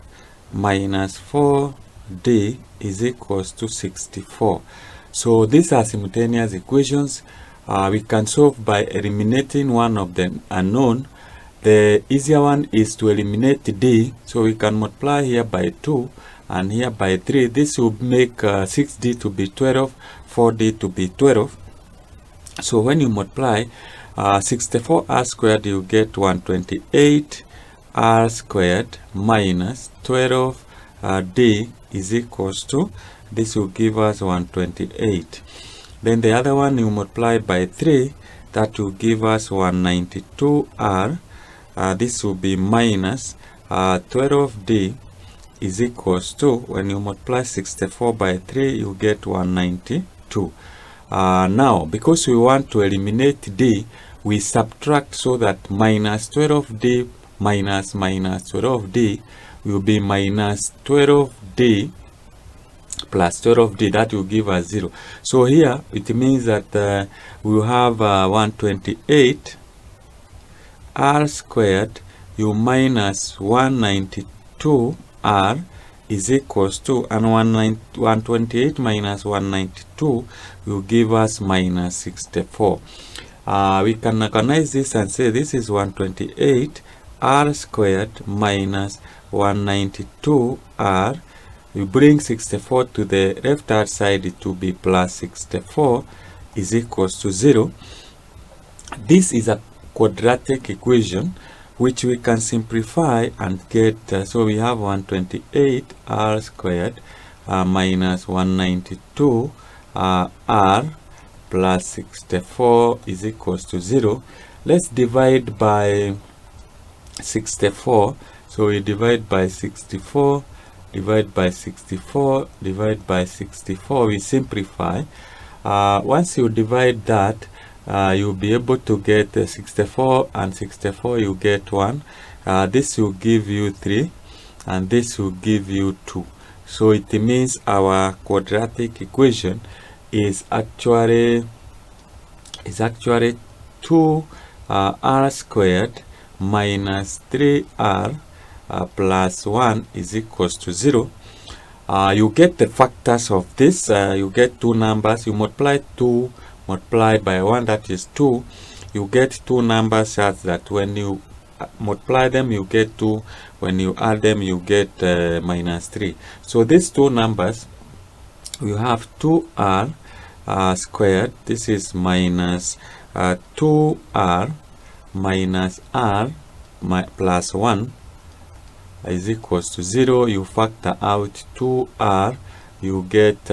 minus 4d is equals to 64. So these are simultaneous equations. We can solve by eliminating one of the unknown. The easier one is to eliminate d, so we can multiply here by 2 and here by 3. This will make 6d to be 12, 4d to be 12. So when you multiply 64r squared, you get 128r squared minus 12d is equals to, this will give us 128. Then the other one you multiply by 3, that will give us 192r. This will be minus 12d is equals to, when you multiply 64 by 3, you get 192. Now, because we want to eliminate d, we subtract, so that minus 12d minus 12d will be minus 12d plus 12d. That will give us 0. So here it means that we will have 128 r squared, you minus 192 r is equals to, and 128 minus 192 will give us minus 64. We can recognize this and say this is 128 r squared minus 192 r. We bring 64 to the left hand side, it will be plus 64 is equals to 0. This is a quadratic equation which we can simplify and get, so we have 128 r squared minus 192 r plus 64 is equals to 0. Let's divide by 64. So we divide by 64, divide by 64, divide by 64. We simplify. Once you divide that, you'll be able to get 64 and 64, you get 1. This will give you 3, and this will give you 2. So it means our quadratic equation is actually 2 r squared minus 3r plus 1 is equals to 0. You get the factors of this. You get two numbers. You multiply 2 multiplied by 1, that is 2. You get two numbers such that when you multiply them, you get 2. When you add them, you get minus 3. So these two numbers, you have 2r squared. This is minus 2r minus r plus 1 is equals to 0. You factor out 2r, you get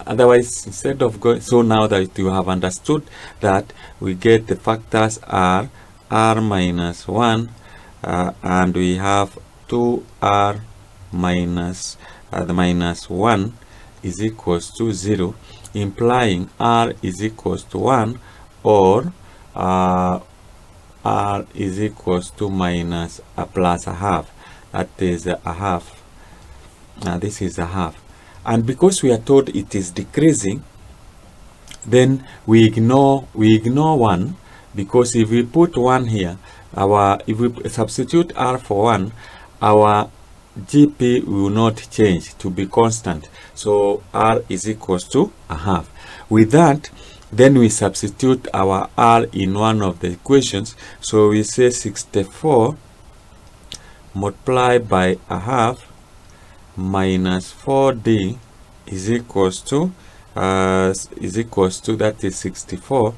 otherwise, instead of going, so now that you have understood that, we get the factors are r minus 1 and we have 2r minus the minus 1 is equals to 0, implying r is equals to 1, or r is equals to minus plus a half. That is a half. This is a half. And because we are told it is decreasing, then we ignore 1, because if we put 1 here, if we substitute r for 1, our GP will not change to be constant. So r is equals to a half. With that, then we substitute our r in one of the equations. So we say 64 multiplied by a half minus 4d is equals to that is 64.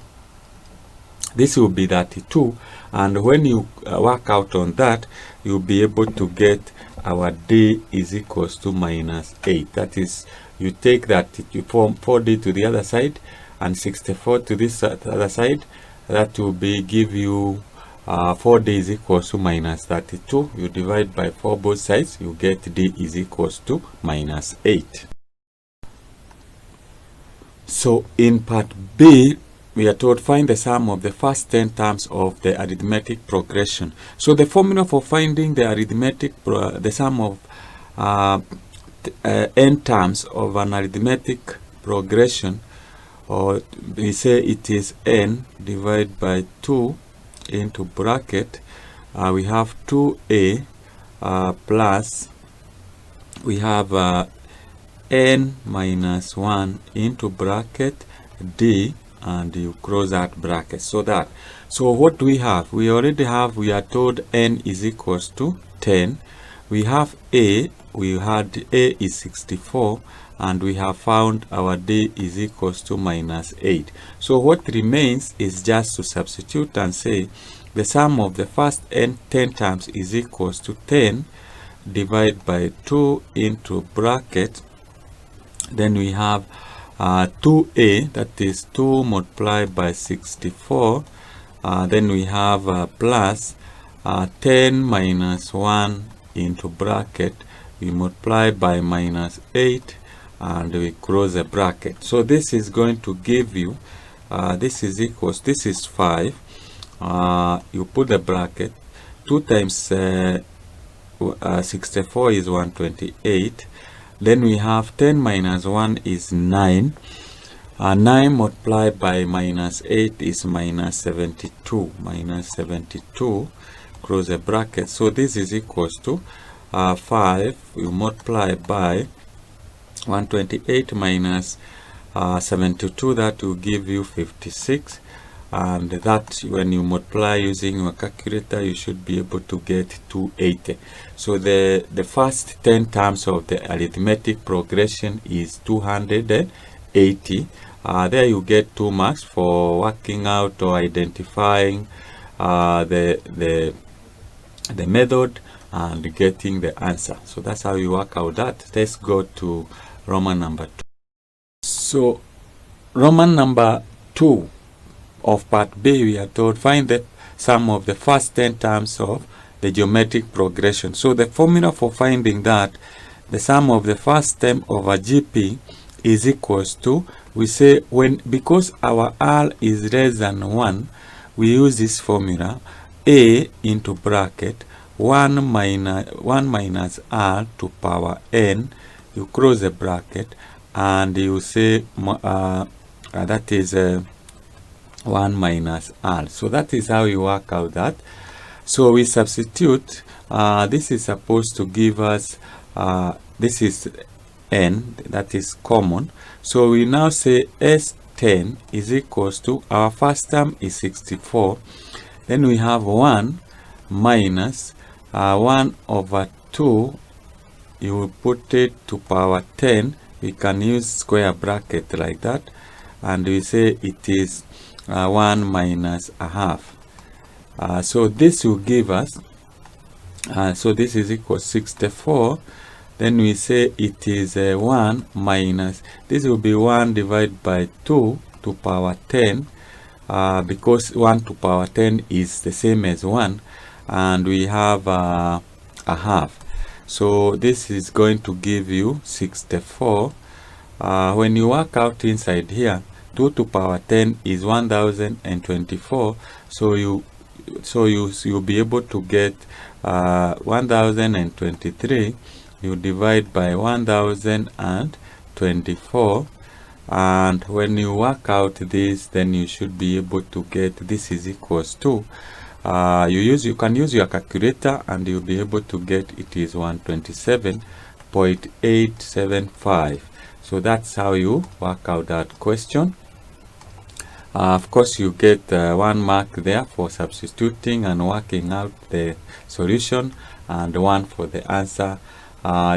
This will be 32, and when you work out on that, you'll be able to get our d is equals to minus 8. That is, you take that, you form 4d to the other side and 64 to this other side. That will be give you 4d is equals to minus 32. You divide by 4 both sides, you get d is equals to minus 8. So in part B, we are told find the sum of the first 10 terms of the arithmetic progression. So the formula for finding the the sum of n terms of an arithmetic progression, or we say it is n divided by 2 into bracket, we have 2a plus we have n minus 1 into bracket d, and you close that bracket. So what do we have? We already have, we are told n is equals to 10. We have a, we had a is 64, and we have found our d is equals to minus 8. So what remains is just to substitute and say the sum of the first 10 terms is equals to 10 divided by 2 into bracket. Then we have 2a, that is 2 multiplied by 64. Then we have plus 10 minus 1 into bracket. We multiply by minus 8, and we close the bracket. So this is going to give you, this is equals, this is 5. You put the bracket, 2 times 64 is 128. Then we have 10 minus 1 is 9. 9 multiplied by minus 8 is minus 72. Minus 72, close the bracket. So this is equals to 5. You multiply by 128 minus 72, that will give you 56. And that, when you multiply using your calculator, you should be able to get 280. So the first 10 terms of the arithmetic progression is 280. There you get 2 marks for working out or identifying the method and getting the answer. So that's how you work out that. Let's go to Roman number 2. So Roman number 2 of part B, we are told find the sum of the first 10 terms of the geometric progression. So the formula for finding that, the sum of the first term of a GP is equals to, we say, because our r is less than 1, we use this formula, a into bracket 1 minus r to power n. You close the bracket, and you say that is 1 minus r. So that is how you work out that. So we substitute, this is supposed to give us, this is n, that is common. So we now say S10 is equals to, our first term is 64. Then we have 1 minus 1 over 2. You will put it to power 10. We can use square bracket like that. And we say it is 1 minus a half. So this will give us, so this is equal to 64. Then we say it is 1 minus, this will be 1 divided by 2 to power 10, because 1 to power 10 is the same as 1. and we have a half. So this is going to give you 64. When you work out inside here, 2 to power 10 is 1024. So you'll be able to get 1023. You divide by 1024, and when you work out this, then you should be able to get this is equals to you can use your calculator, and you'll be able to get it is 127.875. So that's how you work out that question. Of course, you get 1 mark there for substituting and working out the solution, and 1 for the answer.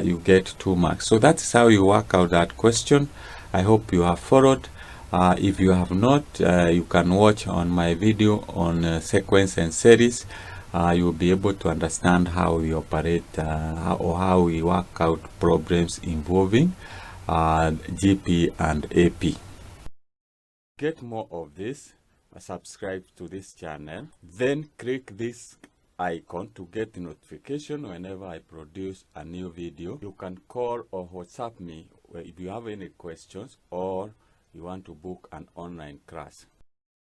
You get 2 marks. So that's how you work out that question. I hope you have followed. If you have not, you can watch on my video on sequence and series. You'll be able to understand how we operate how we work out problems involving GP and AP. Get more of this, subscribe to this channel, then click this icon to get notification whenever I produce a new video. You can call or WhatsApp me if you have any questions or you want to book an online class.